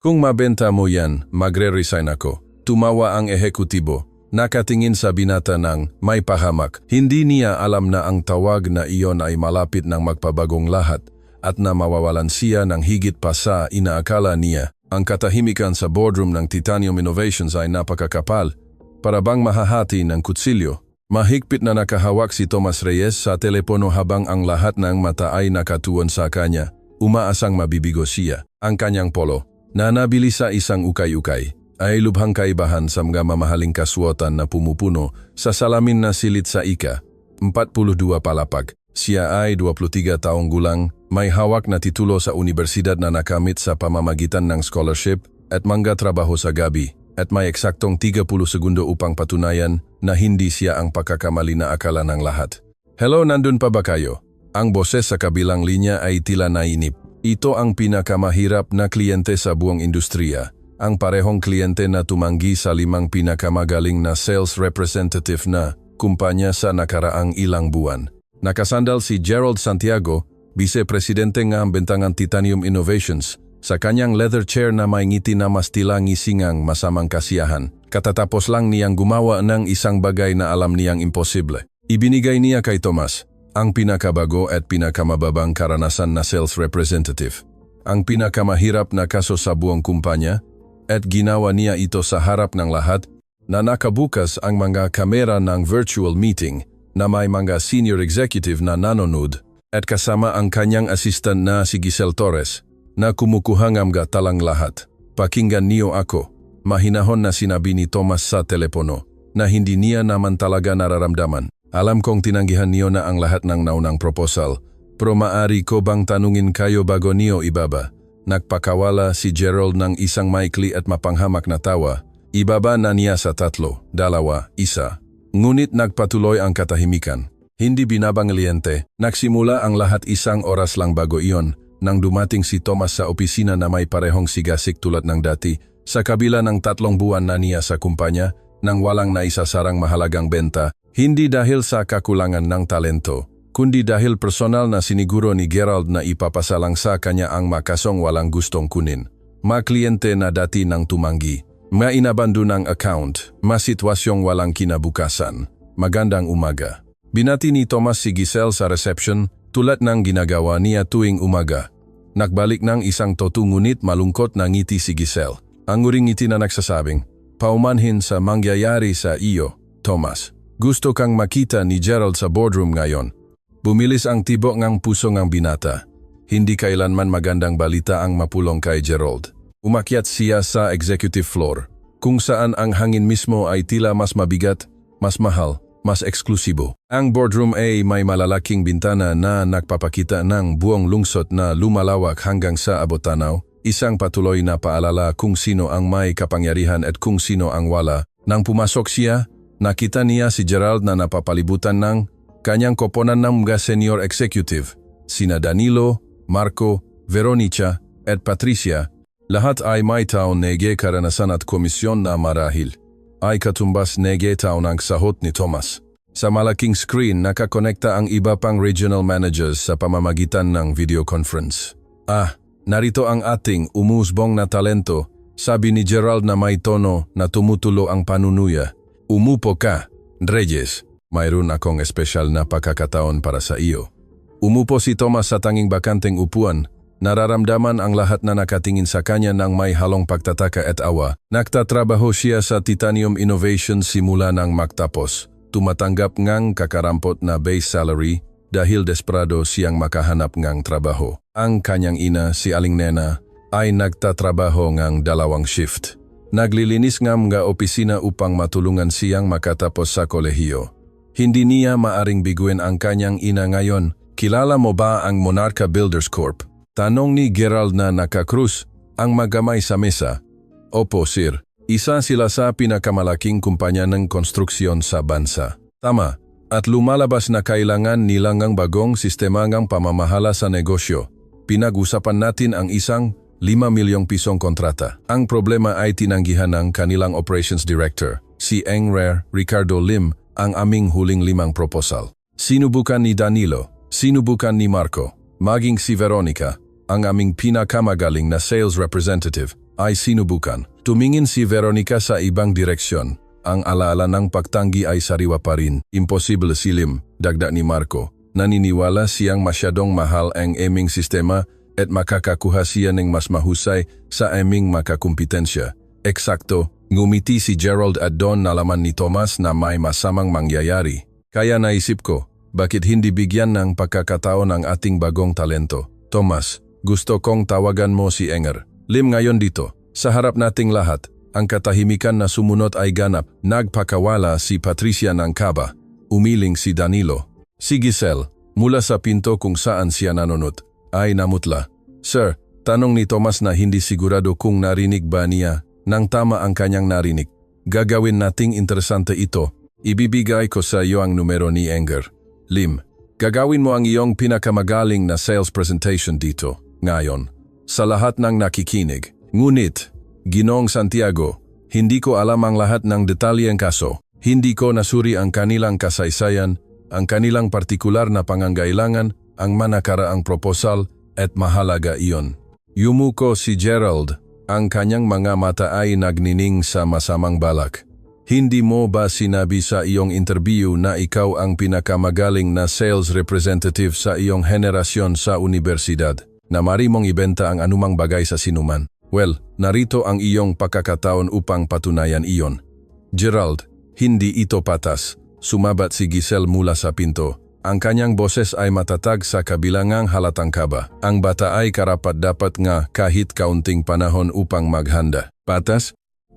Kung mabenta mo yan, magre-resign ako. Tumawa ang ehekutibo. Nakatingin sa binata ng may pahamak. Hindi niya alam na ang tawag na iyon ay malapit ng magpabagong lahat at na mawawalan siya ng higit pa sa inaakala niya. Ang katahimikan sa boardroom ng Titanium Innovations ay napakakapal. Para bang mahahati ng kutsilyo. Mahigpit na nakahawak si Tomas Reyes sa telepono habang ang lahat ng mata ay nakatuon sa kanya. Umaasang mabibigo siya. Ang kanyang polo na nabili sa isang ukay-ukay ay lubhang kaibahan sa mga mamahaling kasuotan na pumupuno sa salamin na silid sa ika. 42 palapag. Siya ay 23 taong gulang, may hawak na titulo sa universidad na nakamit sa pamamagitan ng scholarship at mangga trabaho sa gabi at may eksaktong 30 segundo upang patunayan na hindi siya ang pagkakamali na akala ng lahat. Hello, nandun pa ba kayo? Ang boses sa kabilang linya ay tila nainip. Ito ang pinakamahirap na kliyente sa buong industriya. Ang parehong kliyente na tumanggi sa 5 pinakamagaling na sales representative na kumpanya sa nakaraang ilang buwan. Nakasandal si Gerald Santiago, Vice-Presidente ng Bentangan Titanium Innovations, sa kanyang leather chair na may ngiti na mas tila ngisingang masamang kasiyahan. Katatapos lang niyang gumawa ng isang bagay na alam niyang imposible. Ibinigay niya kay Tomas ang pinakabago at pinakamababang karanasan na sales representative. Ang pinakamahirap na kaso sa buong kumpanya at ginawa niya ito sa harap ng lahat na nakabukas ang mga kamera ng virtual meeting na may mga senior executive na nanonood at kasama ang kanyang assistant na si Giselle Torres na kumukuha ng mga talang lahat. Pakinggan niyo ako. Mahinahon na sinabi ni Tomas sa telepono na hindi niya naman talaga nararamdaman. Alam kong tinanggihan niyo na ang lahat ng naunang proposal, pero maaari ko bang tanungin kayo bago niyo ibaba? Nagpakawala si Gerald ng isang maikli at mapanghamak na tawa. Ibaba na niya sa 3, 2, 1. Ngunit nagpatuloy ang katahimikan. Hindi binabangliente. Nagsimula ang lahat 1 oras lang bago iyon nang dumating si Tomas sa opisina na may parehong sigasik tulad ng dati sa kabila ng 3 buwan na niya sa kumpanya nang walang naisasarang mahalagang benta. Hindi dahil sa kakulangan ng talento, kundi dahil personal na siniguro ni Gerald na ipapasalang sa kanya ang makasong walang gustong kunin. Kliyente na dati nang tumanggi, mainabando ng account, sitwasyong walang kinabukasan. Magandang umaga. Binati ni Tomas si Giselle sa reception tulad ng ginagawa niya tuwing umaga. Nagbalik ng isang totu ngunit malungkot na ngiti si Giselle. Ang uring ngiti na nagsasabing, paumanhin sa mangyayari sa iyo, Tomas. Gusto kang makita ni Gerald sa boardroom ngayon. Bumilis ang tibok ng puso ng binata. Hindi kailanman magandang balita ang mapulong kay Gerald. Umakyat siya sa executive floor, kung saan ang hangin mismo ay tila mas mabigat, mas mahal, mas eksklusibo. Ang boardroom ay may malalaking bintana na nagpapakita ng buong lungsod na lumalawak hanggang sa abot-tanaw, isang patuloy na paalala kung sino ang may kapangyarihan at kung sino ang wala. Nang pumasok siya, nakita niya si Gerald na napapalibutan ng kanyang koponan ng mga senior executive, sina Danilo, Marco, Veronica, at Patricia. Lahat ay may taon nege karanasan at komisyon na marahil ay katumbas nege taon ang sahot ni Tomas. Sa malaking screen nakakonekta ang iba pang regional managers sa pamamagitan ng video conference. Narito ang ating umusbong na talento, sabi ni Gerald na may tono na tumutulo ang panunuya. Umupo ka, Reyes. Mayroon akong espesyal na pagkakataon para sa iyo. Umupo si Tomas sa tanging bakanteng upuan. Nararamdaman ang lahat na nakatingin sa kanya ng may halong pagtataka at awa. Nagtatrabaho siya sa Titanium Innovations simula nang magtapos. Tumatanggap ngang kakarampot na base salary dahil desperado siyang makahanap ngang trabaho. Ang kanyang ina, si Aling Nena, ay nagtatrabaho ngang 2 shift. Naglilinis ng mga opisina upang matulungan siyang makatapos sa kolehiyo. Hindi niya maaring biguin ang kanyang ina ngayon. Kilala mo ba ang Monarca Builders Corp? Tanong ni Gerald na nakakrus ang magamay sa mesa. Opo, sir. Isa sila sa pinakamalaking kumpanya ng konstruksyon sa bansa. Tama. At lumalabas na kailangan nila ng bagong sistema ng pamamahala sa negosyo. Pinag-usapan natin ang isang 5 milyong pisong kontrata. Ang problema ay tinanggihan ng kanilang operations director, si Engrer Ricardo Lim, ang aming huling 5 proposal. Sinubukan ni Danilo, sinubukan ni Marco, maging si Veronica, ang aming pinakamagaling na sales representative, ay sinubukan. Tumingin si Veronica sa ibang direksyon. Ang alaala ng pagtanggi ay sariwa pa rin. Imposible si Lim, dagdag ni Marco. Naniniwala siyang masyadong mahal ang aming sistema at makakakuha siya ng mas mahusay sa aming makakumpetensya. Eksakto, ngumiti si Gerald at doon nalaman ni Thomas na may masamang mangyayari. Kaya naisip ko, bakit hindi bigyan ng pagkakataon ang ating bagong talento? Thomas, gusto kong tawagan mo si Enger. Lim ngayon dito. Sa harap nating lahat, ang katahimikan na sumunod ay ganap. Nagpakawala si Patricia ng kaba. Umiling si Danilo. Si Giselle, mula sa pinto kung saan siya nanunod, ay namutla. Sir, tanong ni Thomas na hindi sigurado kung narinig ba niya nang tama ang kanyang narinig. Gagawin nating interesante ito. Ibibigay ko sa iyo ang numero ni Enger. Lim, gagawin mo ang iyong pinakamagaling na sales presentation dito, ngayon, sa lahat ng nakikinig. Ngunit, Ginoong Santiago, hindi ko alam ang lahat ng detalye ng kaso. Hindi ko nasuri ang kanilang kasaysayan, ang kanilang partikular na pangangailangan, ang manakaraang proposal, at mahalaga iyon. Yumuko si Gerald, ang kanyang mga mata ay nagnining sa masamang balak. Hindi mo ba sinabi sa iyong interview na ikaw ang pinakamagaling na sales representative sa iyong henerasyon sa universidad, na mari mong ibenta ang anumang bagay sa sinuman? Well, narito ang iyong pagkakataon upang patunayan iyon. Gerald, hindi ito patas. Sumabat si Giselle mula sa pinto. Ang kanyang boses ay matatag sa kabilangang halatang kaba. Ang bata ay karapat-dapat nga kahit kaunting panahon upang maghanda. Patas?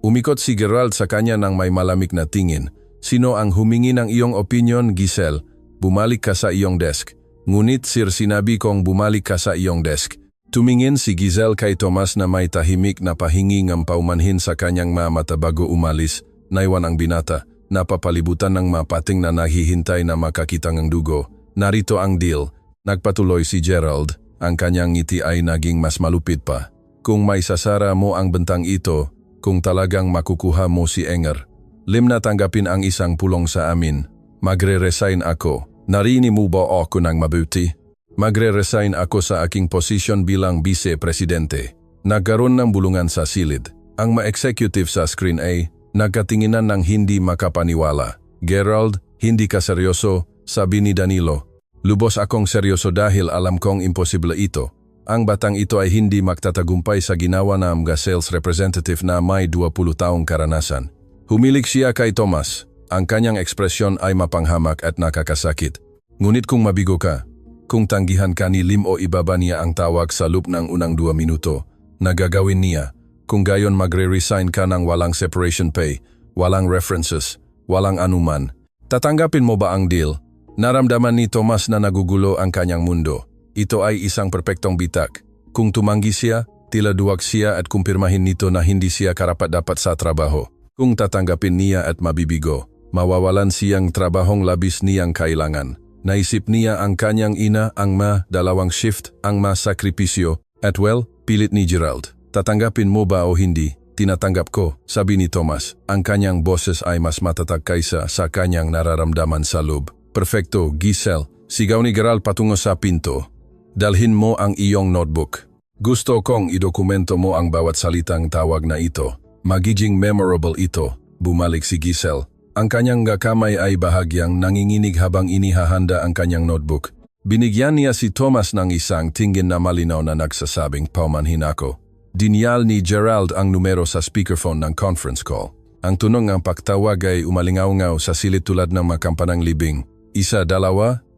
Umikot si Gerald sa kanya ng may malamig na tingin. Sino ang humingi ng iyong opinion, Giselle? Bumalik ka sa iyong desk. Ngunit sir, sinabi kong bumalik ka sa iyong desk. Tumingin si Giselle kay Thomas na may tahimik na pahingi ng paumanhin sa kanyang mata bago umalis. Naiwan ang binata, napapalibutan ng mapating na naghihintay na makakita ng dugo. Narito ang deal. Nagpatuloy si Gerald, ang kanyang ngiti ay naging mas malupit pa. Kung may sasara mo ang bentang ito, kung talagang makukuha mo si Enger, Lim na tanggapin ang isang pulong sa amin. Magre-resign ako. Narinig mo ba ako ng mabuti? Magre-resign ako sa aking posisyon bilang vice-presidente. Nagkaroon ng bulungan sa silid. Ang ma-executive sa screen ay nagkatinginan ng hindi makapaniwala. Gerald, hindi ka seryoso, sabi ni Danilo. Lubos akong seryoso dahil alam kong imposible ito. Ang batang ito ay hindi magtatagumpay sa ginawa ng mga sales representative na may 20 taong karanasan. Humilig siya kay Thomas. Ang kanyang ekspresyon ay mapanghamak at nakakasakit. Ngunit kung mabigo ka, kung tanggihan ka ni Lim o ibaba niya ang tawag sa loob ng unang 2 minuto, nagagawin niya. Kung gayon magre-resign ka ng walang separation pay, walang references, walang anuman. Tatanggapin mo ba ang deal? Naramdaman ni Thomas na nagugulo ang kanyang mundo. Ito ay isang perpektong bitak. Kung tumanggi siya, tila duwag siya at kumpirmahin nito na hindi siya karapat-dapat sa trabaho. Kung tatanggapin niya at mabibigo, mawawalan siyang trabahong labis niyang kailangan. Naisip niya ang kanyang ina, ang dalawang shift, ang sakripisyo, at well, pilit ni Gerald. Tatanggapin mo ba o hindi? Tinatanggap ko, sabi ni Thomas. Ang kanyang boses ay mas matatag kaysa sa kanyang nararamdaman sa loob. Perfecto, Giselle, sigaw ni Gerald patungo sa pinto. Dalhin mo ang iyong notebook. Gusto kong idokumento mo ang bawat salitang tawag na ito. Magiging memorable ito, bumalik si Giselle. Ang kanyang kamay ay bahagyang nanginginig habang inihahanda ang kanyang notebook. Binigyan niya si Thomas ng isang tingin na malinaw na nagsasabing paumanhin ako. Dinyal ni Gerald ang numero sa speakerphone ng conference call. Ang tunog ng pagtawag ay umalingaw-ngaw sa silid tulad ng mga kampanang libing. 1, 2,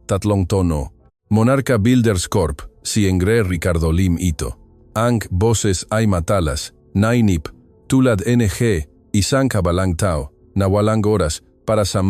3 tono. Monarca Builders Corp, si Engre Ricardo Lim ito. Ang boses ay matalas, nainip, tulad NG, isang kabalang tao, na walang oras para sa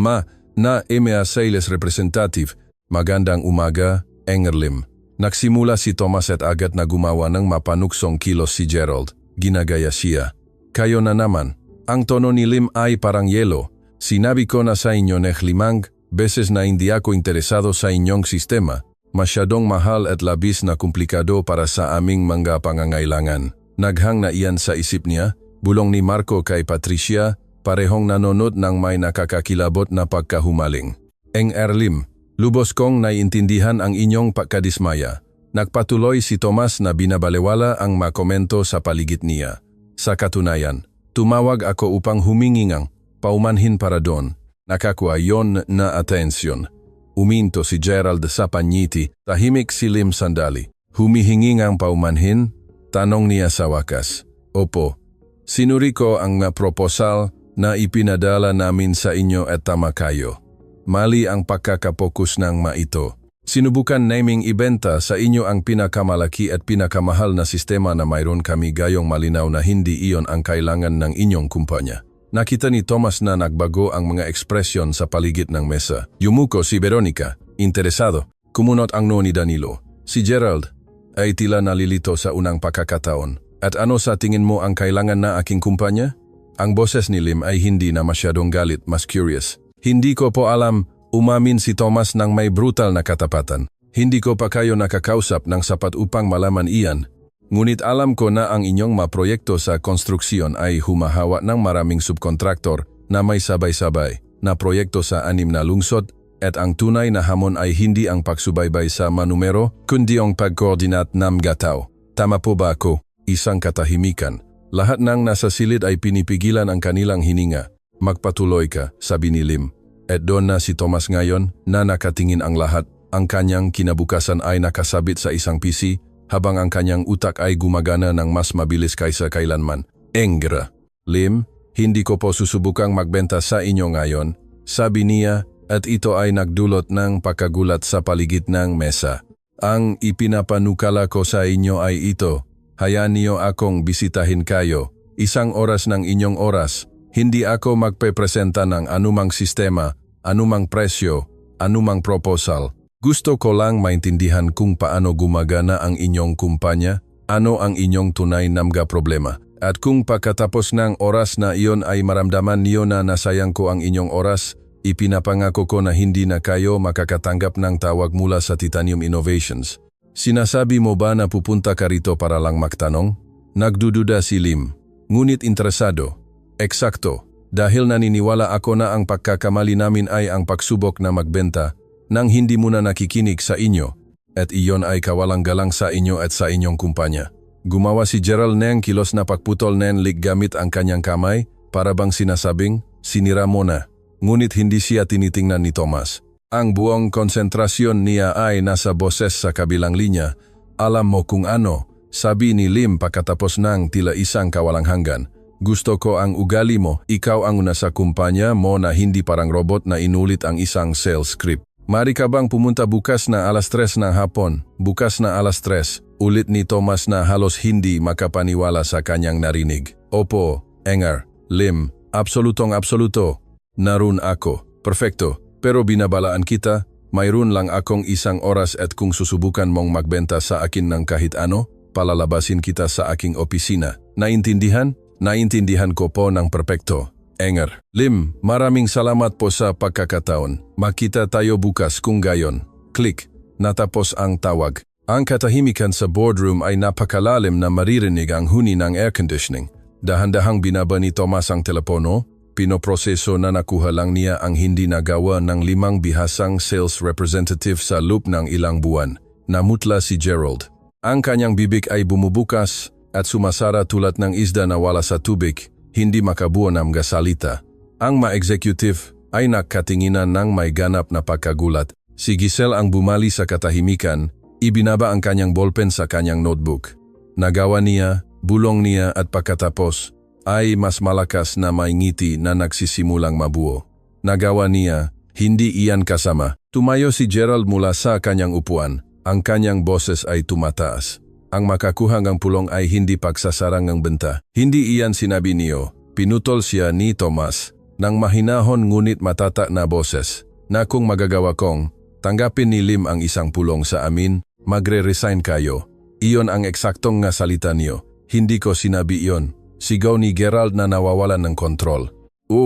na sales representative. Magandang umaga, Enger Lim. Nagsimula si Thomas at agad na gumawa ng mapanuksong kilos si Gerald. Ginagaya siya. Kayo na naman. Ang tono ni Lim ay parang yelo. Sinabi ko na sa inyo ng 5 beses na hindi ako interesado sa inyong sistema. Masyadong mahal at labis na komplikado para sa aming mga pangangailangan. Naghang na iyan sa isip niya, bulong ni Marco kay Patricia, parehong nanonood ng may nakakakilabot na pagkahumaling. Enger Lim, lubos kong naiintindihan ang inyong pagkadismaya. Nagpatuloy si Thomas na binabalewala ang makomento sa paligid niya. Sa katunayan, tumawag ako upang humingi ng paumanhin para doon. Nakakuha yon na atensyon. Uminto si Gerald sa panyiti, tahimik si Lim sandali. Humihingi ng paumanhin? Tanong niya sa wakas. Opo. Sinuri ko ang proposal na ipinadala namin sa inyo at tama kayo. Mali ang pagkakapokus ng ito. Sinubukan naming ibenta sa inyo ang pinakamalaki at pinakamahal na sistema na mayroon kami gayong malinaw na hindi iyon ang kailangan ng inyong kumpanya. Nakita ni Thomas na nagbago ang mga ekspresyon sa paligid ng mesa. Yumuko si Veronica, interesado. Kumunot ang no ni Danilo. Si Gerald ay tila nalilito sa unang pagkakataon. At ano sa tingin mo ang kailangan na aking kumpanya? Ang boses ni Lim ay hindi na masyadong galit, mas curious. Hindi ko po alam. Umamin si Thomas ng may brutal na katapatan. Hindi ko pa kayo nakakausap ng sapat upang malaman iyan. Ngunit alam ko na ang inyong maproyekto sa konstruksyon ay humahawa ng maraming subkontraktor na may sabay-sabay na proyekto sa 6 na lungsod at ang tunay na hamon ay hindi ang pagsubaybay sa manumero kundi ang pagkoordinat ng gataw. Tama po ba ako? Isang katahimikan. Lahat ng nasa silid ay pinipigilan ang kanilang hininga. Magpatuloy ka, sabi ni Lim. At doon na si Thomas ngayon na nakatingin ang lahat. Ang kanyang kinabukasan ay nakasabit sa isang PC habang ang kanyang utak ay gumagana ng mas mabilis kaysa kailanman. Engra. Lim, hindi ko po susubukang magbenta sa inyo ngayon, sabi niya at ito ay nagdulot ng pagkagulat sa paligid ng mesa. Ang ipinapanukala ko sa inyo ay ito. Hayaan niyo akong bisitahin kayo. 1 oras ng inyong oras. Hindi ako magpepresenta ng anumang sistema, anumang presyo, anumang proposal. Gusto ko lang maintindihan kung paano gumagana ang inyong kumpanya, ano ang inyong tunay na problema. At kung pagkatapos ng oras na iyon ay maramdaman niyo na nasayang ko ang inyong oras, ipinapangako ko na hindi na kayo makakatanggap ng tawag mula sa Titanium Innovations. Sinasabi mo ba na pupunta ka rito para lang magtanong? Nagdududa si Lim, ngunit interesado. Eksakto, dahil naniniwala ako na ang pagkakamali namin ay ang pagsubok na magbenta nang hindi muna nakikinig sa inyo at iyon ay kawalang galang sa inyo at sa inyong kumpanya. Gumawa si Gerald ng kilos na pagputol ng lig gamit ang kanyang kamay para bang sinasabing, sinira mo na. Ngunit hindi siya tinitingnan ni Thomas. Ang buong konsentrasyon niya ay nasa boses sa kabilang linya. Alam mo kung ano, sabi ni Lim pagkatapos ng tila isang kawalang hanggan. Gusto ko ang ugali mo, ikaw ang una sa kumpanya mo na hindi parang robot na inulit ang isang sales script. Mari ka bang pumunta bukas na 3:00 ng hapon? Bukas na 3:00, ulit ni Thomas na halos hindi makapaniwala sa kanyang narinig. Opo, Engar, Lim, absoluto. Narun ako, perfecto, pero binabalaan kita, mayroon lang akong 1 oras at kung susubukan mong magbenta sa akin ng kahit ano, palalabasin kita sa aking opisina. Naintindihan? Naintindihan ko po ng perpekto. Engar. Lim, maraming salamat po sa pagkakataon. Makita tayo bukas kung gayon. Click. Natapos ang tawag. Ang katahimikan sa boardroom ay napakalalim na maririnig ang huni ng air conditioning. Dahan-dahang binaba ni Thomas ang telepono. Pinoproseso na nakuha lang niya ang hindi nagawa ng 5 bihasang sales representative sa loob ng ilang buwan. Namutla si Gerald. Ang kanyang bibig ay bumubukas at sumasara tulad ng isda na wala sa tubig, hindi makabuo ng gasalita. Ang ma-executive ay nakatinginan ng may ganap na pagkagulat. Si Giselle ang bumali sa katahimikan, ibinaba ang kanyang ballpen sa kanyang notebook. Nagawa niya, bulong niya at pagkatapos, ay mas malakas na may ngiti na nagsisimulang mabuo. Nagawa niya, hindi iyan kasama. Tumayo si Gerald mula sa kanyang upuan, ang kanyang boses ay tumataas. Ang makakuha ng pulong ay hindi pagsasarang ng benta. Hindi iyan sinabi niyo. Pinutol siya ni Thomas ng mahinahon ngunit matata na boses na kung magagawa kong tanggapin ni Lim ang 1 pulong sa amin, magre-resign kayo. Iyon ang eksaktong nga salita niyo. Hindi ko sinabi iyon. Sigaw ni Gerald na nawawalan ng kontrol.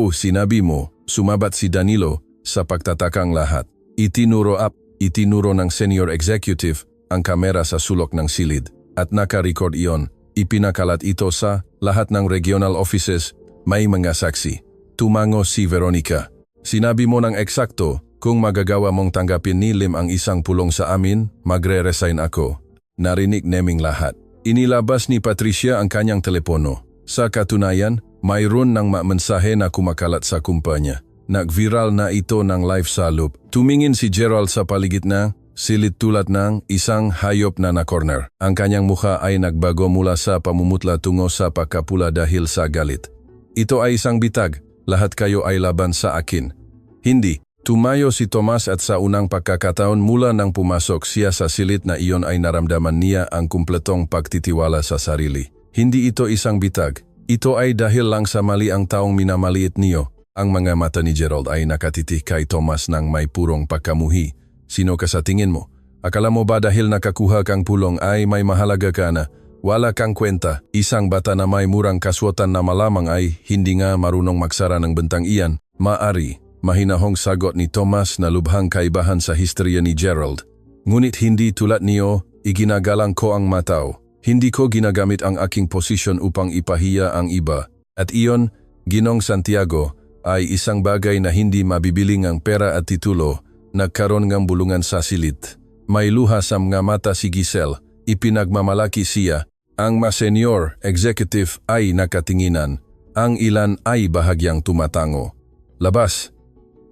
Sinabi mo, sumabat si Danilo sa pagtatakang lahat. Itinuro ng senior executive ang kamera sa sulok ng silid at naka-record iyon. Ipinakalat ito sa lahat ng regional offices, may mga saksi. Tumango si Veronica. Sinabi mo ng eksakto, kung magagawa mong tanggapin ni Lim ang 1 pulong sa amin, magre-resign ako. Narinig naming lahat. Inilabas ni Patricia ang kanyang telepono. Sa katunayan, mayroon ng mensahe na kumakalat sa kumpanya. Nag-viral na ito ng live sa loop. Tumingin si Gerald sa paligid na silid tulad ng isang hayop na na-corner. Ang kanyang mukha ay nagbago mula sa pamumutla tungo sa pagkapula dahil sa galit. Ito ay isang bitag, lahat kayo ay laban sa akin. Hindi. Tumayo si Tomas at sa unang pagkakataon mula nang pumasok siya sa silid na iyon ay naramdaman niya ang kumpletong pagtitiwala sa sarili. Hindi ito isang bitag. Ito ay dahil lang sa mali ang taong minamaliit niyo. Ang mga mata ni Gerald ay nakatitig kay Tomas ng may purong pagkamuhi. Sino ka sa tingin mo? Akala mo ba dahil nakakuha kang pulong ay may mahalaga ka na? Wala kang kwenta. Isang bata na may murang kaswatan na malamang ay hindi nga marunong magsara ng bentang iyan. Maari. Mahinahong sagot ni Tomas na lubhang kaibahan sa historya ni Gerald. Ngunit hindi tulad niyo, iginagalang ko ang matao. Hindi ko ginagamit ang aking posisyon upang ipahiya ang iba. At iyon, Ginong Santiago, ay isang bagay na hindi mabibili ng pera at titulo, nagkaroon ng bulungan sa silid. May luha sa mga mata si Giselle, ipinagmamalaki siya. Ang mas senior executive ay nakatinginan. Ang ilan ay bahagyang tumatango. Labas!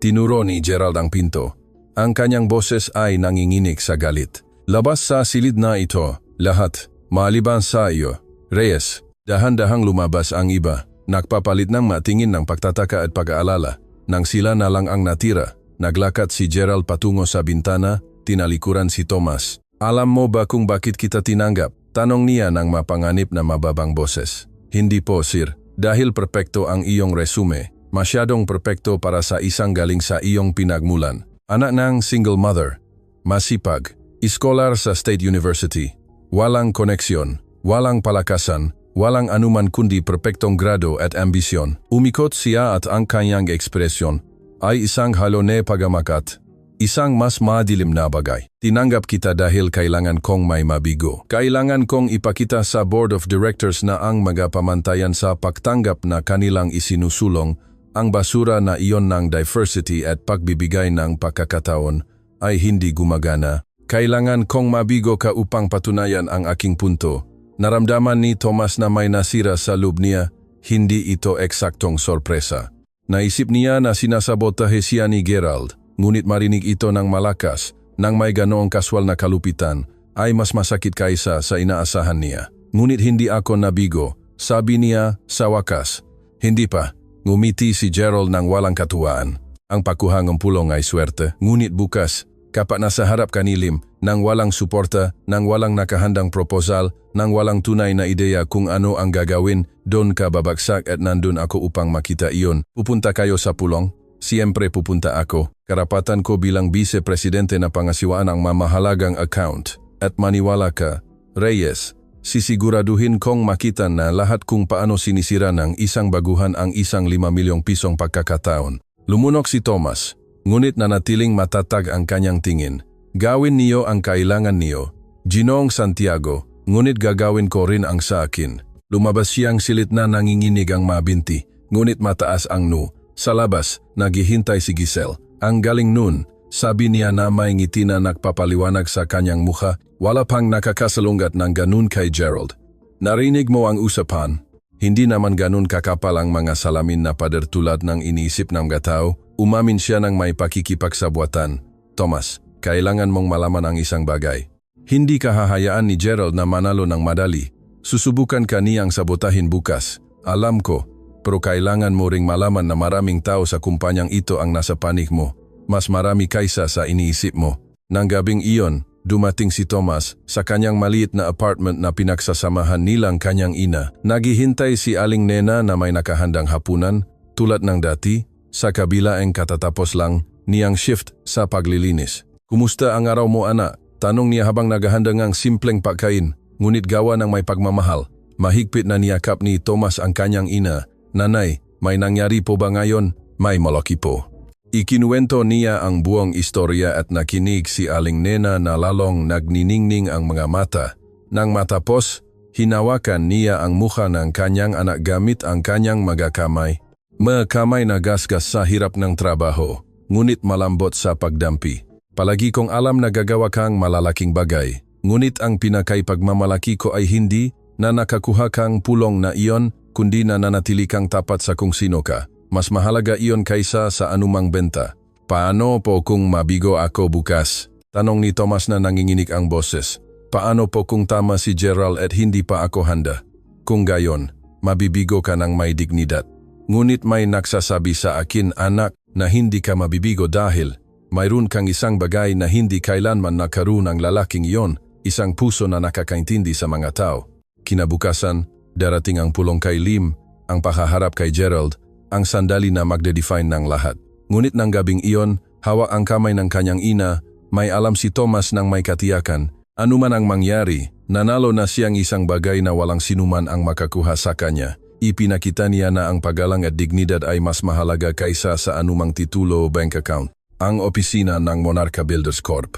Tinuro ni Gerald ang pinto. Ang kanyang boses ay nanginginig sa galit. Labas sa silid na ito, lahat, maliban sa iyo. Reyes, dahan-dahang lumabas ang iba. Nagpapalit ng matingin ng pagtataka at pag-aalala. Nang sila na lang ang natira, naglakad si Gerald patungo sa bintana, tinalikuran si Tomas. Alam mo ba kung bakit kita tinanggap? Tanong niya ng mapanganib na mababang boses. Hindi po, sir. Dahil perpekto ang iyong resume. Masyadong perpekto para sa isang galing sa iyong pinagmulan. Anak ng single mother. Masipag. Iskolar sa State University. Walang koneksyon. Walang palakasan. Walang anuman kundi perpektong grado at ambisyon. Umikot siya at ang kanyang ekspresyon ay isang halone pagamakat. Isang mas madilim na bagay. Tinanggap kita dahil kailangan kong may mabigo. Kailangan kong ipakita sa Board of Directors na ang magapamantayan sa pagtanggap na kanilang isinusulong ang basura na iyon ng diversity at pagbibigay ng pagkakataon ay hindi gumagana. Kailangan kong mabigo ka upang patunayan ang aking punto. Naramdaman ni Tomas na may nasira sa loob niya, hindi ito eksaktong sorpresa. Naisip niya na sinasabotahe siya ni Gerald. Ngunit marinig ito ng malakas, nang may ganoong kaswal na kalupitan, ay mas masakit kaysa sa inaasahan niya. Ngunit hindi ako nabigo, sabi niya sa wakas. Hindi pa, ngumiti si Gerald ng walang katuwaan. Ang pagkuhang pulong ay swerte, ngunit bukas, kapag nasa harap kanilim, nang walang suporta, nang walang nakahandang proposal, nang walang tunay na ideya kung ano ang gagawin, doon ka babagsak at nandun ako upang makita iyon. Pupunta kayo sa pulong? Siyempre pupunta ako. Karapatan ko bilang vice-presidente na pangasiwaan ang mamahalagang account. At maniwala ka, Reyes, sisiguraduhin kong makita na lahat kung paano sinisira ng isang baguhan ang isang 5 milyong pisong pagkakataon. Lumunok si Tomas, ngunit nanatiling matatag ang kanyang tingin. Gawin niyo ang kailangan niyo. Ginong Santiago, ngunit gagawin ko rin ang sa akin. Lumabas siyang silit na nanginginig ang mabinti, ngunit mataas ang no. Sa labas, naghihintay si Giselle. Ang galing nun, sabi niya na may ngiti na nagpapaliwanag sa kanyang mukha, wala pang nakakasalungat ng ganun kay Gerald. Narinig mo ang usapan? Hindi naman ganun kakapal ang mga salamin na pader tulad ng iniisip ng mga tao. Umamin siya ng may pakikipagsabuatan. Tomas, kailangan mong malaman ang isang bagay. Hindi kahahayaan ni Gerald na manalo ng madali. Susubukan ka niyang sabotahin bukas. Alam ko. Pero kailangan mo ring malaman na maraming tao sa kumpanyang ito ang nasa panig mo. Mas marami kaysa sa iniisip mo. Nang gabing iyon, dumating si Tomas sa kanyang maliit na apartment na pinagsasamahan nilang kanyang ina. Naghihintay si Aling Nena na may nakahandang hapunan, tulad ng dati, sa kabila ang katatapos lang niyang shift sa paglilinis. Kumusta ang araw mo, anak? Tanong niya habang naghahanda ng simpleng pagkain, ngunit gawa ng may pagmamahal. Mahigpit na niyakap ni Tomas ang kanyang ina. Nanay, may nangyari po ba ngayon? May malaki po. Ikinuwento niya ang buong istorya at nakinig si Aling Nena na lalong nagniningning ang mga mata. Nang matapos, hinawakan niya ang mukha ng kanyang anak gamit ang kanyang magakamay. Mga na gasgas sa hirap ng trabaho, ngunit malambot sa pagdampi. Palagi kong alam na gagawa kang malalaking bagay, ngunit ang pinakaipagmamalaki ko ay hindi na nakakuha kang pulong na iyon, kundi na nanatili kang tapat sa kung sino ka. Mas mahalaga iyon kaysa sa anumang benta. Paano po kung mabigo ako bukas? Tanong ni Thomas na nanginginig ang boses. Paano po kung tama si Gerald at hindi pa ako handa? Kung gayon, mabibigo ka ng may dignidad. Ngunit may nagsasabi sa akin, anak, na hindi ka mabibigo dahil mayroon kang isang bagay na hindi kailanman nakaroon ng lalaking iyon, isang puso na nakakaintindi sa mga tao. Kinabukasan, darating ang pulong kay Lim, ang pakaharap kay Gerald, ang sandali na magde-define ng lahat. Ngunit ng gabing iyon, hawak ang kamay ng kanyang ina, may alam si Thomas ng may katiyakan, anuman ang mangyari, nanalo na siyang isang bagay na walang sinuman ang makakuha sa kanya. Ipinakita niya na ang paggalang at dignidad ay mas mahalaga kaysa sa anumang titulo o bank account. Ang opisina ng Monarca Builders Corp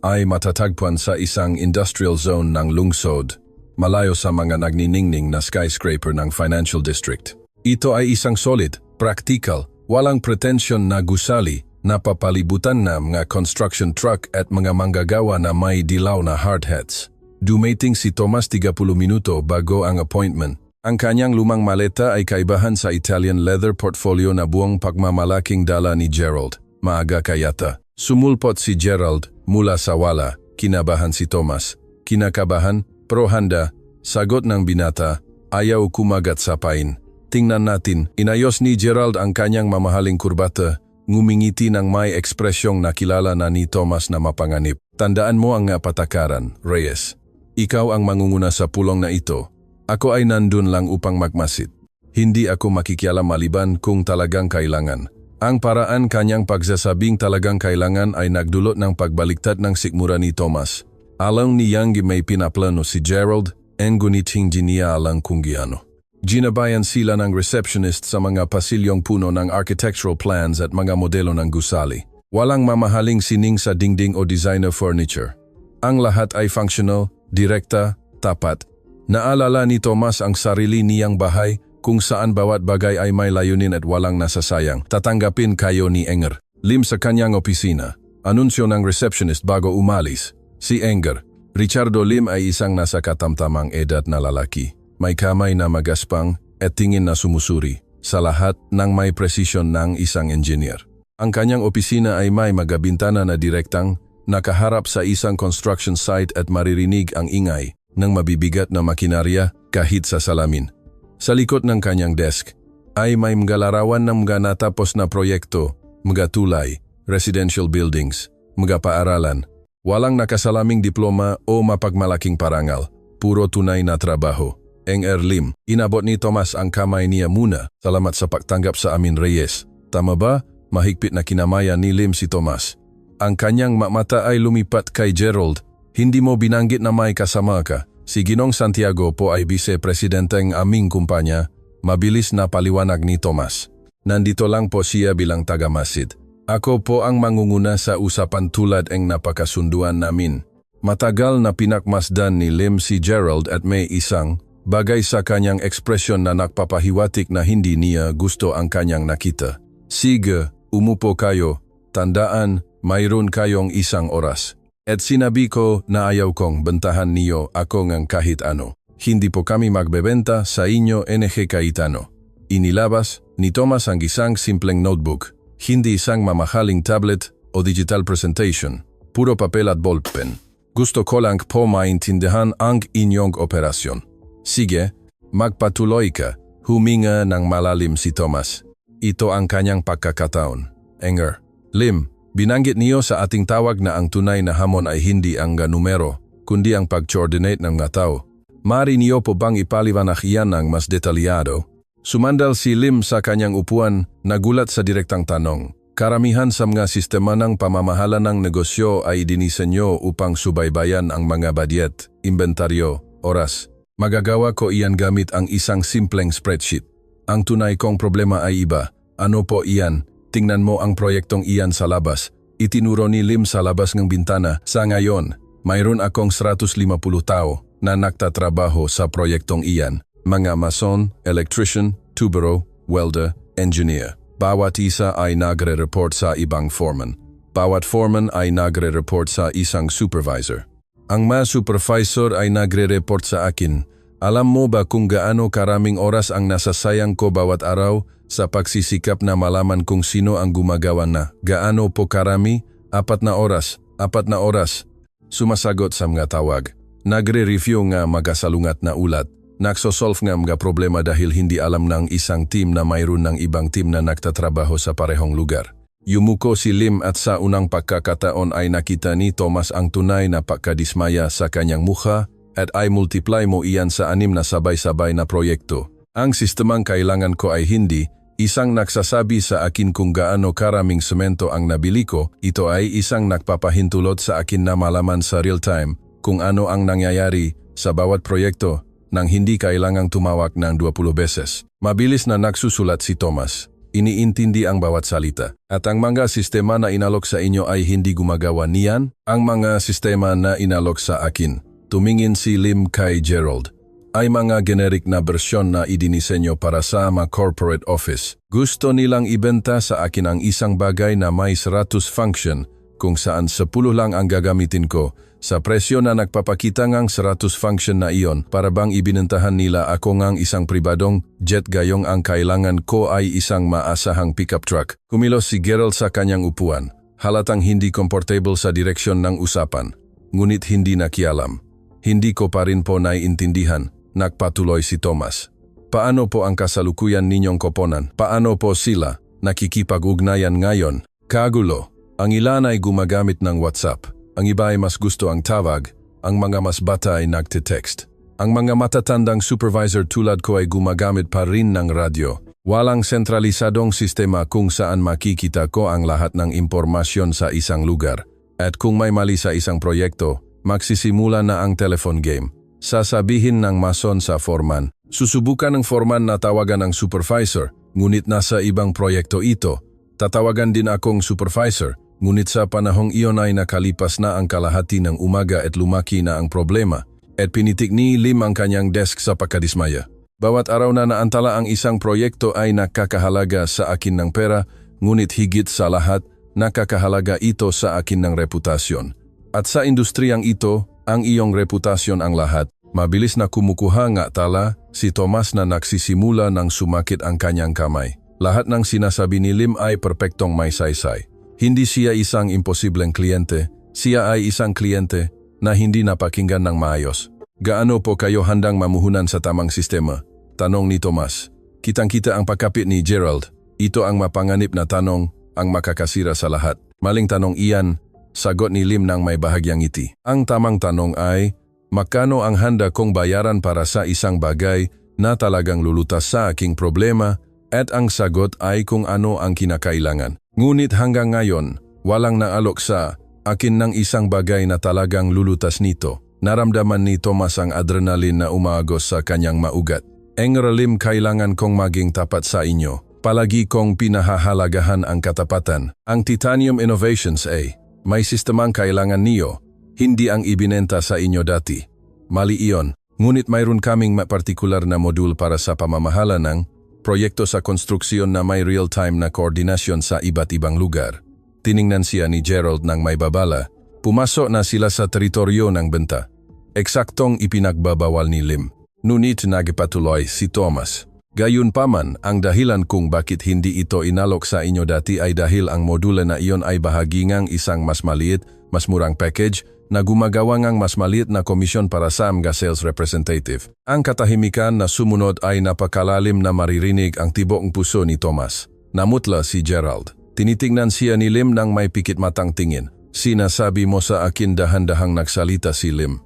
ay matatagpuan sa isang industrial zone ng lungsod, malayo sa mga nagniningning na skyscraper ng financial district. Ito ay isang solid, practical, walang pretensyon na gusali, napapalibutan na mga construction truck at mga manggagawa na may dilaw na hard hats. Dumating si Thomas 30 minuto bago ang appointment. Ang kanyang lumang maleta ay kaibahan sa Italian leather portfolio na buong pagmamalaking dala ni Gerald. Maaga kayata. Sumulpot si Gerald mula sa wala. Kinabahan si Thomas. Kinakabahan, pro handa. Sagot ng binata, ayaw kumagat sa pain. Tingnan natin, inayos ni Gerald ang kanyang mamahaling kurbata. Ngumingiti ng may ekspresyong nakilala na ni Thomas na mapanganib. Tandaan mo ang patakaran, Reyes. Ikaw ang mangunguna sa pulong na ito. Ako ay nandun lang upang magmasid. Hindi ako makikialam maliban kung talagang kailangan. Ang paraan kanyang pagsasabing talagang kailangan ay nagdulot ng pagbaliktad ng sikmura ni Thomas. Alang niyang may pinaplano si Gerald, ngunit hindi niya alang kung giano. Ginabayan sila ng receptionist sa mga pasilyong puno ng architectural plans at mga modelo ng gusali. Walang mamahaling sining sa dingding o designer furniture. Ang lahat ay functional, direkta, tapat. Naalala ni Thomas ang sarili niyang bahay kung saan bawat bagay ay may layunin at walang nasasayang. Tatanggapin kayo ni Enger. Lim sa kanyang opisina. Anunsyo ng receptionist bago umalis. Si Enger, Richardo Lim ay isang nasa katamtamang edad na lalaki. May kamay na magaspang at tingin na sumusuri. Sa lahat ng may presisyon ng isang engineer. Ang kanyang opisina ay may magabintana na direktang nakaharap sa isang construction site at maririnig ang ingay ng mabibigat na makinarya kahit sa salamin. Sa likod ng kanyang desk ay may mga larawan ng mga natapos na proyekto, mga tulay, residential buildings, mga paaralan. Walang nakasalaming diploma o mapagmalaking parangal, puro tunay na trabaho. Enger Lim, inabot ni Thomas ang kamay niya muna. Salamat sa pagtanggap sa amin, Reyes. Tama ba? Mahigpit na kinamayan ni Lim si Thomas. Ang kanyang mata ay lumipat kay Gerald. Hindi mo binanggit na may kasama ka. Si Ginong Santiago po ay vice-presidenteng aming kumpanya. Mabilis na paliwanag ni Thomas. Nandito lang po siya bilang taga-masid. Ako po ang mangunguna sa usapan tulad ng napakasunduan namin. Matagal na pinakmasdan ni Lim si Gerald at may isang bagay sa kanyang ekspresyon na nagpapahiwatig na hindi niya gusto ang kanyang nakita. Sige, umupo kayo. Tandaan, mayroon kayong isang oras. At sinabi ko na ayaw kong bentahan niyo ako ng kahit ano. Hindi po kami magbebenta sa inyo NG Cayetano. Inilabas ni Thomas ang isang simpleng notebook. Hindi isang mamahaling tablet o digital presentation. Puro papel at ballpen. Gusto ko lang po maintindihan ang inyong operasyon. Sige, magpatuloy ka. Huminga ng malalim si Thomas. Ito ang kanyang pagkakataon. Enger, Lim, binanggit niyo sa ating tawag na ang tunay na hamon ay hindi ang numero, kundi ang pag-coordinate ng mga tao. Mari niyo po bang ipaliwanag iyan ng mas detalyado? Sumandal si Lim sa kanyang upuan, nagulat sa direktang tanong. Karamihan sa mga sistema ng pamamahala ng negosyo ay dinisenyo upang subaybayan ang mga budget, inventaryo, oras. Magagawa ko iyan gamit ang isang simpleng spreadsheet. Ang tunay kong problema ay iba. Ano po iyan? Tingnan mo ang proyektong iyan sa labas. Itinuro ni Lim sa labas ng bintana. Sa ngayon, mayroon akong 150 tao na nagtatrabaho sa proyektong iyan. Mga mason, electrician, tubero, welder, engineer. Bawat isa ay nagre-report sa ibang foreman. Bawat foreman ay nagre-report sa isang supervisor. Ang mga supervisor ay nagre-report sa akin Alam mo ba kung gaano karaming oras ang nasasayang ko bawat araw sa pagsisikap na malaman kung sino ang gumagawa na? Gaano po karami? 4 na oras. 4 na oras. Sumasagot sa mga tawag. Nagre-review nga magasalungat na ulat. Nagsosolve nga mga problema dahil hindi alam ng isang team na mayroon ng ibang team na nagtatrabaho sa parehong lugar. Yumuko si Lim at sa unang pagkakataon ay nakita ni Thomas ang tunay na pagkadismaya sa kanyang mukha at ay multiply mo iyan sa 6 na sabay-sabay na proyekto. Ang sistemang kailangan ko ay hindi isang nagsasabi sa akin kung gaano karaming semento ang nabili ko, ito ay isang nagpapahintulot sa akin na malaman sa real time kung ano ang nangyayari sa bawat proyekto nang hindi kailangang tumawag ng 20 beses. Mabilis na nagsusulat si Thomas. Iniintindi ang bawat salita. At ang mga sistema na inalok sa inyo ay hindi gumagawa niyan, ang mga sistema na inalok sa akin. Tumingin si Lim kay Gerald. Ay mga generic na bersyon na idinisenyo para sa mga corporate office. Gusto nilang ibenta sa akin ang isang bagay na may 100 function kung saan 10 lang ang gagamitin ko sa presyo na nagpapakita ngang 100 function na iyon para bang ibinentahan nila ako ngang isang pribadong jet gayong ang kailangan ko ay isang maasahang pickup truck. Kumilos si Gerald sa kanyang upuan. Halatang hindi comfortable sa direksyon ng usapan. Ngunit hindi nakialam. Hindi ko pa rin po naiintindihan, nagpatuloy si Thomas. Paano po ang kasalukuyan ninyong koponan? Paano po sila nakikipag-ugnayan ngayon? Kagulo. Ang ilan ay gumagamit ng WhatsApp. Ang iba ay mas gusto ang tawag. Ang mga mas bata ay nagte-text. Ang mga matatandang supervisor tulad ko ay gumagamit pa rin ng radyo. Walang sentralisadong sistema kung saan makikita ko ang lahat ng impormasyon sa isang lugar. At kung may mali sa isang proyekto, magsisimula na ang telephone game. Sasabihin ng mason sa foreman. Susubukan ng foreman na tawagan ng supervisor, ngunit nasa ibang proyekto ito. Tatawagan din akong supervisor, ngunit sa panahong iyon ay nakalipas na ang kalahati ng umaga at lumaki na ang problema. At pinitik ni Lim ang kanyang desk sa pagkadismaya. Bawat araw na naantala ang isang proyekto ay nakakahalaga sa akin ng pera, ngunit higit sa lahat, nakakahalaga ito sa akin ng reputasyon. At sa industriyang ito, ang iyong reputasyon ang lahat. Mabilis na kumukuha nga tala, si Thomas na nagsisimula ng sumakit ang kanyang kamay. Lahat ng sinasabi ni Lim ay perpektong may saysay. Hindi siya isang imposibleng kliyente, siya ay isang kliyente na hindi napakinggan ng maayos. Gaano po kayo handang mamuhunan sa tamang sistema? Tanong ni Thomas. Kitang-kita ang pagkapit ni Gerald. Ito ang mapanganib na tanong, ang makakasira sa lahat. Maling tanong iyan. Sagot ni Lim ng may bahagyang ngiti. Ang tamang tanong ay, magkano ang handa kong bayaran para sa isang bagay na talagang lulutas sa aking problema? At ang sagot ay kung ano ang kinakailangan. Ngunit hanggang ngayon, walang naalok sa akin ng isang bagay na talagang lulutas nito. Naramdaman ni Thomas ang adrenaline na umaagos sa kanyang maugat. Lim, kailangan kong maging tapat sa inyo. Palagi kong pinahahalagahan ang katapatan. Ang Titanium Innovations ay may sistemang kailangan niyo, hindi ang ibinenta sa inyo dati. Mali iyon, ngunit mayroon kaming partikular na modul para sa pamamahala ng proyekto sa konstruksyon na may real-time na koordinasyon sa iba't ibang lugar. Tiningnan siya ni Gerald ng may babala. Pumasok na sila sa teritoryo ng benta. Eksaktong ipinagbabawal ni Lim. Ngunit nagpatuloy si Thomas. Gayunpaman, ang dahilan kung bakit hindi ito inalok sa inyo dati ay dahil ang modula na iyon ay bahagi ngang isang mas maliit, mas murang package na gumagawa ngang mas maliit na komisyon para sa mga sales representative. Ang katahimikan na sumunod ay napakalalim na maririnig ang tibok puso ni Thomas. Namutla si Gerald. Tinitingnan siya ni Lim ng may pikit matang tingin. Sinasabi mo sa akin dahan-dahang nagsalita si Lim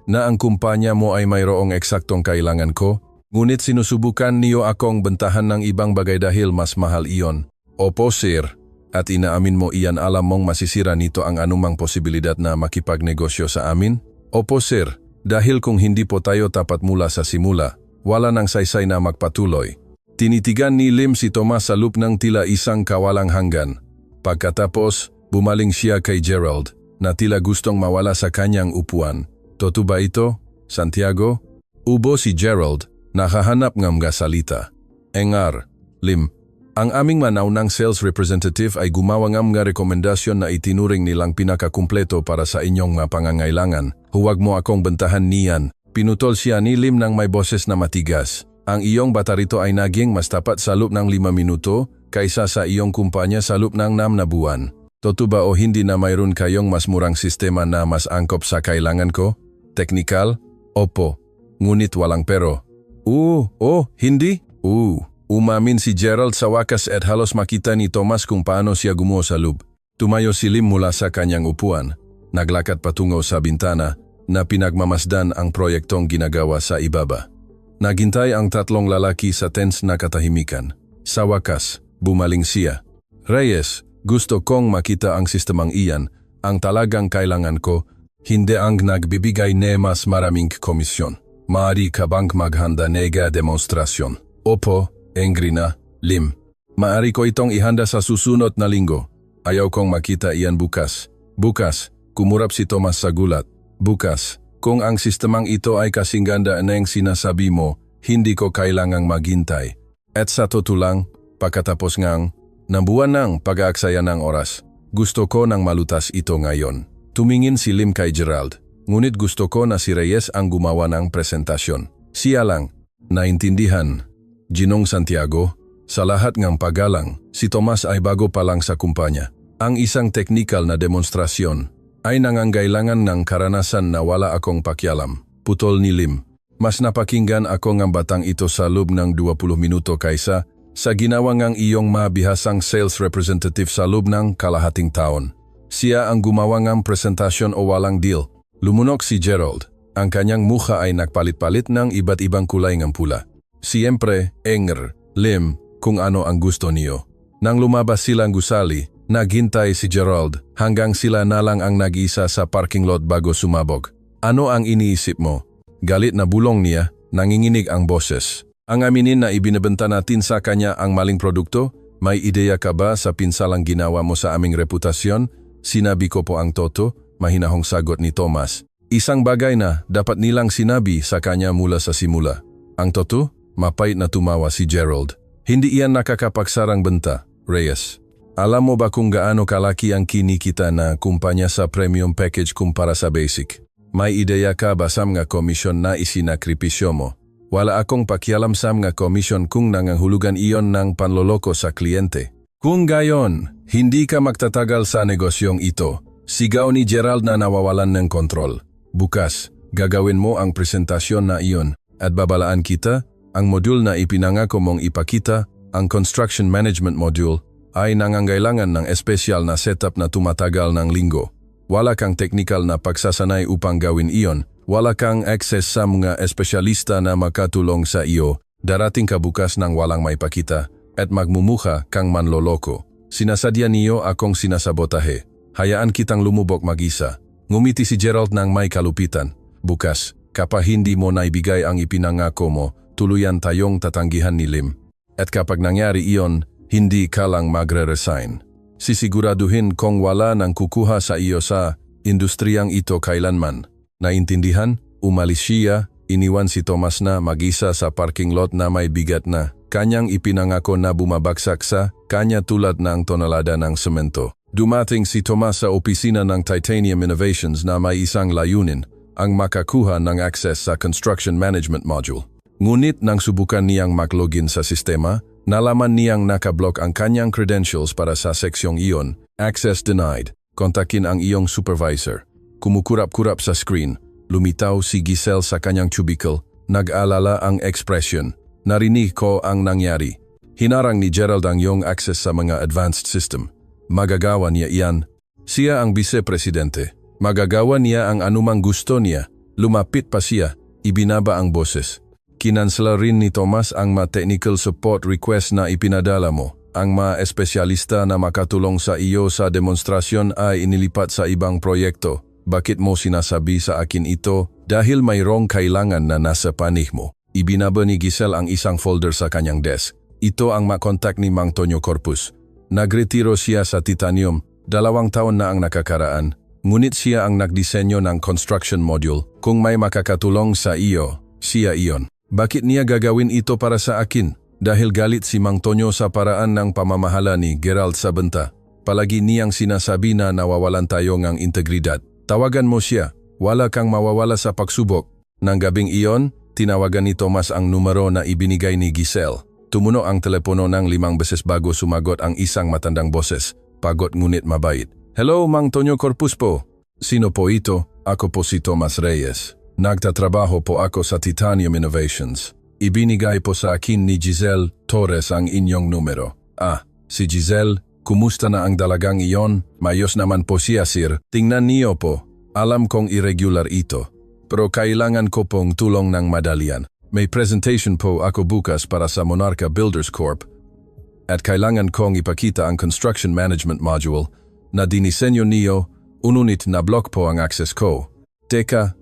na ang kumpanya mo ay mayroong eksaktong kailangan ko? Ngunit sinusubukan niyo akong bentahan ng ibang bagay dahil mas mahal iyon. Opo sir, at inaamin mo iyan alam mong masisira nito ang anumang posibilidad na makipagnegosyo sa amin? Opo sir, dahil kung hindi po tayo tapat mula sa simula, wala nang saysay na magpatuloy. Tinitigan ni Lim si Thomas sa loop ng tila isang kawalang hanggan. Pagkatapos, bumaling siya kay Gerald na tila gustong mawala sa kanyang upuan. Totoo ba ito, Santiago? Ubo si Gerald. Nakahanap ng mga salita. Engar, Lim, ang aming manaunang sales representative ay gumawa ng mga rekomendasyon na itinuring nilang pinakakumpleto para sa inyong mga pangangailangan. Huwag mo akong bentahan niyan. Pinutol siya ni Lim ng may boses na matigas. Ang iyong batarito ay naging mas tapat sa loob ng 5 minuto kaysa sa iyong kumpanya sa loob ng 6 na buwan. Totoo ba o hindi na mayroon kayong mas murang sistema na mas angkop sa kailangan ko? Teknikal? Opo. Ngunit walang pero. Hindi? Umamin si Gerald sa wakas at halos makita ni Thomas kung paano siya gumuho sa loob. Tumayo si Lim mula sa kanyang upuan. Naglakad patungo sa bintana na pinagmamasdan ang proyektong ginagawa sa ibaba. Naghintay ang 3 lalaki sa tense na katahimikan. Sa wakas, bumaling siya. Reyes, gusto kong makita ang sistemang iyan, ang talagang kailangan ko, hindi ang nagbibigay na mas maraming komisyon. Maaari ka bang maghanda nega demonstrasyon? Opo, angry na, Lim. Maaari ko itong ihanda sa susunod na linggo. Ayaw kong makita iyan bukas. Bukas, kumurap si Thomas sa gulat. Bukas, kung ang sistemang ito ay kasing ganda na yung sinasabi mo, hindi ko kailangang maghintay. At sa totoo lang, pagkatapos ng buwan ng pag-aaksaya ng oras, gusto ko nang malutas ito ngayon. Tumingin si Lim kay Gerald, ngunit gusto ko na si Reyes ang gumawa ng presentasyon. Siya lang, naintindihan. Ginong Santiago, sa lahat ng paggalang, si Thomas ay bago pa lang sa kumpanya. Ang isang teknikal na demonstrasyon ay nangangailangan ng karanasan na wala akong pakialam. Putol ni Lim. Mas napakinggan ako ng batang ito sa loob ng 20 minuto kaysa sa ginawa ng iyong mabihasang sales representative sa loob ng kalahating taon. Siya ang gumawa ng presentasyon o walang deal. Lumunok si Gerald. Ang kanyang mukha ay nagpalit-palit ng iba't ibang kulay ng pula. Siyempre, Lim, kung ano ang gusto niyo. Nang lumabas silang gusali, naghintay si Gerald hanggang sila na lang ang nag-isa sa parking lot bago sumabog. Ano ang iniisip mo? Galit na bulong niya, nanginginig ang boses. Ang aminin na ibinebenta natin sa kanya ang maling produkto? May ideya ka ba sa pinsalang ginawa mo sa aming reputasyon? Sinabi ko po ang toto, mahinahong sagot ni Thomas. Isang bagay na dapat nilang sinabi sa kanya mula sa simula. Ang toto? Mapait na tumawa si Gerald. Hindi iyan nakakapagsarang benta, Reyes. Alam mo ba kung gaano kalaki ang kinikita na kumpanya sa premium package kumpara sa basic? May ideya ka ba sa mga komisyon na isinakripisyo mo? Wala akong pakialam sa mga komisyon kung nangangahulugan iyon ng panloloko sa kliyente. Kung gayon, hindi ka magtatagal sa negosyong ito. Sigaw ni Gerald na nawawalan ng kontrol. Bukas, gagawin mo ang presentasyon na iyon at babalaan kita, ang module na ipinangako mong ipakita, ang construction management module, ay nangangailangan ng espesyal na setup na tumatagal ng linggo. Wala kang teknikal na pagsasanay upang gawin iyon, wala kang access sa mga espesyalista na makatulong sa iyo, darating ka bukas ng walang may pakita, at magmumukha kang manloloko. Sinasadya niyo akong sinasabotahe. Hayaan kitang lumubok mag-isa. Ngumiti si Gerald ng may kalupitan. Bukas, kapag hindi mo naibigay ang ipinangako mo, tuluyan tayong tatanggihan ni Lim. At kapag nangyari iyon, hindi ka lang magre-resign. Sisiguraduhin kong wala nang kukuha sa iyo sa industriyang ito kailanman. Naintindihan? Umalis siya, iniwan si Thomas na mag-isa sa parking lot na may bigat na kanyang ipinangako na bumabagsak sa kanya tulad ng tonelada ng semento. Dumating si Thomas sa opisina ng Titanium Innovations na may isang layunin, ang makakuha ng access sa construction management module. Ngunit nang subukan niyang mag-login sa sistema, nalaman niyang nakablock ang kanyang credentials para sa seksyong iyon. Access denied. Kontakin ang iyong supervisor. Kumukurap-kurap sa screen. Lumitaw si Giselle sa kanyang cubicle. Nag-alala ang expression. Narinig ko ang nangyari. Hinarang ni Gerald ang iyong access sa mga advanced system. Magagawa niya iyan. Siya ang vice-presidente. Magagawa niya ang anumang gusto niya. Lumapit pa siya. Ibinaba ang boses. Kinansela rin ni Thomas ang mga technical support request na ipinadala mo. Ang mga espesyalista na makatulong sa iyo sa demonstrasyon ay inilipat sa ibang proyekto. Bakit mo sinasabi sa akin ito? Dahil mayroong kailangan na nasa panig mo. Ibinaba ni Giselle ang isang folder sa kanyang desk. Ito ang makontak ni Mang Tonyo Corpus. Nagretiro siya sa Titanium. 2 taon na ang nakakaraan. Ngunit siya ang nagdisenyo ng construction module. Kung may makakatulong sa iyo, siya iyon. Bakit niya gagawin ito para sa akin? Dahil galit si Mang Tonyo sa paraan ng pamamahala ni Gerald sa benta. Palagi niyang sinasabi na nawawalan tayo ng integridad. Tawagan mo siya. Wala kang mawawala sa pagsubok. Nang gabing iyon, tinawagan ni Tomas ang numero na ibinigay ni Giselle. Tumuno ang telepono ng 5 beses bago sumagot ang isang matandang boses. Pagod ngunit mabait. Hello, Mang Tonyo Corpus po. Sino po ito? Ako po si Tomas Reyes. Nagtatrabaho po ako sa Titanium Innovations. Ibinigay po sa akin ni Giselle Torres ang inyong numero. Si Giselle, kumusta na ang dalagang iyon? Mayos naman po siya, sir. Tingnan niyo po. Alam kong irregular ito. Pero kailangan ko pong tulong ng madalian. May presentation po ako bukas para sa Monarca Builders Corp. At kailangan kong ipakita ang construction management module na dinisenyo niyo, ununit na block po ang access ko. Teka,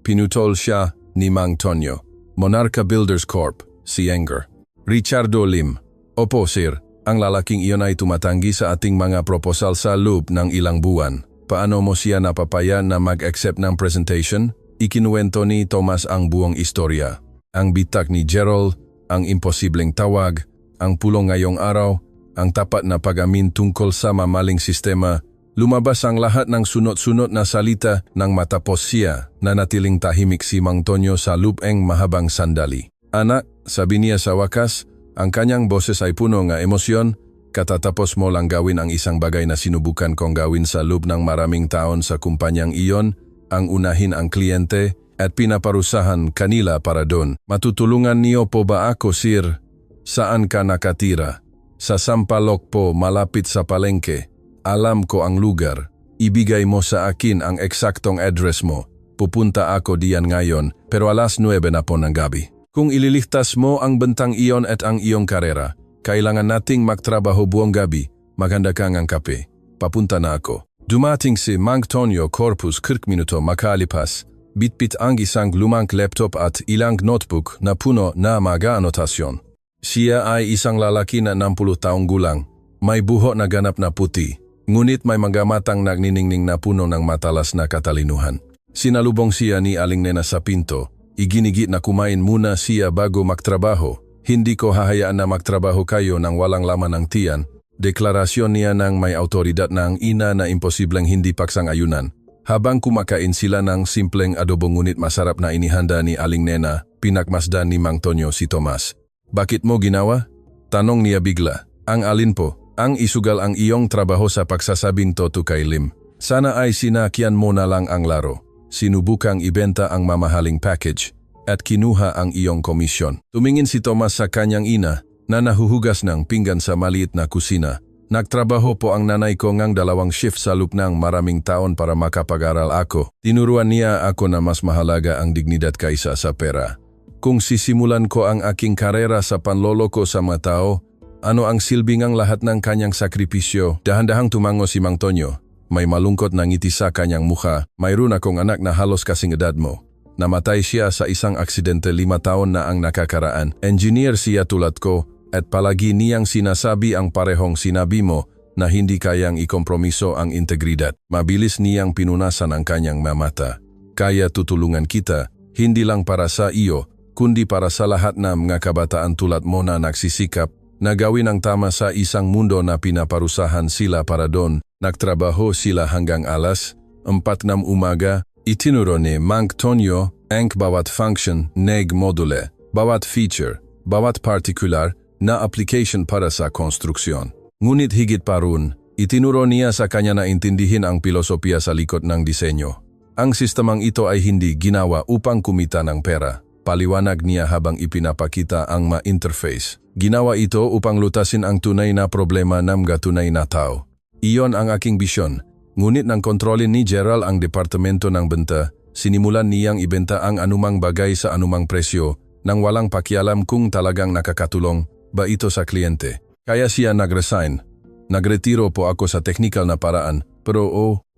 pinutol siya ni Mang Tonyo. Monarca Builders Corp, si Enger. Richardo Lim. Opo, sir. Ang lalaking iyon ay tumatanggi sa ating mga proposal sa loob ng ilang buwan. Paano mo siya napapaya na mag-accept ng presentation? Ikinuwento ni Tomas ang buong istorya. Ang bitak ni Gerald, ang imposibleng tawag, ang pulong ngayong araw, ang tapat na pag-amin tungkol sa mamaling sistema. Lumabas ang lahat ng sunod-sunod na salita nang matapos siya na natiling tahimik si Mang Tonyo sa lupeng mahabang sandali. Anak, sabi niya sa wakas, ang kanyang boses ay puno ng emosyon. Katatapos mo lang gawin ang isang bagay na sinubukan kong gawin sa loob ng maraming taon sa kumpanyang iyon, ang unahin ang kliyente at pinaparusahan kanila para doon. Matutulungan niyo po ba ako, sir? Saan ka nakatira? Sa Sampaloc po, malapit sa palengke. Alam ko ang lugar. Ibigay mo sa akin ang eksaktong address mo. Pupunta ako diyan ngayon, pero alas 9 na po ng gabi. Kung ililigtas mo ang bentang iyon at ang iyong karera, kailangan nating magtrabaho buong gabi. Maganda kang ang kape. Papunta na ako. Dumating si Mang Tonyo Corpus 40 minuto makalipas. Bitbit ang isang lumang laptop at ilang notebook na puno na mga anotasyon. Siya ay isang lalaki na 60 taong gulang. May buhok na ganap na puti. Ngunit may mga matang nagniningning na puno ng matalas na katalinuhan. Sinalubong siya ni Aling Nena sa pinto. Iginigit na kumain muna siya bago magtrabaho. Hindi ko hahayaan na magtrabaho kayo nang walang laman ng tiyan. Deklarasyon niya ng may autoridad ng ina na imposibleng hindi paksang-ayunan. Habang kumakain sila ng simpleng adobo ngunit masarap na inihanda ni Aling Nena, pinagmasdan ni Mang Tonyo si Tomas. Bakit mo ginawa? Tanong niya bigla. Ang alin po? Ang isugal ang iyong trabaho sa pagsasabing to kay Lim. Sana ay sinakyan mo na lang ang laro. Sinubukang ibenta ang mamahaling package at kinuha ang iyong komisyon. Tumingin si Tomas sa kanyang ina na nahuhugas ng pinggan sa maliit na kusina. Nagtrabaho po ang nanay ko ngang 2 shift sa loob ng maraming taon para makapag-aral ako. Tinuruan niya ako na mas mahalaga ang dignidad kaysa sa pera. Kung sisimulan ko ang aking karera sa panloloko sa mga tao, ano ang silbing ang lahat ng kanyang sakripisyo? Dahan-dahang tumango si Mang Tonyo. May malungkot na ngiti sa kanyang mukha. Mayroon akong anak na halos kasing edad mo. Namatay siya sa isang aksidente 5 taon na ang nakakaraan. Engineer siya tulad ko at palagi niyang sinasabi ang parehong sinabi mo na hindi kayang ikompromiso ang integridad. Mabilis niyang pinunasan ang kanyang mamata. Kaya tutulungan kita, hindi lang para sa iyo, kundi para sa lahat ng mga kabataan tulad mo na nagsisikap na gawin ang tama sa isang mundo na pinaparusahan sila para doon. Nagtrabaho sila hanggang alas 4 ng umaga. Itinuro ni Mang Tonyo ang bawat function neg module, bawat feature, bawat particular na application para sa konstruksyon. Ngunit higit pa roon, itinuro niya sa kanya na intindihin ang pilosopiya sa likod ng disenyo. Ang sistemang ito ay hindi ginawa upang kumita ng pera. Paliwanag niya habang ipinapakita ang ma-interface. Ginawa ito upang lutasin ang tunay na problema ng tunay na tao. Iyon ang aking bisyon. Ngunit nang kontrolin ni Gerald ang departamento ng benta, sinimulan niyang ibenta ang anumang bagay sa anumang presyo nang walang pakialam kung talagang nakakatulong ba ito sa kliyente. Kaya siya nag-resign. Nagretiro po ako sa technical na paraan, pero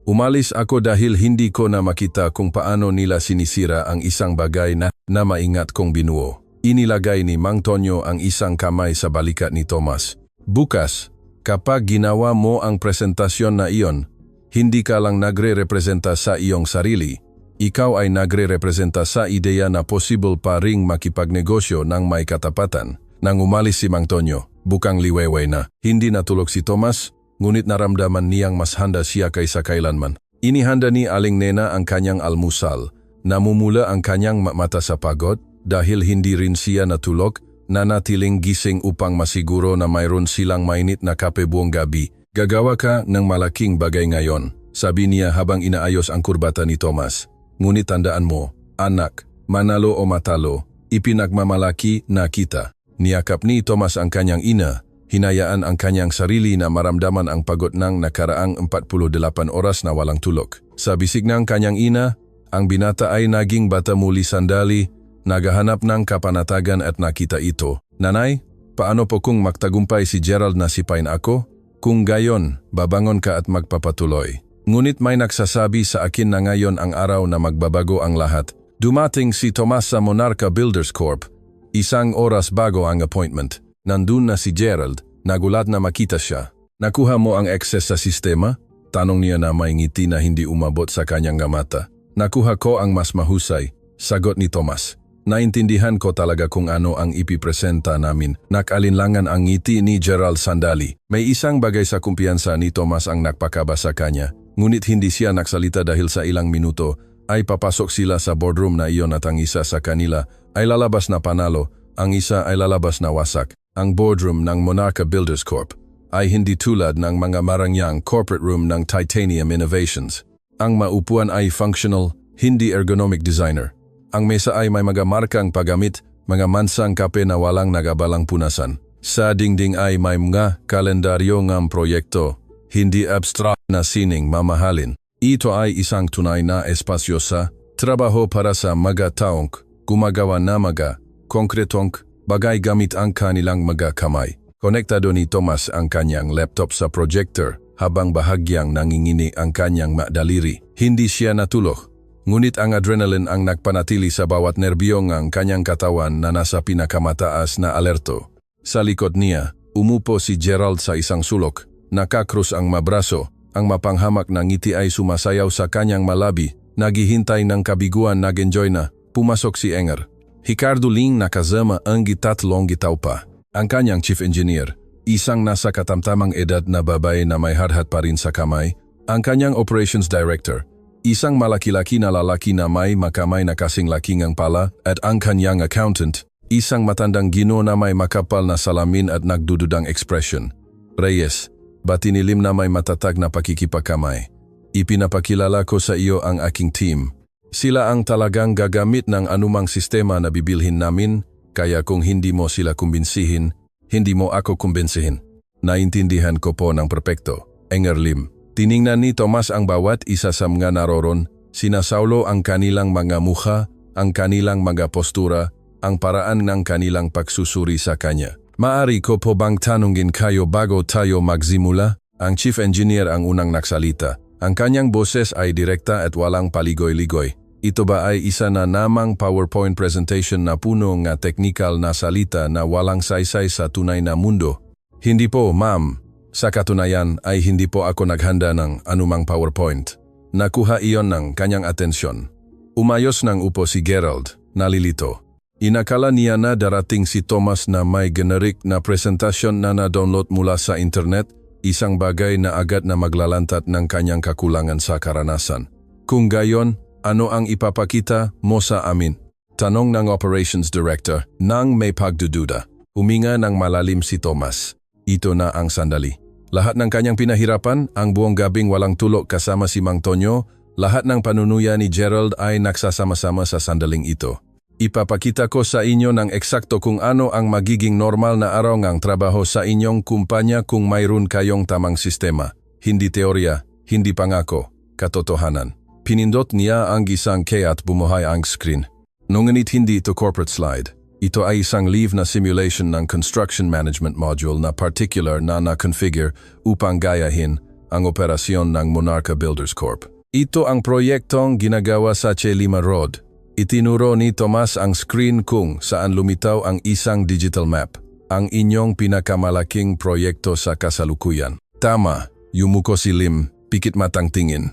umalis ako dahil hindi ko na makita kung paano nila sinisira ang isang bagay na maingat kong binuo. Inilagay ni Mang Tonyo ang isang kamay sa balikat ni Tomas. Bukas, kapag ginawa mo ang presentasyon na iyon, hindi ka lang nagre-representa sa iyong sarili, ikaw ay nagre-representa sa ideya na possible pa ring makipagnegosyo ng may katapatan. Nang umalis si Mang Tonyo, bukang liweway na. Hindi natulog si Tomas, ngunit naramdaman niyang mas handa siya kaysa kailanman. Inihanda ni Aling Nena ang kanyang almusal Namumula ang kanyang mata sa pagod dahil hindi rin siya natulog, nanatiling gising upang masiguro na mayroon silang mainit na kape buong gabi. Gagawa ka ng malaking bagay ngayon, sabi niya habang inaayos ang kurbata ni Thomas. Ngunit tandaan mo, anak, manalo o matalo, ipinagmamalaki na kita. Niyakap ni Thomas ang kanyang ina, hinayaan ang kanyang sarili na maramdaman ang pagod ng nakaraang 48 oras na walang tulog. Sa bisig ng kanyang ina, ang binata ay naging bata muli sandali, naghahanap ng kapanatagan at nakita ito. Nanay, paano po kung magtagumpay si Gerald na sipain ako? Kung gayon, babangon ka at magpapatuloy. Ngunit may nagsasabi sa akin na ngayon ang araw na magbabago ang lahat. Dumating si Thomas sa Monarca Builders Corp. 1 oras bago ang appointment. Nandun na si Gerald, nagulat na makita siya. Nakuha mo ang access sa sistema? Tanong niya na may ngiti na hindi umabot sa kanyang mata. Nakuha ko ang mas mahusay, sagot ni Thomas. Naintindihan ko talaga kung ano ang ipipresenta namin. Nakalinlangan ang ngiti ni Gerald sandali. May isang bagay sa kumpiyansa ni Thomas ang nagpakaba sa kanya. Ngunit hindi siya nagsalita dahil sa ilang minuto ay papasok sila sa boardroom na iyon at ang isa sa kanila ay lalabas na panalo, ang isa ay lalabas na wasak. Ang boardroom ng Monarca Builders Corp ay hindi tulad ng mga marangyang corporate room ng Titanium Innovations. Ang maupuan ay functional, hindi ergonomic designer. Ang mesa ay may mga markang paggamit, mga mansang kape na walang nagabalang punasan. Sa dingding ay may mga kalendaryo ng proyekto, hindi abstract na sining mamahalin. Ito ay isang tunay na espasyo sa trabaho para sa mga taong gumagawa na mga konkretong bagay gamit ang kanilang mga kamay. Konektado ni Thomas ang kanyang laptop sa projector habang bahagyang nangingini ang kanyang daliri. Hindi siya natulog. Ngunit ang adrenaline ang nagpanatili sa bawat nerbyo ng kanyang katawan na nasa pinakamataas na alerto. Sa likod niya, umupo si Gerald sa isang sulok. Nakakrus ang mabraso. Ang mapanghamak na ngiti ay sumasayaw sa kanyang malabi. Naghihintay ng kabiguan, nag-enjoy na. Pumasok si Enger. Ricardo Ling nakasama ang gitatlong gitaw pa. Ang kanyang chief engineer, isang nasa katamtamang edad na babae na may harhat pa rin sa kamay. Ang kanyang operations director, isang malaki-laki na lalaki na may makamay na kasing laki ngang pala, at ang kanyang accountant, isang matandang Gino na may makapal na salamin at nagdududang ekspresyon. Reyes, batinilim na may matatag na pakikipakamay. Ipinapakilala ko sa iyo ang aking team. Sila ang talagang gagamit ng anumang sistema na bibilhin namin, kaya kung hindi mo sila kumbinsihin, hindi mo ako kumbinsihin. Naintindihan ko po ng perpekto. Enger Lim. Tiningnan ni Thomas ang bawat isa sa mga naroron, sinasaulo ang kanilang mga mukha, ang kanilang mga postura, ang paraan ng kanilang pagsusuri sa kanya. Maari ko po bang tanungin kayo bago tayo magsimula? Ang chief engineer ang unang nagsalita. Ang kanyang boses ay direkta at walang paligoy-ligoy. Ito ba ay isa na namang PowerPoint presentation na puno ng teknikal na salita na walang saysay sa tunay na mundo? Hindi po, ma'am. Sa katunayan ay hindi po ako naghanda ng anumang PowerPoint. Nakuha iyon ng kanyang atensyon. Umayos ng upo si Gerald, nalilito. Inakala niya na darating si Thomas na may generic na presentasyon na na-download mula sa internet, isang bagay na agad na maglalantat ng kanyang kakulangan sa karanasan. Kung gayon, ano ang ipapakita mo sa amin? Tanong ng operations director nang may pagdududa. Huminga ng malalim si Thomas. Ito na ang sandali. Lahat ng kanyang pinahirapan, ang buong gabing walang tulog kasama si Mang Tonyo, lahat ng panunuya ni Gerald ay nagsasama-sama sa sandaling ito. Ipapakita ko sa inyo ng eksakto kung ano ang magiging normal na araw ng trabaho sa inyong kumpanya kung mayroon kayong tamang sistema. Hindi teorya, hindi pangako, katotohanan. Pinindot niya ang isang key at bumuhay ang screen. Ngunit hindi ito corporate slide. Ito ay isang live na simulation ng construction management module na particular na na-configure upang gayahin ang operasyon ng Monarca Builders Corp. Ito ang proyektong ginagawa sa Chelima Road. Itinuro ni Thomas ang screen kung saan lumitaw ang isang digital map, ang inyong pinakamalaking proyekto sa kasalukuyan. Tama, yumuko si Lim, pikit matang tingin.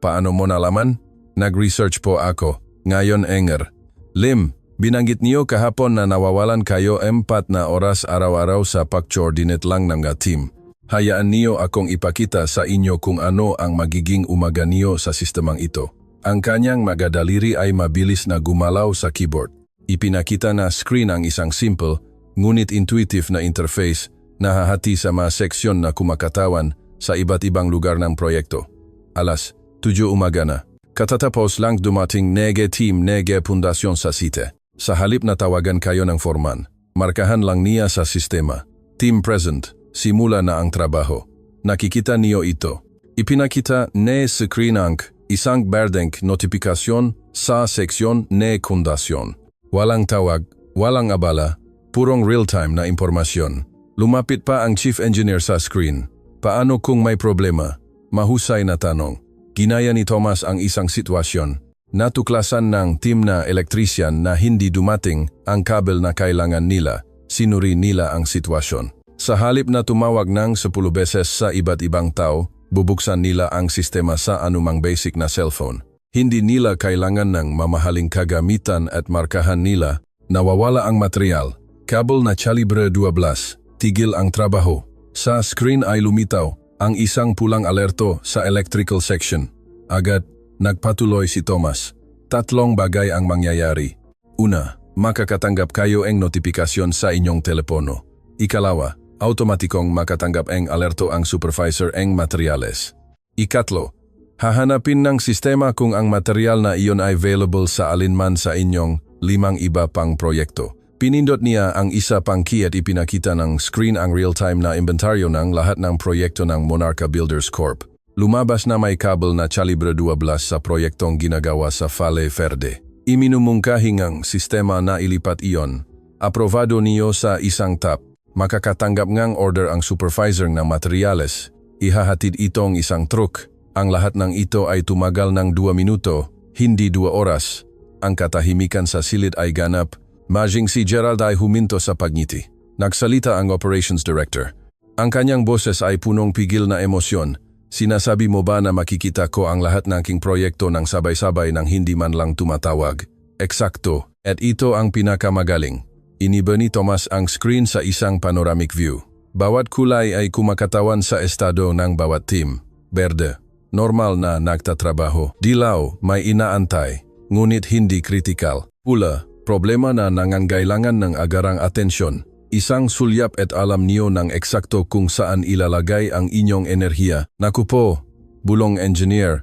Paano mo nalaman? Nag-research po ako. Ngayon Enger. Lim, binanggit niyo kahapon na nawawalan kayo 4 na oras araw-araw sa pag-coordinate lang ng team. Hayaan niyo akong ipakita sa inyo kung ano ang magiging umaga niyo sa sistemang ito. Ang kanyang magadaliri ay mabilis na gumalaw sa keyboard. Ipinakita na screen ang isang simple, ngunit intuitive na interface na hahati sa mga seksyon na kumakatawan sa iba't ibang lugar ng proyekto. Alas 7 umaga na. Katatapos lang dumating nege team nege pundasyon sa site. Sa halip na tawagan kayo ng foreman, markahan lang niya sa sistema. Team present, simula na ang trabaho. Nakikita niyo ito. Ipinakita ne screen ang isang berdeng notifikasyon sa seksyon ne kundasyon. Walang tawag, walang abala, purong real-time na impormasyon. Lumapit pa ang chief engineer sa screen. Paano kung may problema? Mahusay na tanong. Ginaya ni Thomas ang isang sitwasyon. Natuklasan ng team na elektrisyan na hindi dumating ang kabel na kailangan nila. Sinuri nila ang sitwasyon. Sa halip na tumawag ng 10 beses sa iba't ibang tao, bubuksan nila ang sistema sa anumang basic na cellphone. Hindi nila kailangan ng mamahaling kagamitan at markahan nila. Nawawala ang material. Kabel na calibre 12. Tigil ang trabaho. Sa screen ay lumitaw ang isang pulang alerto sa electrical section. Agad, nagpatuloy si Thomas. 3 bagay ang mangyayari. Una, makakatanggap kayo ng notifikasyon sa inyong telepono. Ikalawa, automatikong makatanggap ng alerto ang supervisor ng materyales. Ikatlo, hahanapin ng sistema kung ang material na iyon ay available sa alinman sa inyong 5 iba pang proyekto. Pinindot niya ang isa pang key at ipinakita ng screen ang real-time na inventaryo ng lahat ng proyekto ng Monarca Builders Corp. Lumabas na may kabel na calibre 12 sa proyektong ginagawa sa Valle Verde. Iminumungkahing ang sistema na ilipat iyon. Aprobado niyo sa isang tap. Makakatanggap ngang order ang supervisor ng materyales. Ihahatid itong isang truck. Ang lahat ng ito ay tumagal ng 2 minuto, hindi 2 oras. Ang katahimikan sa silid ay ganap. Majing si Gerald ay huminto sa pagngiti. Nagsalita ang operations director. Ang kanyang boses ay punong pigil na emosyon. Sinasabi mo ba na makikita ko ang lahat ng aking proyekto ng sabay-sabay nang hindi man lang tumatawag? Eksakto. At ito ang pinakamagaling. Iniba ni Thomas ang screen sa isang panoramic view. Bawat kulay ay kumakatawan sa estado ng bawat team. Berde, normal na nagtatrabaho. Dilaw, may inaantay, ngunit hindi kritikal. Pula, problema na nangangailangan ng agarang atensyon. Isang sulyap at alam niyo ng eksakto kung saan ilalagay ang inyong enerhiya. Naku po, bulong engineer.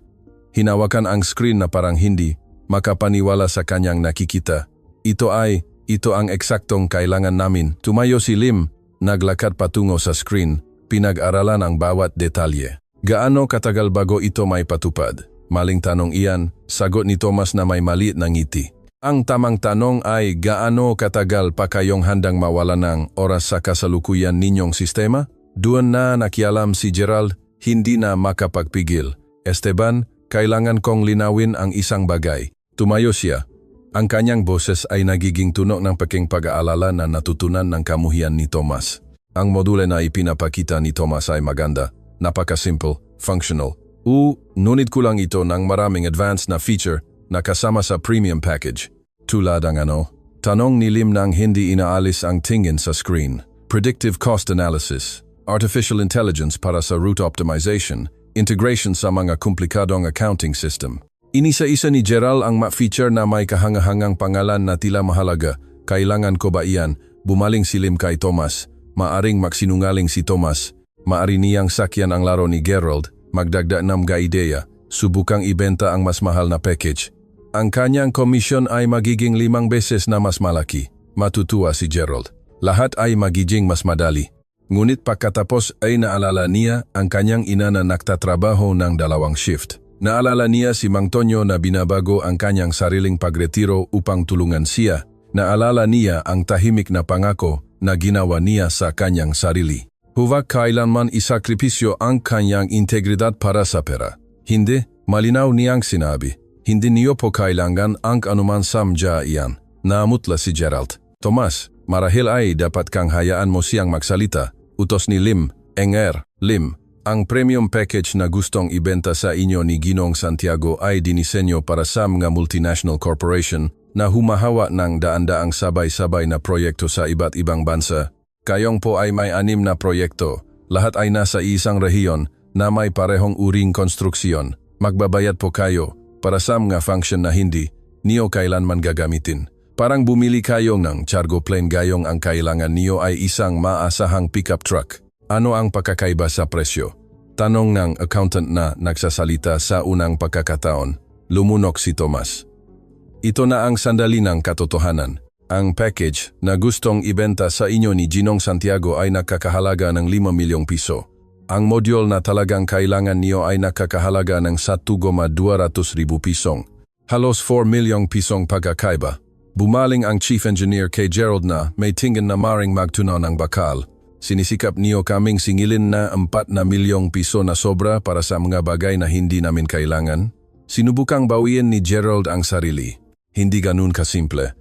Hinawakan ang screen na parang hindi makapaniwala sa kanyang nakikita. Ito ang eksaktong kailangan namin. Tumayo si Lim, naglakad patungo sa screen, pinag-aralan ang bawat detalye. Gaano katagal bago ito may patupad? Maling tanong iyan, sagot ni Thomas na may maliit na ngiti. Ang tamang tanong ay gaano katagal pa kayong handang mawala ng oras sa kasalukuyan ninyong sistema? Doon na nakialam si Gerald, hindi na makapagpigil. Esteban, kailangan kong linawin ang isang bagay. Tumayo siya. Ang kanyang boses ay nagiging tunog ng peking pag-aalala na natutunan ng kamuhian ni Thomas. Ang module na ipinapakita ni Thomas ay maganda, napaka-simple, functional. Nunit kulang ito ng maraming advanced na feature na kasama sa premium package. Tulad ang tanong ni Lim nang hindi inaalis ang tingin sa screen. Predictive cost analysis, artificial intelligence para sa route optimization, integration sa mga komplikadong accounting system. Inisa-isa ni Gerald ang feature na may kahangahangang pangalan na tila mahalaga. Kailangan ko ba iyan? Bumaling si Lim kay Thomas. Maaring magsinungaling si Thomas. Maari niyang sakyan ang laro ni Gerald. Magdagdag ng ideya. Subukang ibenta ang mas mahal na package. Ang kanyang komisyon ay magiging 5 beses na mas malaki. Matutuwa si Gerald. Lahat ay magiging mas madali. Ngunit pagkatapos ay naalala niya ang kanyang ina na nagtatrabaho ng 2 shift. Naalala niya si Mang Tonyo na binabago ang kanyang sariling pagretiro upang tulungan siya. Naalala niya ang tahimik na pangako na ginawa niya sa kanyang sarili. Huwag kailanman isakripisyo ang kanyang integridad para sa pera. Hindi, malinaw niyang sinabi. Hindi niyo po kailangan ang anuman samja iyan. Naamutla si Gerald. Thomas, marahil ay dapat kang hayaan mo siyang magsalita. Utos ni Lim. Lim, ang premium package na gustong ibenta sa inyo ni Ginong Santiago ay dinisenyo para sa mga multinational corporation na humahawa ng daan-daang sabay-sabay na proyekto sa iba't ibang bansa. Kayong po ay may 6 na proyekto. Lahat ay nasa isang rehiyon na may parehong uring konstruksyon. Magbabayad po kayo. para sa mga function na hindi niyo kailanman gagamitin. Parang bumili kayo ng cargo plane gayong ang kailangan niyo ay isang maasahang pickup truck. Ano ang pagkakaiba sa presyo? Tanong ng accountant na nagsasalita sa unang pagkakataon. Lumunok si Tomas. Ito na ang sandali ng katotohanan. Ang package na gustong ibenta sa inyo ni Ginong Santiago ay nakakahalaga ng 5 milyong piso. Ang module na talagang kailangan niyo ay nakakahalaga ng 1,200,000 pisong. Halos 4 milyong pisong pagkakaiba. Bumaling ang chief engineer kay Gerald na may tingin na maring magtunaw ng bakal. Sinisikap niyo kaming singilin na 4 na milyong piso na sobra para sa mga bagay na hindi namin kailangan. Sinubukang bawiin ni Gerald ang sarili. Hindi ganun kasimple.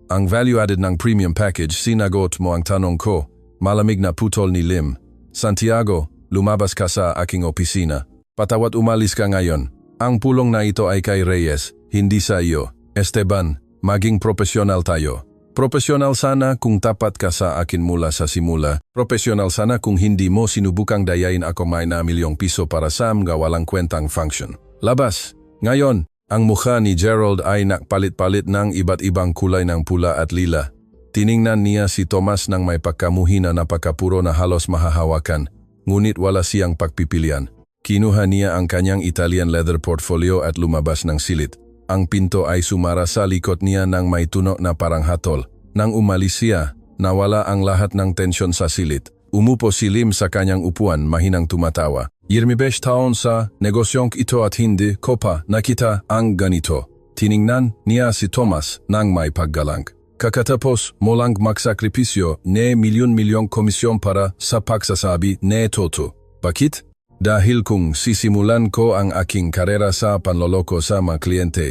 Ang value added ng premium package, sinagot mo ang tanong ko. Malamig na putol ni Lim. Santiago, lumabas ka sa aking opisina. Patawat umalis ka ngayon. Ang pulong na ito ay kay Reyes, hindi sa iyo. Esteban, maging profesional tayo. Profesional sana kung tapat ka sa akin mula sa simula. Profesional sana kung hindi mo sinubukang dayain ako may na milyong piso para sa mga walang kwentang function. Labas! Ngayon, ang mukha ni Gerald ay nakpalit-palit ng iba't ibang kulay ng pula at lila. Tiningnan niya si Tomas ng may pagkamuhi na napakapuro na halos mahahawakan, ngunit wala siyang pagpipilian. Kinuha niya ang kanyang Italian leather portfolio at lumabas ng silid. Ang pinto ay sumara sa likod niya ng may tunog na parang hatol. Nang umalis siya, nawala ang lahat ng tensyon sa silid. Umupo si Lim sa kanyang upuan, mahinang tumatawa. 15 taon sa negosyong ito at hindi ko pa nakita ang ganito. Tiningnan niya si Tomas nang may paggalang. Kakatapos mo lang magsakripisyo ne milyon-milyong komisyon para sa pagsasabi ne toto. Bakit? Dahil kung sisimulan ko ang aking karera sa panloloko sa mga kliyente,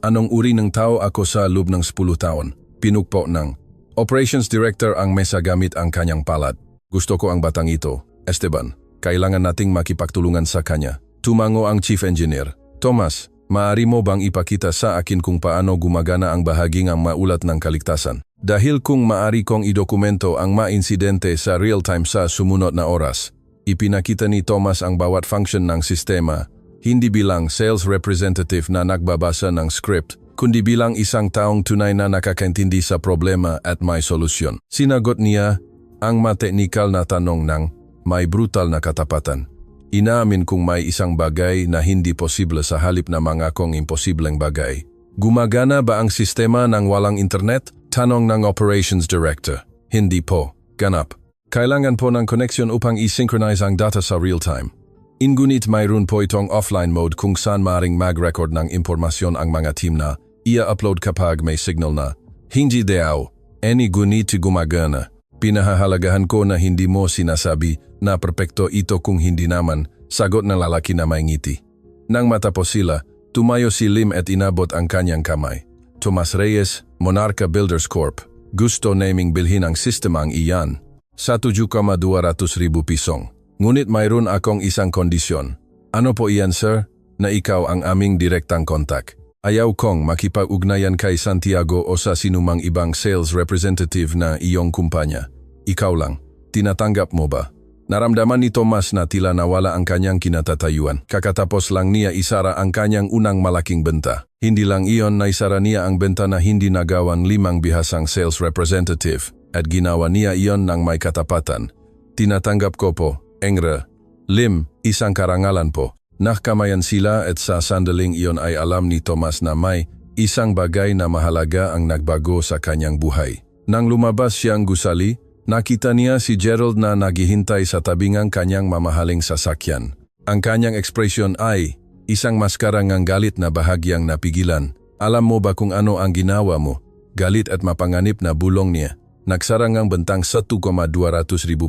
anong uri ng tao ako sa loob ng 10 taon? Pinukpo ng Operations Director ang mesa gamit ang kanyang palad. Gusto ko ang batang ito, Esteban. Kailangan nating makipagtulungan sa kanya. Tumango ang Chief Engineer. Tomas, maaari mo bang ipakita sa akin kung paano gumagana ang bahaging ang maulat ng kaligtasan? Dahil kung maaari kong idokumento ang ma-insidente sa real-time sa sumunod na oras, ipinakita ni Tomas ang bawat function ng sistema, hindi bilang sales representative na nagbabasa ng script, kundi bilang isang taong tunay na nakakaintindi sa problema at may solusyon. Sinagot niya ang ma-technical na tanong ng may brutal na katapatan. Inaamin kung may isang bagay na hindi posible sa halip na mangakong imposibleng bagay. Gumagana ba ang sistema ng walang internet? Tanong ng Operations Director. Hindi po. Ganap. Kailangan po ng connection upang i-synchronize ang data sa real-time. Ngunit mayroon po itong offline mode kung saan maring mag-record ng impormasyon ang mga team na ia-upload kapag may signal na. Hindi daw, gunit gumagana. Pinahahalagahan ko na hindi mo sinasabi na perpekto ito kung hindi naman, sagot ng lalaki na may ngiti. Nang matapos sila, tumayo si Lim at inabot ang kanyang kamay. Tomas Reyes, Monarca Builders Corp. Gusto naming bilhin ang sistema ang iyan. 1,200,000 pisong. Ngunit mayroon akong isang kondisyon. Ano po iyan, sir? Na ikaw ang aming direktang kontak. Ayaw kong makipag-ugnayan kay Santiago o sa sinumang ibang sales representative na iyong kumpanya. Ikaw lang. Tinatanggap mo ba? Naramdaman ni Tomas na tila nawala ang kanyang kinatatayuan. Kakatapos lang niya isara ang kanyang unang malaking benta. Hindi lang iyon na isara niya ang benta na hindi nagawang 5 bihasang sales representative at ginawa niya iyon ng may katapatan. Tinatanggap ko po, Engre. Lim, isang karangalan po. Nakamayan sila at sa sandaling iyon ay alam ni Tomas na may isang bagay na mahalaga ang nagbago sa kanyang buhay. Nang lumabas siyang gusali, nakita niya si Gerald na naghihintay sa tabingang kanyang mamahaling sasakyan. Ang kanyang ekspresyon ay isang maskara ng galit na bahagyang napigilan. Alam mo ba kung ano ang ginawa mo? Galit at mapanganib na bulong niya. Nagsarang ang bentang 1,200,000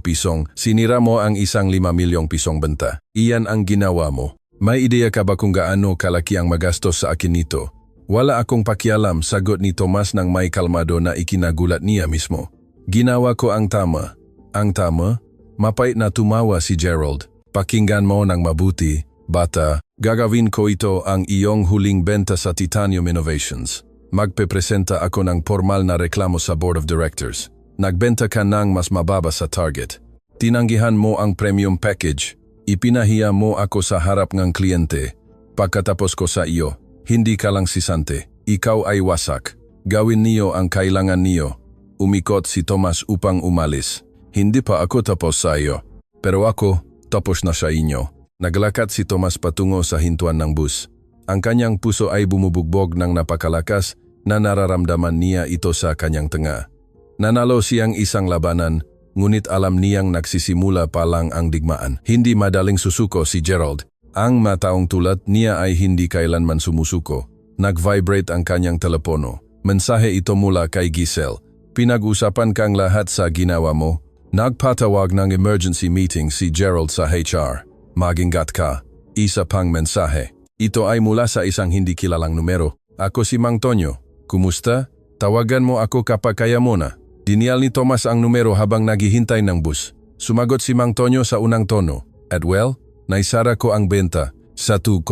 pisong, sinira mo ang isang 5 milyong pisong benta. Iyan ang ginawa mo. May ideya ka ba kung gaano kalaki ang magastos sa akin nito? Wala akong pakialam, sagot ni Tomas ng may kalmado na ikinagulat niya mismo. Ginawa ko ang tama. Ang tama? Mapait na tumawa si Gerald. Pakinggan mo ng mabuti, bata. Gagawin ko ito ang iyong huling benta sa Titanium Innovations. Magpepresenta ako ng formal na reklamo sa Board of Directors. Nagbenta ka ng mas mababa sa target. Tinanggihan mo ang premium package. Ipinahiya mo ako sa harap ng kliyente. Pagkatapos ko sa iyo, Hindi ka lang sisante. Ikaw ay wasak. Gawin niyo ang kailangan niyo. Umikot si Tomas upang umalis. Hindi pa ako tapos sa iyo. Pero ako, tapos na sa inyo. Naglakad si Tomas patungo sa hintuan ng bus. Ang kanyang puso ay bumubugbog ng napakalakas na nararamdaman niya ito sa kanyang tenga. Nanalo siyang isang labanan, ngunit alam niyang nagsisimula pa lang ang digmaan. Hindi madaling susuko si Gerald. Ang mataong tulad niya ay hindi kailanman sumusuko. Nag-vibrate ang kanyang telepono. Mensahe ito mula kay Giselle. Pinag-usapan kang lahat sa ginawa mo. Nagpatawag ng emergency meeting si Gerald sa HR. Mag-ingat ka. Isa pang mensahe. Ito ay mula sa isang hindi kilalang numero. Ako si Mang Tonyo. Kumusta? Tawagan mo ako kapag kaya mo na. Dinial ni Tomas ang numero habang naghihintay ng bus. Sumagot si Mang Tonyo sa unang tono. Edwell, naisara ko ang benta, 1,200,000.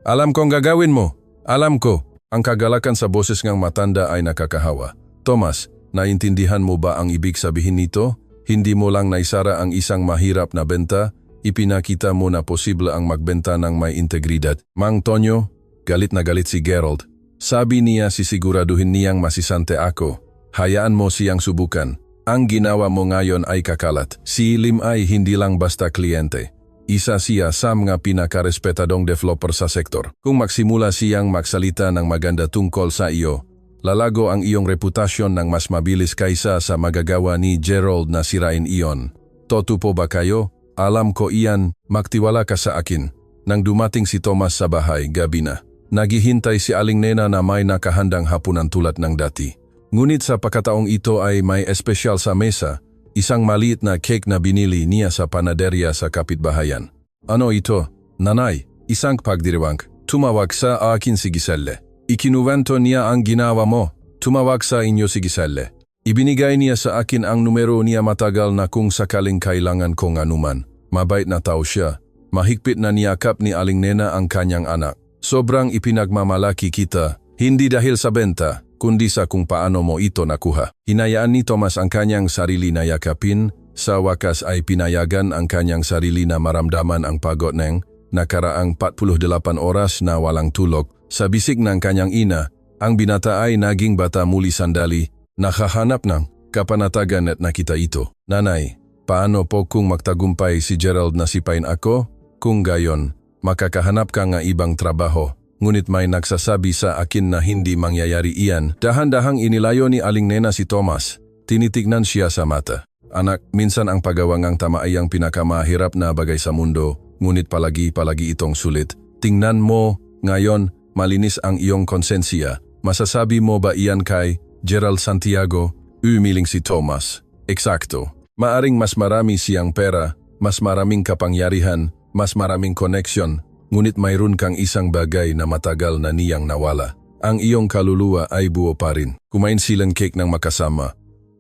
Alam kong gagawin mo. Alam ko. Ang kagalakan sa boses ng matanda ay nakakahawa. Tomas, naintindihan mo ba ang ibig sabihin nito? Hindi mo lang naisara ang isang mahirap na benta, ipinakita mo na posible ang magbenta ng may integridad. Mang Tonyo, galit na galit si Gerald. Sabi niya sisiguraduhin niyang masisante ako. Hayaan mo siyang subukan. Ang ginawa mo ngayon ay kakalat. Si Lim ay hindi lang basta kliyente. Isa siya sa mga pinakarespetadong developer sa sektor. Kung magsimula siyang magsalita ng maganda tungkol sa iyo, lalago ang iyong reputasyon ng mas mabilis kaysa sa magagawa ni Gerald na sirain iyon. Totoo ba kayo? Alam ko iyan, magtiwala ka sa akin. Nang dumating si Tomas sa bahay, gabi na. Naghihintay si Aling Nena na may nakahandang hapunan tulad ng dati. Ngunit sa pagkataong ito ay may espesyal sa mesa, isang maliit na cake na binili niya sa panaderya sa kapitbahayan. Ano ito? Nanay, isang pagdiriwang. Tumawag sa akin si Giselle. Ikinuwento niya ang ginawa mo. Tumawag sa inyo si Giselle. Ibinigay niya sa akin ang numero niya matagal na kung sakaling kailangan kong anuman. Mabait na tao siya. Mahigpit na niyakap ni Aling Nena ang kanyang anak. Sobrang ipinagmamalaki kita, hindi dahil sa benta, kundi sa kung paano mo ito nakuha. Hinayaan ni Tomas ang kanyang sarili na yakapin, sa wakas ay pinayagan ang kanyang sarili na maramdaman ang pagod ng nakaraang 48 oras na walang tulog. Sa bisig ng kanyang ina, ang binata ay naging bata muli sandali, nakahanap ng kapanatagan at nakita ito. Nanay, paano po kung magtagumpay si Gerald na sipain ako? Kung gayon, makakahanap ka nga ibang trabaho. Ngunit may nagsasabi sa akin na hindi mangyayari iyan. Dahan-dahang inilayo ni Aling Nena si Tomas. Tinitignan siya sa mata. Anak, minsan ang paggawa ng tama ay ang pinakamahirap na bagay sa mundo, ngunit palagi itong sulit. Tingnan mo, ngayon, malinis ang iyong konsensya. Masasabi mo ba iyan kay Gerald Santiago? Umiling si Tomas. Eksakto. Maaring mas marami siyang pera, mas maraming kapangyarihan, mas maraming koneksyon, ngunit mayroon kang isang bagay na matagal na niyang nawala. Ang iyong kaluluwa ay buo pa rin. Kumain silang cake ng makasama.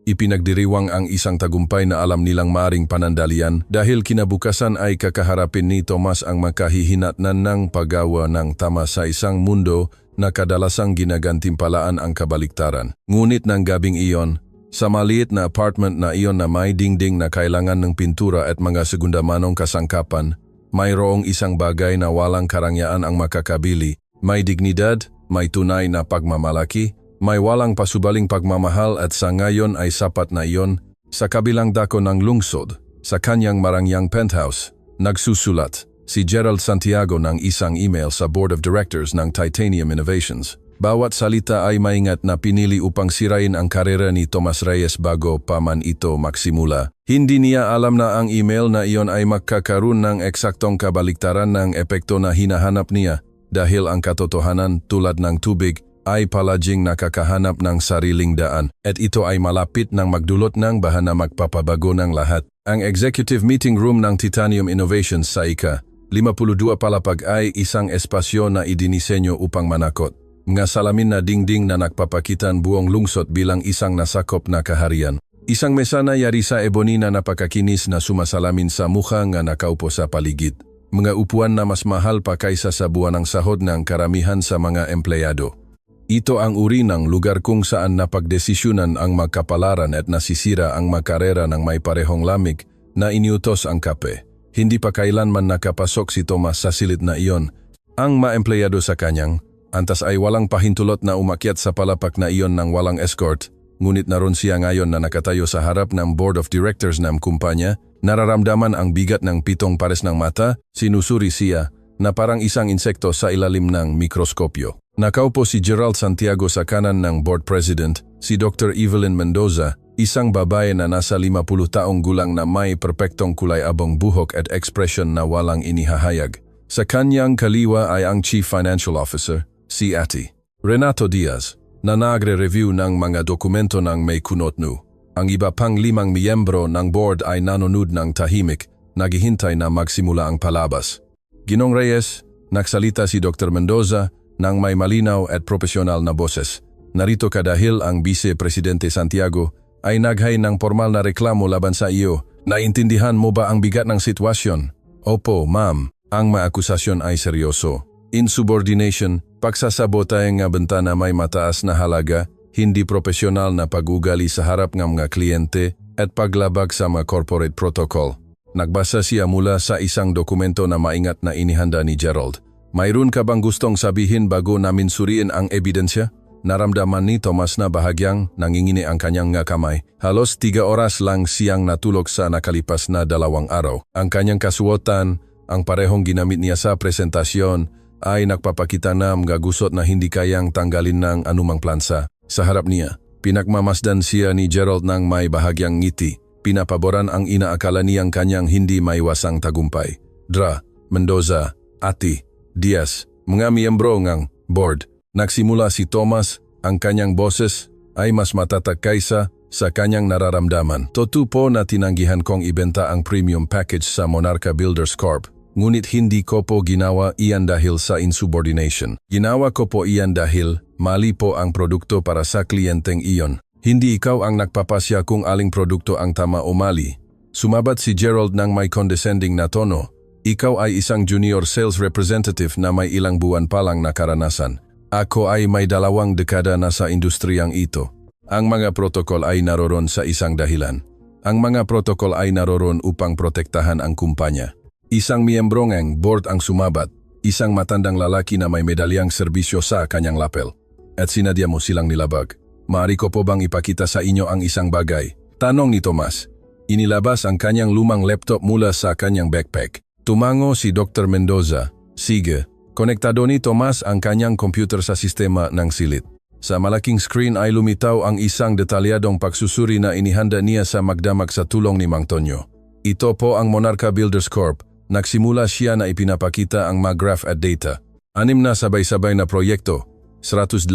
Ipinagdiriwang ang isang tagumpay na alam nilang maaring panandalian dahil kinabukasan ay kakaharapin ni Tomas ang makahihinatnan ng paggawa ng tama sa isang mundo na kadalasang ginagantimpalaan ang kabaliktaran. Ngunit ng gabing iyon, sa maliit na apartment na iyon na may dingding na kailangan ng pintura at mga segundamanong kasangkapan, mayroong isang bagay na walang karangyaan ang makakabili. May dignidad, may tunay na pagmamalaki, may walang pasubaling pagmamahal at sa ngayon ay sapat na iyon. Sa kabilang dako ng lungsod, sa kanyang marangyang penthouse, nagsusulat si Gerald Santiago ng isang email sa Board of Directors ng Titanium Innovations. Bawat salita ay maingat na pinili upang sirain ang karera ni Tomas Reyes bago pa man ito magsimula. Hindi niya alam na ang email na iyon ay magkakaroon ng eksaktong kabaliktaran ng epekto na hinahanap niya dahil ang katotohanan tulad ng tubig ay palaging nakakahanap ng sariling daan at ito ay malapit ng magdulot ng bahan na magpapabago ng lahat. Ang executive meeting room ng Titanium Innovations sa ika-52 palapag ay isang espasyo na idinisenyo upang manakot. Mga salamin na dingding na nagpapakitan buong lungsod bilang isang nasakop na kaharian. Isang mesa na yari sa ebony na napakakinis na sumasalamin sa mukha nga nakaupo sa paligid. Mga upuan na mas mahal pa kaysa sa buwan ng sahod ng karamihan sa mga empleyado. Ito ang uri ng lugar kung saan napagdesisyunan ang magkapalaran at nasisira ang makarera ng may parehong lamig na iniutos ang kape. Hindi pa kailanman nakapasok si Tomas sa silid na iyon. Ang maempleyado sa kanyang, antas ay walang pahintulot na umakyat sa palapak na iyon ng walang escort, ngunit naroon siya ngayon na nakatayo sa harap ng board of directors ng kumpanya, nararamdaman ang bigat ng 7 pares ng mata, sinusuri siya na parang isang insekto sa ilalim ng mikroskopyo. Nakaupo si Gerald Santiago sa kanan ng board president, si Dr. Evelyn Mendoza, isang babae na nasa 50 taong gulang na may perpektong kulay abong buhok at ekspresyon na walang inihahayag. Sa kanyang kaliwa ay ang Chief Financial Officer, si Ate Renato Diaz, na nagre-review ng mga dokumento ng may kunotnu. Ang iba pang 5 miyembro ng board ay nanonood ng tahimik, naghihintay na magsimula ang palabas. Ginong Reyes, nagsalita si Dr. Mendoza ng may malinaw at profesional na boses. Narito ka dahil ang Vice Presidente Santiago ay naghay ng formal na reklamo laban sa iyo. Naintindihan mo ba ang bigat ng sitwasyon? Opo, ma'am. Ang maakusasyon ay seryoso. Insubordination, pagsasabotay nga benta na may mataas na halaga, hindi profesional na pag-ugali sa harap ng mga kliyente at paglabag sa mga corporate protocol. Nagbasa siya mula sa isang dokumento na maingat na inihanda ni Gerald. Mayroon ka bang gustong sabihin bago namin suriin ang ebidensya? Naramdaman ni Tomas na bahagyang nangingini ang kanyang nga kamay. Halos 3 oras lang siyang natulog sa nakalipas na 2 araw. Ang kanyang kasuotan, ang parehong ginamit niya sa presentasyon, ay nagpapakita na mga gusot na hindi kayang tanggalin ng anumang plansa. Sa harap niya, pinagmamasdan siya ni Gerald ng may bahagyang ngiti. Pinapaboran ang inaakala niyang kanyang hindi maiwasang tagumpay. Dra, Mendoza, Ati, Diaz, mga miyembro ng board. Nagsimula si Thomas, ang kanyang boses ay mas matatag kaysa sa kanyang nararamdaman. Totoo po na tinanggihan kong ibenta ang premium package sa Monarca Builders Corp. Ngunit hindi ko po ginawa iyan dahil sa insubordination. Ginawa ko po iyan dahil mali po ang produkto para sa kliyenteng iyon. Hindi ikaw ang nagpapasya kung aling produkto ang tama o mali. Sumabat si Gerald ng may condescending na tono. Ikaw ay isang junior sales representative na may ilang buwan pa lang na karanasan. Ako ay may 2 dekada na sa industriyang ito. Ang mga protokol ay naroon sa isang dahilan. Ang mga protokol ay naroon upang protektahan ang kumpanya. Isang miyembro ng board ang sumabat, isang matandang lalaki na may medalyang serbisyo sa kanyang lapel. At sinadya mo silang nilabag. Maaari ko po bang ipakita sa inyo ang isang bagay? Tanong ni Tomas. Inilabas ang kanyang lumang laptop mula sa kanyang backpack. Tumango si Dr. Mendoza. Sige. Konektado ni Tomas ang kanyang computer sa sistema ng silid. Sa malaking screen ay lumitaw ang isang detalyadong pagsusuri na inihanda niya sa magdamag sa tulong ni Mang Tonyo. Ito po ang Monarca Builders Corp. Nagsimula siya na ipinapakita ang mga graph at data. 6 na sabay-sabay na proyekto, 180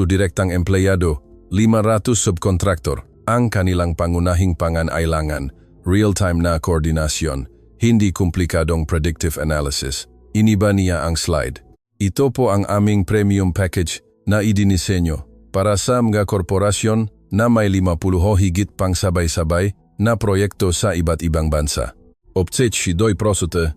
direktang empleyado, 500 subkontraktor. Ang kanilang pangunahing pangangailangan, real-time na koordinasyon, hindi komplikadong predictive analysis. Iniba niya ang slide. Ito po ang aming premium package na idinisenyo para sa mga korporasyon na may 50 higit pang sabay-sabay na proyekto sa iba't ibang bansa. 82%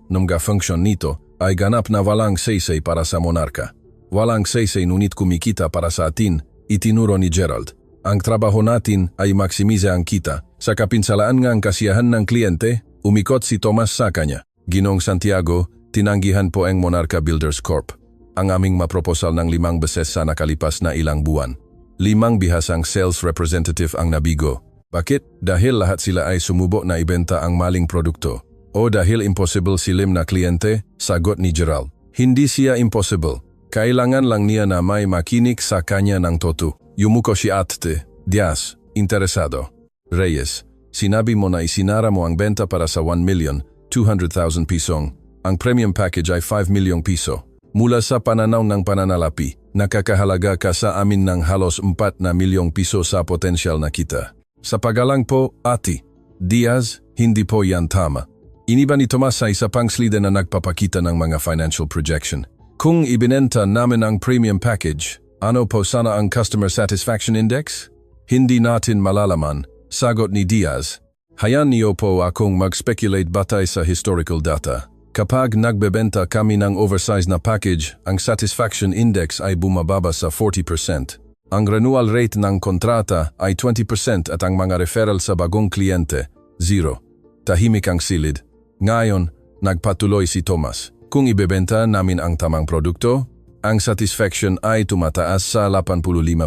ng mga funksyon nito ay ganap na walang saysay para sa Monarca. Walang saysay ngunit kumikita para sa atin, itinuro ni Gerald. Ang trabaho natin ay maksimize ang kita. Sa kapinsalaan ng kasiyahan ng kliyente, umikot si Tomas sa kanya. Ginong Santiago, tinanggihan po ang Monarca Builders Corp. Ang aming maproposal ng 5 beses sa nakalipas na ilang buwan. 5 bihasang sales representative ang nabigo. Bakit? Dahil lahat sila ay sumubo na ibenta ang maling produkto. O dahil impossible silim na kliyente? Sagot ni Gerald. Hindi siya impossible. Kailangan lang niya na may makinig sa kanya ng toto. Yumuko si Ate Diaz, interesado. Reyes, sinabi mo na isinara mo ang benta para sa 1,200,000 pisong. Ang premium package ay 5 milyong piso. Mula sa pananaw ng pananalapi, nakakahalaga ka sa amin ng halos 4 na milyong piso sa potensyal na kita. Sa pagalang po, Ate Diaz, hindi po yan tama. Iniba ni Tomas sa isa pang slide na nagpapakita ng mga financial projection. Kung ibinenta namin ang premium package, ano po sana ang customer satisfaction index? Hindi natin malalaman, sagot ni Diaz. Hayaan niyo po akong mag-speculate batay sa historical data. Kapag nagbebenta kami ng oversized na package, ang satisfaction index ay bumababa sa 40%. Ang renewal rate ng kontrata ay 20% at ang mga referral sa bagong kliyente, 0. Tahimik ang silid. Ngayon, nagpatuloy si Tomas. Kung ibebenta namin ang tamang produkto, ang satisfaction ay tumataas sa 85%,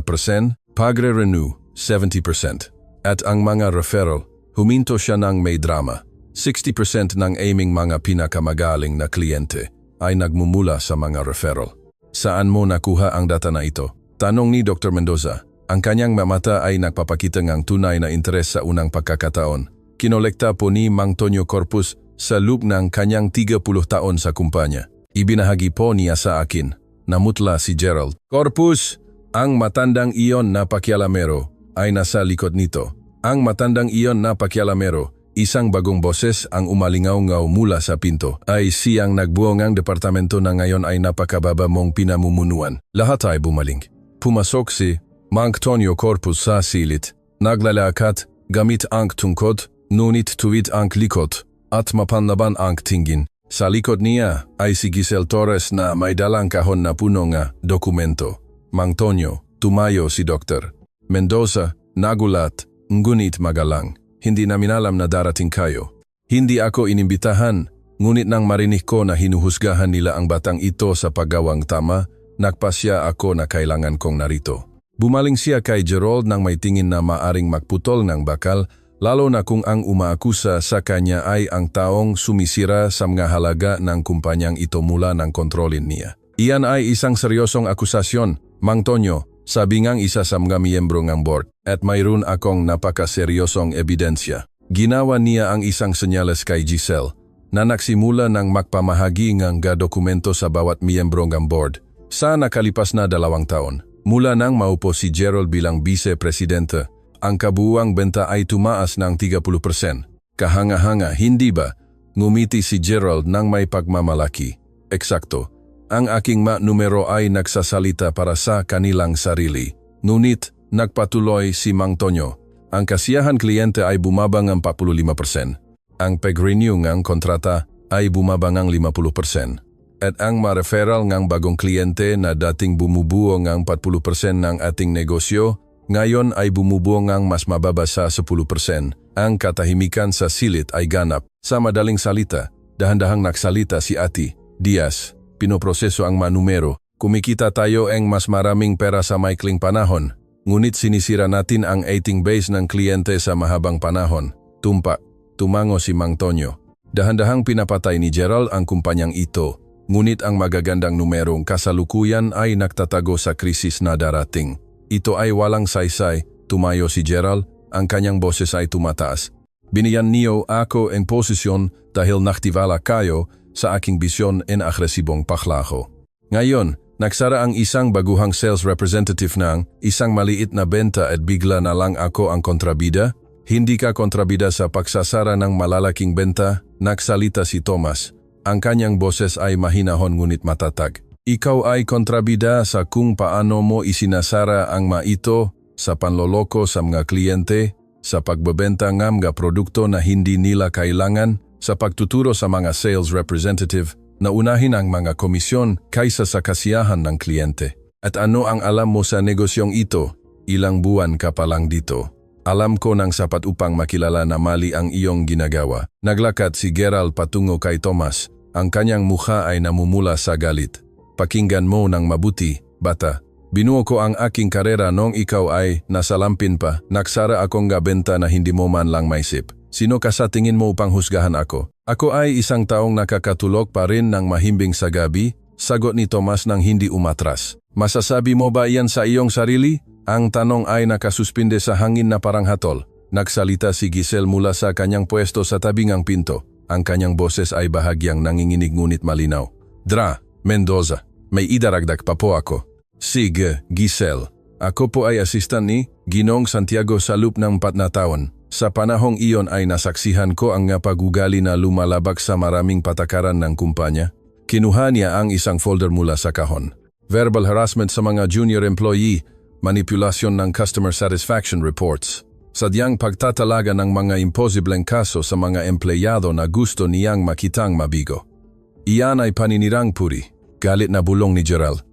pagre-renew 70%. At ang mga referral, huminto siya ng may drama. 60% ng aming mga pinakamagaling na kliyente ay nagmumula sa mga referral. Saan mo nakuha ang data na ito? Tanong ni Dr. Mendoza. Ang kanyang mamata ay nagpapakita ng tunay na interes sa unang pagkakataon. Kinolekta po ni Mang Tonyo Corpus sa loob ng kanyang 30 taon sa kumpanya. Ibinahagi po niya sa akin. Namutla si Gerald. Corpus, ang matandang iyon na pakialamero ay nasa likod nito. Ang matandang iyon na pakialamero, isang bagong boses ang umalingaw-ngaw mula sa pinto, ay siyang nagbuong ang departamento na ngayon ay napakababa mong pinamumunuan. Lahat ay bumaling. Pumasok si Mang Tonyo Corpus sa silid. Naglalakad, gamit ang tungkod, ngunit tuwid ang likod, at mapanlaban ang tingin. Sa likod niya ay si Giselle Torres na may dalang kahon na puno nga dokumento. Mang Tonyo, tumayo si Dr. Mendoza, nagulat, ngunit magalang. Hindi namin alam na darating kayo. Hindi ako inimbitahan, ngunit nang marinig ko na hinuhusgahan nila ang batang ito sa paggawang tama, nagpasya ako na kailangan kong narito. Bumaling siya kay Gerald nang may tingin na maaring magputol ng bakal, lalo na kung ang umaakusa sa kanya ay ang taong sumisira sa mga halaga ng kumpanyang ito mula ng kontrolin niya. Iyan ay isang seryosong akusasyon, Mang Tonyo, sabi ngang isa sa mga miyembro ng board, at mayroon akong napakaseryosong ebidensya. Ginawa niya ang isang senyales kay Giselle, na nagsimula ng magpamahagi ng dokumento sa bawat miyembro ng board. Sa nakalipas na 2 taon, mula nang maupo si Gerald bilang vice-presidente, ang kabuuang benta ay tumaas ng 30%. Kahanga-hanga, hindi ba? Ngumiti si Gerald nang may pagmamalaki. Eksakto. Ang aking numero ay nagsasalita para sa kanilang sarili. Ngunit, nagpatuloy si Mang Tonyo. Ang kasiyahan kliyente ay bumaba ng 45%. Ang pag-renew ng kontrata ay bumaba ng 50%. At ang ma-referral ng bagong kliyente na dating bumubuo ng 40% ng ating negosyo, ngayon ay bumubuo ng mas mababa sa 10%. Ang katahimikan sa silid ay ganap. Sa madaling salita, dahan-dahang nagsalita si Ati Diaz. Pinoproseso ang manumero. Kumikita tayo ang mas maraming pera sa maikling panahon. Ngunit sinisira natin ang 18 base ng kliyente sa mahabang panahon. Tumpa, tumango si Mang Tonyo. Dahan-dahang pinapatay ni Gerald ang kumpanyang ito. Ngunit ang magagandang numerong kasalukuyan ay nagtatago sa krisis na darating. Ito ay walang saysay, tumayo si Gerald, ang kanyang boses ay tumataas. Biniyan niyo ako ang posisyon dahil naktiwala kayo sa aking bisyon en agresibong paklaho. Ngayon, nagsara ang isang baguhang sales representative ng isang maliit na benta at bigla na lang ako ang kontrabida. Hindi ka kontrabida sa pagsasara ng malalaking benta, nagsalita si Thomas. Ang kanyang boses ay mahinahon ngunit matatag. Ikaw ay kontrabida sa kung paano mo isinasara ang maito sa panloloko sa mga kliyente, sa pagbebenta ng mga produkto na hindi nila kailangan, sa pagtuturo sa mga sales representative na unahin ang mga komisyon kaysa sa kasiyahan ng kliyente. At ano ang alam mo sa negosyong ito? Ilang buwan ka pa lang dito. Alam ko ng sapat upang makilala na mali ang iyong ginagawa. Naglakad si Gerald patungo kay Thomas. Ang kanyang mukha ay namumula sa galit. Pakinggan mo ng mabuti, bata. Binuo ko ang aking karera nung ikaw ay nasa lampin pa. Nagsara akong gabenta na hindi mo man lang maisip. Sino ka sa tingin mo upang husgahan ako? Ako ay isang taong nakakatulog pa rin ng mahimbing sa gabi, sagot ni Thomas nang hindi umatras. Masasabi mo ba iyan sa iyong sarili? Ang tanong ay nakasuspinde sa hangin na parang hatol. Nagsalita si Giselle mula sa kanyang pwesto sa tabi ng pinto. Ang kanyang boses ay bahagyang nanginginig ngunit malinaw. Dra, Mendoza, may idaragdag pa po ako. Sige, Giselle. Ako po ay assistant ni Ginong Santiago sa loob ng 4 na taon. Sa panahong iyon ay nasaksihan ko ang pagugali na lumalabag sa maraming patakaran ng kumpanya. Kinuha niya ang isang folder mula sa kahon. Verbal harassment sa mga junior employee, manipulasyon ng customer satisfaction reports. Sadyang pagtatalaga ng mga imposibleng kaso sa mga empleyado na gusto niyang makitang mabigo. Iyan ay paninirang puri. Galit na bulong ni Gerald.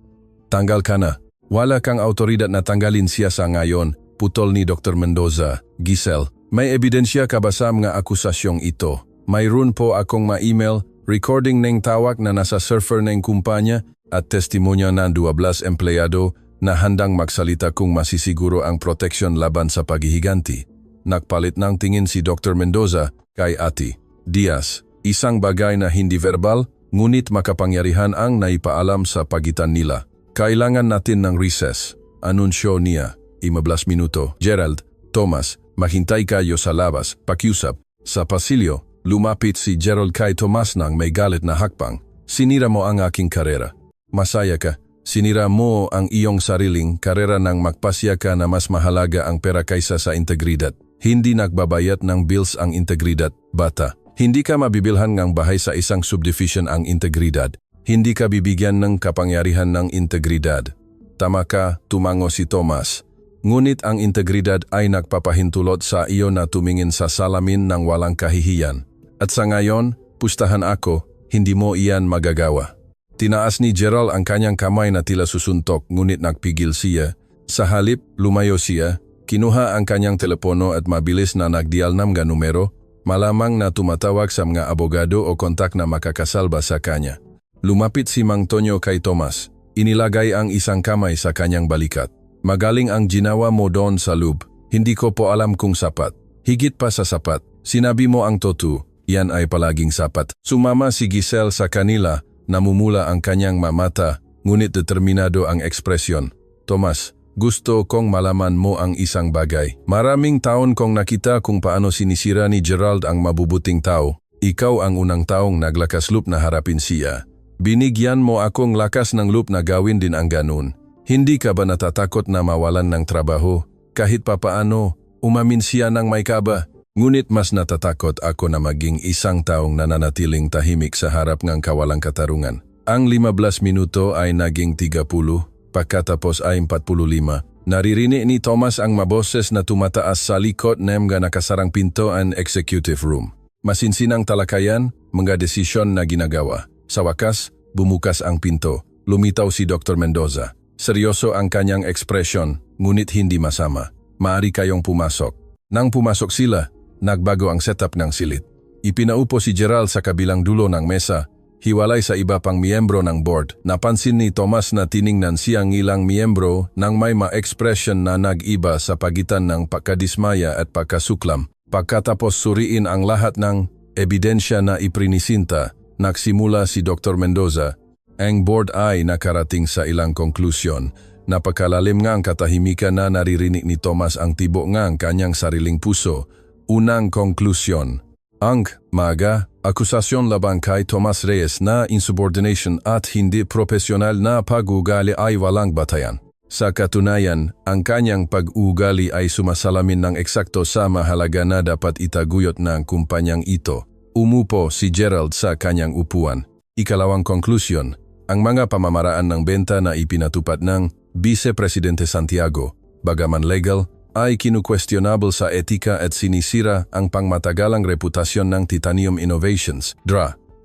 Tanggal ka na. Wala kang autoridad na tanggalin siya sa ngayon, putol ni Dr. Mendoza. Giselle, may ebidensya ka ba sa mga akusasyong ito? Mayroon po akong ma-email, recording ng tawag na nasa server ng kumpanya at testimonya ng 12 empleyado na handang magsalita kung masisiguro ang proteksyon laban sa paghihiganti. Nagpalit ng tingin si Dr. Mendoza kay Ate Diaz. Isang bagay na hindi verbal, ngunit makapangyarihan ang naipaalam sa pagitan nila. Kailangan natin ng recess. Anunsyo niya. 15 minuto. Gerald, Thomas, maghintay kayo sa labas. Pakiusap. Sa pasilyo, lumapit si Gerald kay Thomas nang may galit na hakbang. Sinira mo ang aking karera. Masaya ka. Sinira mo ang iyong sariling karera nang magpasya ka na mas mahalaga ang pera kaysa sa integridad. Hindi nagbabayad ng bills ang integridad, bata. Hindi ka mabibilhan ng bahay sa isang subdivision ang integridad. Hindi ka bibigyan ng kapangyarihan ng integridad. Tama ka, tumango si Thomas. Ngunit ang integridad ay nagpapahintulot sa iyo na tumingin sa salamin ng walang kahihiyan. At sa ngayon, pustahan ako, hindi mo iyan magagawa. Tinaas ni Gerald ang kanyang kamay na tila susuntok ngunit nagpigil siya. Sa halip, lumayo siya, kinuha ang kanyang telepono at mabilis na nagdial ng numero, malamang na tumatawag sa mga abogado o kontak na makakasalba sa kanya. Lumapit si Mang Tonyo kay Thomas. Inilagay ang isang kamay sa kanyang balikat. Magaling ang ginawa mo doon sa loob. Hindi ko po alam kung sapat. Higit pa sa sapat. Sinabi mo ang totoo. Yan ay palaging sapat. Sumama si Giselle sa kanila. Namumula ang kanyang mamata, ngunit determinado ang ekspresyon. Thomas, gusto kong malaman mo ang isang bagay. Maraming taon kong nakita kung paano sinisira ni Gerald ang mabubuting tao. Ikaw ang unang taong naglakas loob na harapin siya. Binigyan mo akong lakas ng loob na gawin din ang ganun. Hindi ka ba natatakot na mawalan ng trabaho? Kahit papaano, umamin siya ng may kaba. Ngunit mas natatakot ako na maging isang taong nananatiling tahimik sa harap ng kawalang katarungan. Ang 15 minuto ay naging 30, pagkatapos ay 45. Naririnig ni Thomas ang maboses na tumataas sa likod ng mga nakasarang pinto ang executive room. Masinsinang talakayan, mga desisyon na ginagawa. Sa wakas, bumukas ang pinto. Lumitaw si Dr. Mendoza. Seryoso ang kanyang ekspresyon, ngunit hindi masama. Maaari kayong pumasok. Nang pumasok sila, nagbago ang setup ng silid. Ipinaupo si Gerald sa kabilang dulo ng mesa, hiwalay sa iba pang miyembro ng board. Napansin ni Thomas na tiningnan siyang ilang miyembro nang may ma-expression na nag-iba sa pagitan ng pagkadismaya at pagkasuklam. Pagkatapos suriin ang lahat ng ebidensya na iprinisinta, nagsimula si Dr. Mendoza. Ang board ay nakarating sa ilang konklusyon. Napakalalim nga ang katahimikan na naririnig ni Thomas ang tibo nga ang kanyang sariling puso. Unang konklusyon. Ang maga, akusasyon laban kay Tomas Reyes na insubordination at hindi profesional na pag-ugali ay walang batayan. Sa katunayan, ang kanyang pag-ugali ay sumasalamin ng eksakto sa mahalaga na dapat itaguyod ng kumpanyang ito. Umupo si Gerald sa kanyang upuan. Ikalawang konklusyon. Ang mga pamamaraan ng benta na ipinatupad ng Vice Presidente Santiago, bagaman legal, ay kinukwestionable sa etika at sinisira ang pangmatagalang reputasyon ng Titanium Innovations.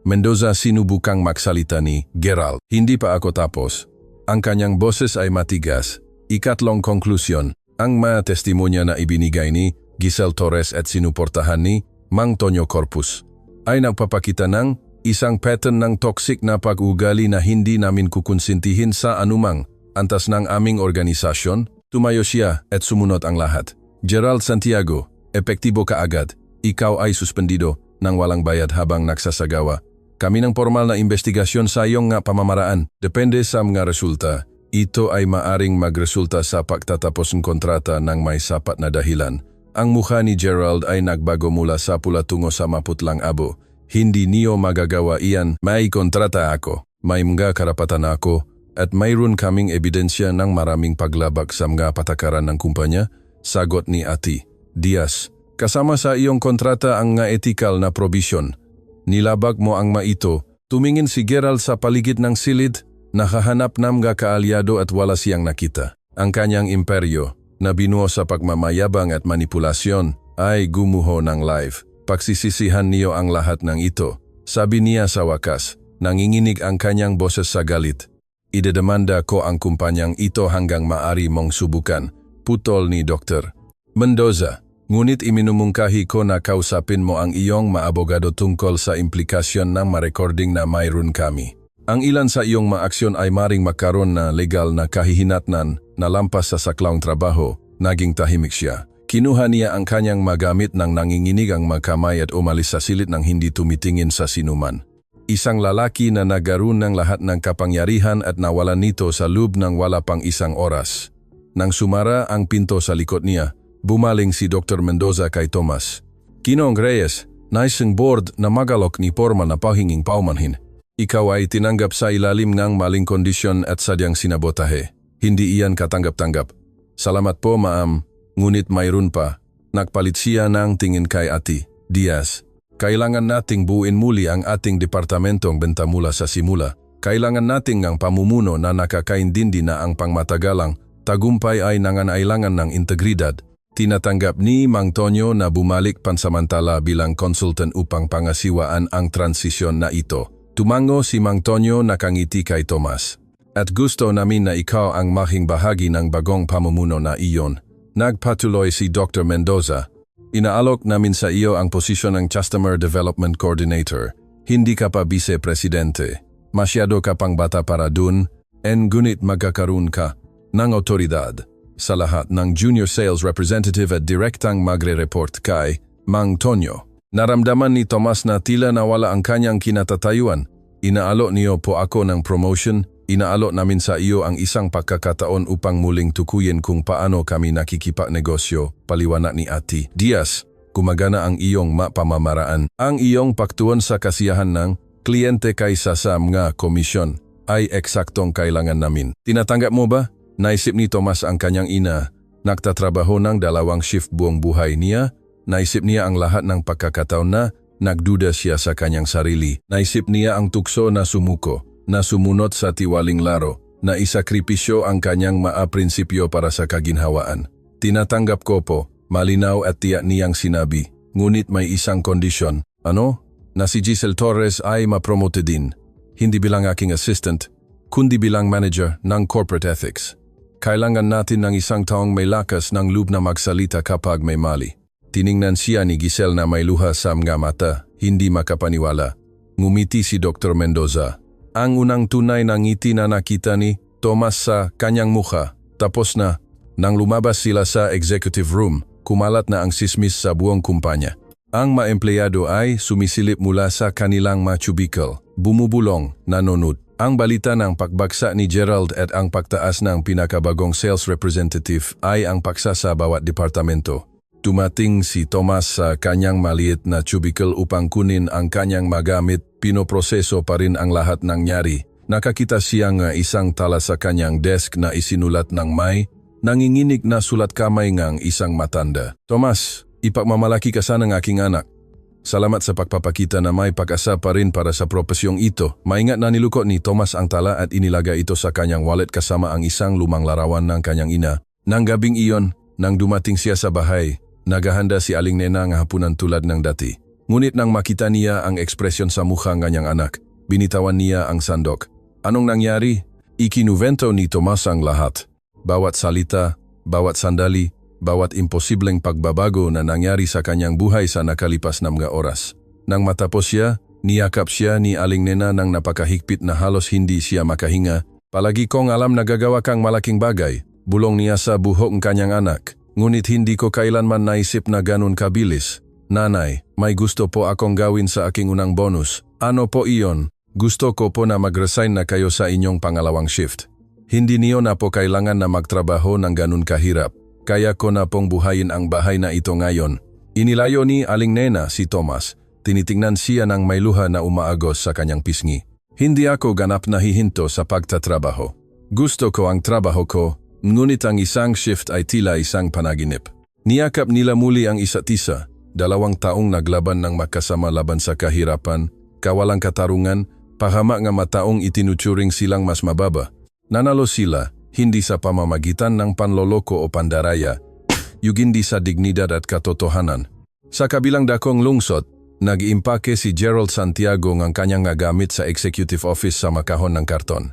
Mendoza sinubukang magsalita ni Gerald. Hindi pa ako tapos. Ang kanyang boses ay matigas. Ikatlong konklusyon. Ang mga testimonya na ibinigay ni Giselle Torres at sinuportahan ni Mang Tonyo Corpus ay nagpapakita ng isang pattern ng toxic na pag-ugali na hindi namin kukonsintihin sa anumang antas ng aming organisasyon. Tumayo siya at sumunod ang lahat. Gerald Santiago, epektibo ka agad. Ikaw ay suspendido ng walang bayad habang nagsasagawa. Kami ng formal na investigasyon sa iyong nga pamamaraan. Depende sa mga resulta. Ito ay maaring magresulta sa pagtatapos ng kontrata ng may sapat na dahilan. Ang mukha ni Gerald ay nagbago mula sa pula tungo sa maputlang abo. Hindi niyo magagawa iyan. May kontrata ako. May mga karapatan ako. At mayroon kaming ebidensya ng maraming paglabag sa mga patakaran ng kumpanya, sagot ni Ate Diaz. Kasama sa iyong kontrata ang nga ethical na provision. Nilabag mo ang maito. Tumingin si Gerald sa paligid ng silid, nakahanap ng mga kaalyado at wala siyang nakita. Ang kanyang imperyo, na binuo sa pagmamayabang at manipulasyon, ay gumuho ng live. Pagsisisihan niyo ang lahat ng ito. Sabi niya sa wakas, nanginginig ang kanyang boses sa galit. Idedemanda ko ang kumpanyang ito hanggang maari mong subukan, putol ni Dr. Mendoza. Ngunit iminumungkahi ko na kausapin mo ang iyong maabogado tungkol sa implikasyon ng ma-recording na mayroon kami. Ang ilan sa iyong maaksyon ay maring magkaroon na legal na kahihinatnan na lampas sa saklaw trabaho. Naging tahimik siya. Kinuha niya ang kanyang magamit ng nanginginig ang magkamay at umalis sa silid ng hindi tumitingin sa sinuman. Isang lalaki na nagkaroon ng lahat ng kapangyarihan at nawalan nito sa loob ng wala pang isang oras. Nang sumara ang pinto sa likod niya, bumaling si Dr. Mendoza kay Tomas. Ginoong Reyes, naisang board na magalok ni Porma na pahinging paumanhin. Ikaw ay tinanggap sa ilalim ng maling kondisyon at sadyang sinabotahe. Hindi iyan katanggap-tanggap. Salamat po, ma'am. Ngunit mayroon pa. Nagpalit siya ng tingin kay Ati Diaz. Kailangan nating buuin muli ang ating departamentong benta mula sa simula. Kailangan nating ang pamumuno na nakakaintindi na ang pangmatagalang tagumpay ay nangangailangan ng integridad. Tinatanggap ni Mang Tonyo na bumalik pansamantala bilang consultant upang pangasiwaan ang transisyon na ito. Tumango si Mang Tonyo nakangiti kay Tomas. At gusto namin na ikaw ang mahing bahagi ng bagong pamumuno na iyon. Nagpatuloy si Dr. Mendoza. Inaalok namin sa iyo ang posisyon ng Customer Development Coordinator. Hindi ka pa vice-presidente. Masyado ka pang bata para dun, ngunit magkakaroon ka ng otoridad. Sa lahat ng Junior Sales Representative at direktang magre-report kay Mang Tonyo. Naramdaman ni Tomas na tila nawala ang kanyang kinatatayuan. Inaalok niyo po ako ng promotion. Inaalok namin sa iyo ang isang pagkakataon upang muling tukuyin kung paano kami nakikipagnegosyo, paliwanag ni Ati Diaz. Gumagana ang iyong pamamaraan. Ang iyong pagtuon sa kasiyahan ng kliyente kaysa sa mga komisyon ay eksaktong kailangan namin. Tinatanggap mo ba? Naisip ni Tomas ang kanyang ina. Nagtatrabaho ng 2 shift buong buhay niya. Naisip niya ang lahat ng pagkakataon na nagduda siya sa kanyang sarili. Naisip niya ang tukso na sumuko, na sumunod sa tiwaling laro, na isakripisyo ang kanyang prinsipyo para sa kaginhawaan. Tinatanggap ko po, malinaw at tiyak niyang sinabi, ngunit may isang kondisyon. Ano? Na si Giselle Torres ay mapromote din. Hindi bilang aking assistant, kundi bilang manager ng corporate ethics. Kailangan natin ng isang taong may lakas ng loob na magsalita kapag may mali. Tiningnan siya ni Giselle na may luha sa mga mata, hindi makapaniwala. Ngumiti si Dr. Mendoza. Ang unang tunay na ngiti na nakita ni Tomas sa kanyang mukha. Tapos na, nang lumabas sila sa executive room, kumalat na ang sismis sa buong kumpanya. Ang maempleyado ay sumisilip mula sa kanilang cubicle, bumubulong, nanonood. Ang balita ng pagbagsak ni Gerald at ang pagtaas ng pinakabagong sales representative ay ang paksa sa bawat departamento. Tumating si Tomas sa kanyang maliit na cubicle upang kunin ang kanyang magamit. Pinoproseso pa rin ang lahat ng nangyari. Nakakita siyang isang tala sa kanyang desk na isinulat ng may nanginginig na sulat kamay ng isang matanda. Tomas, ipagmamalaki ka sana ng aking anak. Salamat sa pagpapakita na may pag-asa pa rin para sa propesyong ito. Maingat na nilukot ni Tomas ang tala at inilagay ito sa kanyang wallet kasama ang isang lumang larawan ng kanyang ina. Nang gabing iyon, nang dumating siya sa bahay, naghahanda si Aling Nena ng hapunan tulad ng dati. Ngunit nang makita niya ang ekspresyon sa mukha ng kanyang anak, binitawan niya ang sandok. Anong nangyari? Ikinuvento ni Tomas ang lahat. Bawat salita, bawat sandali, bawat imposibleng pagbabago na nangyari sa kanyang buhay sa nakalipas na mga oras. Nang matapos siya, niyakap siya ni Aling Nena ng napakahigpit na halos hindi siya makahinga. Palagi kong alam na gagawa kang malaking bagay. Bulong niya sa buhok ng kanyang anak. Ngunit hindi ko kailanman naisip na ganun kabilis. Nanay, may gusto po akong gawin sa aking unang bonus. Ano po iyon? Gusto ko po na mag-resign na kayo sa inyong pangalawang shift. Hindi niyo na po kailangan na magtrabaho ng ganun kahirap. Kaya ko na pong buhayin ang bahay na ito ngayon. Inilayo ni Aling Nena si Tomas. Tinitingnan siya ng may luha na umaagos sa kanyang pisngi. Hindi ako ganap na hihinto sa pagtatrabaho. Gusto ko ang trabaho ko, ngunit ang isang shift ay tila isang panaginip. Niyakap nila muli ang isa't isa. 2 taong naglaban ng magkasama laban sa kahirapan, kawalang katarungan, pahamak nga mataong itinuturing silang mas mababa. Nanalo sila, hindi sa pamamagitan ng panloloko o pandaraya, yugindi sa dignidad at katotohanan. Sa kabilang dakong lungsod, nag-impake si Gerald Santiago ng kanyang gamit sa executive office sa makahon ng karton.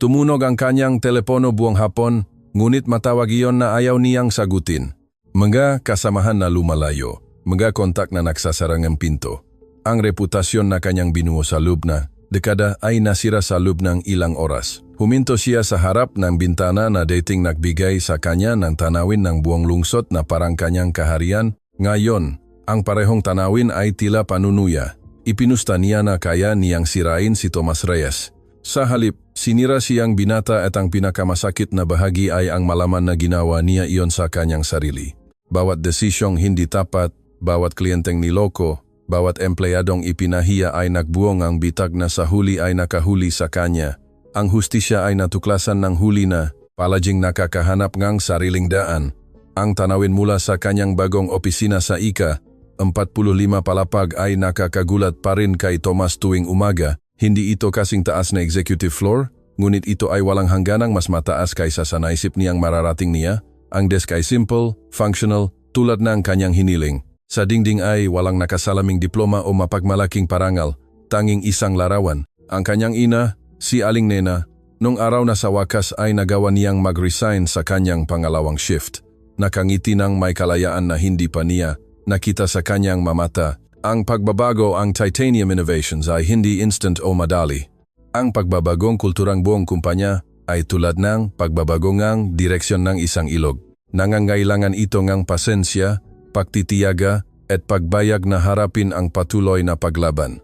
Tumunog ang kanyang telepono buong hapon, ngunit matawag iyon na ayaw niyang sagutin. Mga kasamahan na lumalayo, mga kontak na nagsasarang ng pinto. Ang reputasyon na kanyang binuo sa loob na dekada ay nasira sa loob ng ilang oras. Huminto siya sa harap ng bintana na dating nagbigay sa kanya ng tanawin ng buong lungsod na parang kanyang kaharian. Ngayon, ang parehong tanawin ay tila panunuya. Ipinusta niya na kaya niyang sirain si Tomas Reyes. Sa halip, sinira siyang binata at ang pinakamasakit na bahagi ay ang malaman na ginawa niya iyon sa kanyang sarili. Bawat desisyong hindi tapat, bawat kliyenteng niloko, bawat empleyadong ipinahiya ay nagbuong ang bitag na sa huli ay nakahuli sa kanya. Ang hustisya ay natuklasan ng huli na, palaging nakakahanap ngang sariling daan. Ang tanawin mula sa kanyang bagong opisina sa ICA, 45 palapag ay nakakagulat pa rin kay Tomas tuwing umaga. Hindi ito kasing taas na executive floor, ngunit ito ay walang hangganang mas mataas kaysa sa naisip niyang mararating niya. Ang desk ay simple, functional, tulad ng kanyang hiniling. Sa dingding ay walang nakasalaming diploma o mapagmalaking parangal, tanging isang larawan. Ang kanyang ina, si Aling Nena, nung araw na sa wakas ay nagawa niyang mag-resign sa kanyang pangalawang shift. Nakangiti ng may kalayaan na hindi pa niya nakita sa kanyang mamata. Ang pagbabago ang Titanium Innovations ay hindi instant o madali. Ang pagbabagong kulturang buong kumpanya ay tulad ng pagbabagong ang direksyon ng isang ilog. Nangangailangan ito ngang pasensya, pagtitiyaga, at pagbayag na harapin ang patuloy na paglaban.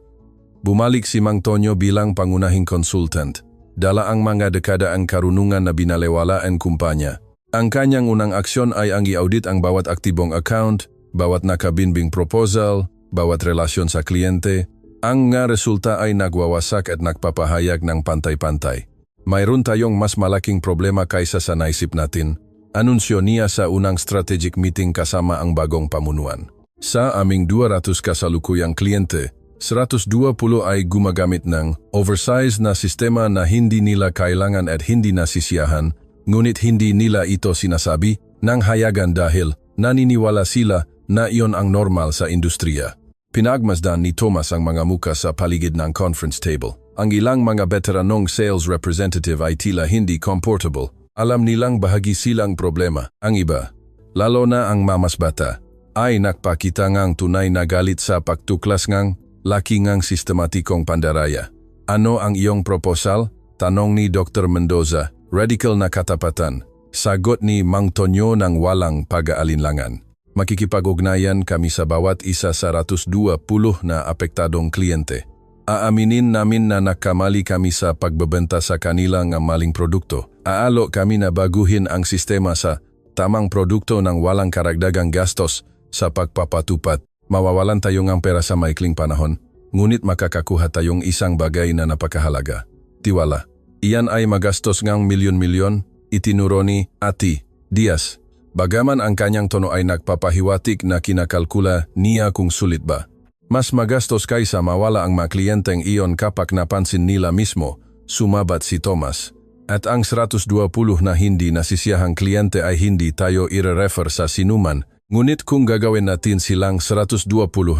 Bumalik si Mang Tonyo bilang pangunahing consultant. Dala ang mga dekada ang karunungan na binalewala ang kumpanya. Ang kanyang unang aksyon ay ang i-audit ang bawat aktibong account, bawat nakabinbing proposal, bawat relasyon sa kliyente. Ang nga resulta ay nagwawasak at nagpapahayag ng pantay-pantay. Mayroon tayong mas malaking problema kaysa sa naisip natin. Anunsyo niya sa unang strategic meeting kasama ang bagong pamunuan. Sa aming 200 kasalukuyang kliyente, 120 ay gumagamit ng oversized na sistema na hindi nila kailangan at hindi nasisiyahan, ngunit hindi nila ito sinasabi ng hayagan dahil naniniwala sila na iyon ang normal sa industriya. Pinagmasdan ni Tomas ang mga muka sa paligid ng conference table. Ang ilang mga veteranong sales representative ay tila hindi comfortable. Alam nilang bahagi silang problema. Ang iba, lalo na ang mamasbata, ay nakpakita ngang tunay na galit sa pagtuklas ngang laki ngang sistematikong pandaraya. Ano ang iyong proposal? Tanong ni Dr. Mendoza, radical na katapatan. Sagot ni Mang Tonyo ng walang pag-aalinlangan. Makikipag-ugnayan kami sa bawat isa sa 120 na apektadong kliyente. Aaminin namin na nakamali kami sa pagbebenta sa kanila ng maling produkto. Aalo kami na baguhin ang sistema sa tamang produkto ng walang karagdagang gastos sa pagpapatupad. Mawawalan tayo ng pera sa maikling panahon, ngunit makakakuha tayong isang bagay na napakahalaga. Tiwala. Iyan ay magastos ngang milyon-milyon, itinuro ni Ati Diaz. Bagaman ang kanyang tono ay nagpapahiwatig na kinakalkula niya kung sulit ba. Mas magastos kaysa mawala ang mga kliyenteng iyon kapag napansin nila mismo, sumabat si Tomas. At ang 120 na hindi nasisiyahang kliyente ay hindi tayo i-refer sa sinuman, ngunit kung gagawin natin silang 120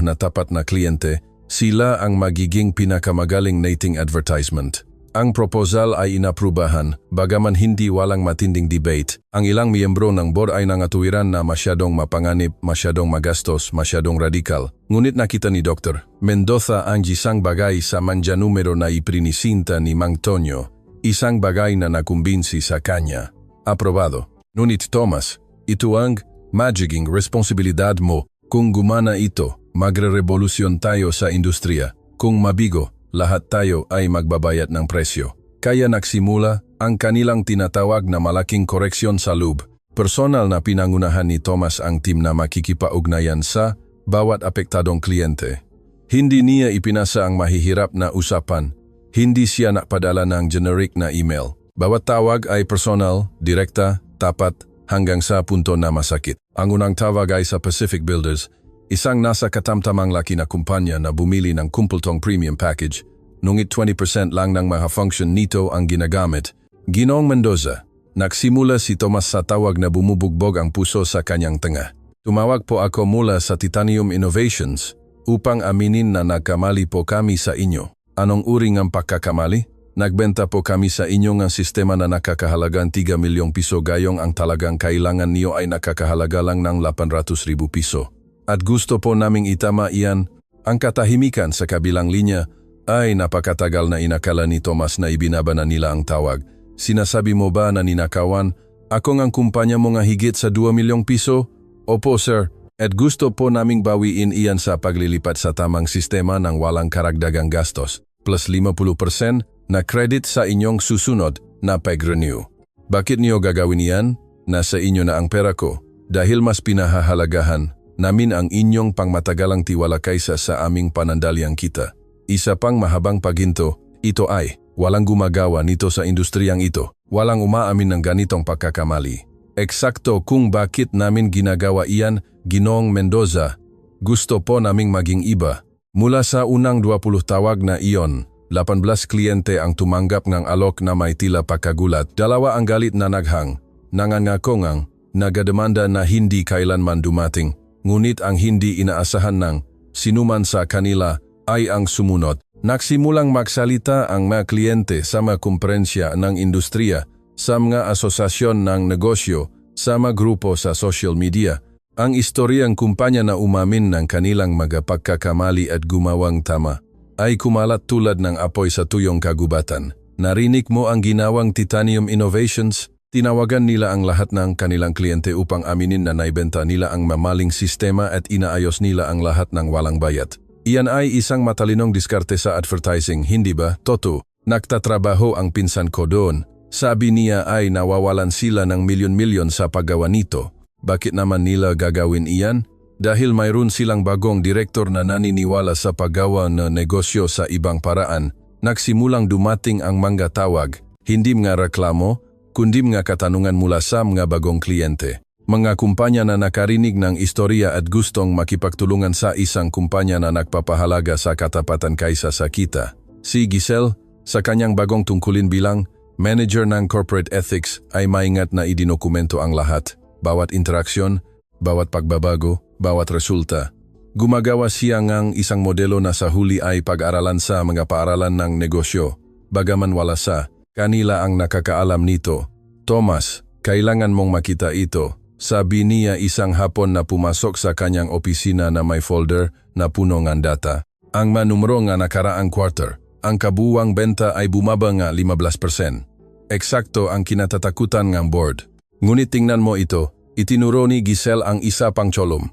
na tapat na kliyente, sila ang magiging pinakamagaling nating advertisement. Ang proposal ay inaprubahan, bagaman hindi walang matinding debate. Ang ilang miyembro ng board ay nangatuwiran na masyadong mapanganib, masyadong magastos, masyadong radikal. Ngunit nakita ni Dr. Mendoza ang isang bagay sa manja numero na iprinisinta ni Mang Tonyo, isang bagay na nakumbinsi sa kanya. Aprobado. Ngunit Tomas, ito ang magiging responsibilidad mo. Kung gumana ito, magre-revolusyon tayo sa industriya. Kung mabigo, lahat tayo ay magbabayad ng presyo. Kaya nagsimula ang kanilang tinatawag na malaking koreksyon sa loob. Personal na pinangunahan ni Tomas ang team na makikipag-ugnayan sa bawat apektadong kliyente. Hindi niya ipinasa ang mahihirap na usapan. Hindi siya nakpadala ng generic na email. Bawat tawag ay personal, direkta, tapat, hanggang sa punto na masakit. Ang unang tawag ay sa Pacific Builders, isang nasa katamtamang laki na kumpanya na bumili ng kumpultong premium package, nungit 20% lang ng mga function nito ang ginagamit. Ginoong Mendoza, nagsimula si Tomas sa tawag na bumubugbog ang puso sa kanyang tanga. Tumawag po ako mula sa Titanium Innovations upang aminin na nagkamali po kami sa inyo. Anong uri ng pagkakamali? Nagbenta po kami sa inyo ng sistema na nakakahalagang 3 milyong piso gayong ang talagang kailangan niyo ay nakakahalaga lang ng 800,000 piso. At gusto po naming itama iyan, ang katahimikan sa kabilang linya ay napakatagal na inakala ni Tomas na ibinaba na nila ang tawag. Sinasabi mo ba na ninakawan? Ako ang kumpanya mo nga higit sa 2 milyong piso? Opo sir, at gusto po naming bawiin iyan sa paglilipat sa tamang sistema ng walang karagdagang gastos, plus 50% na credit sa inyong susunod na pag-renew. Bakit niyo gagawin iyan? Nasa inyo na ang pera ko. Dahil mas pinahahalagahan namin ang inyong pangmatagalang tiwala kaysa sa aming panandaliang kita. Isa pang mahabang paghinto, ito ay walang gumagawa nito sa industriyang ito. Walang umaamin ng ganitong pagkakamali. Eksakto kung bakit namin ginagawa iyan, Ginoong Mendoza. Gusto po naming maging iba. Mula sa unang 20 tawag na iyon, 18 kliyente ang tumanggap ng alok na may tila pagkagulat. 2 ang galit na naghang, nangangakongang, nagademanda na hindi kailanman dumating. Ngunit ang hindi inaasahan ng sinuman sa kanila ay ang sumunod. Nagsimulang magsalita ang mga kliyente sa mga komprensya ng industriya, sa mga asosasyon ng negosyo, sa mga grupo sa social media. Ang istoryang kumpanya na umamin ng kanilang mga pagkakamali at gumawang tama ay kumalat tulad ng apoy sa tuyong kagubatan. Narinig mo ang ginawang Titanium Innovations? Tinawagan nila ang lahat ng kanilang kliyente upang aminin na naibenta nila ang mamaling sistema at inaayos nila ang lahat ng walang bayad. Iyan ay isang matalinong diskarte sa advertising, hindi ba, Toto? Nagtatrabaho ang pinsan ko doon. Sabi niya ay nawawalan sila ng milyon-milyon sa paggawa nito. Bakit naman nila gagawin iyan? Dahil mayroon silang bagong direktor na naniniwala sa paggawa ng negosyo sa ibang paraan, nagsimulang dumating ang mga tawag, hindi mga reklamo, kundi mga katanungan mula sa mga bagong kliyente. Mga kumpanya na nakarinig ng istorya at gustong makipagtulungan sa isang kumpanya na nagpapahalaga sa katapatan kaysa sa kita. Si Giselle, sa kanyang bagong tungkulin bilang manager ng corporate ethics, ay maingat na idinokumento ang lahat, bawat interaksyon, bawat pagbabago, bawat resulta. Gumagawa siya ng isang modelo na sa huli ay pag-aralan sa mga paaralan ng negosyo. Bagaman wala sa kanila ang nakakaalam nito. Tomas, kailangan mong makita ito. Sabi niya isang hapon na pumasok sa kanyang opisina na may folder na puno ng data. Ang manumero nga nakaraang quarter, ang kabuwang benta ay bumaba nga 15%. Eksakto ang kinatatakutan ng board. Ngunit tingnan mo ito, itinuro ni Giselle ang isa pang cholom.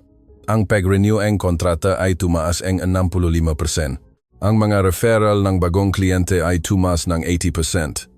Ang pag-renew ang kontrata ay tumaas ang 65%. Ang mga referral ng bagong kliyente ay tumaas ng 80%.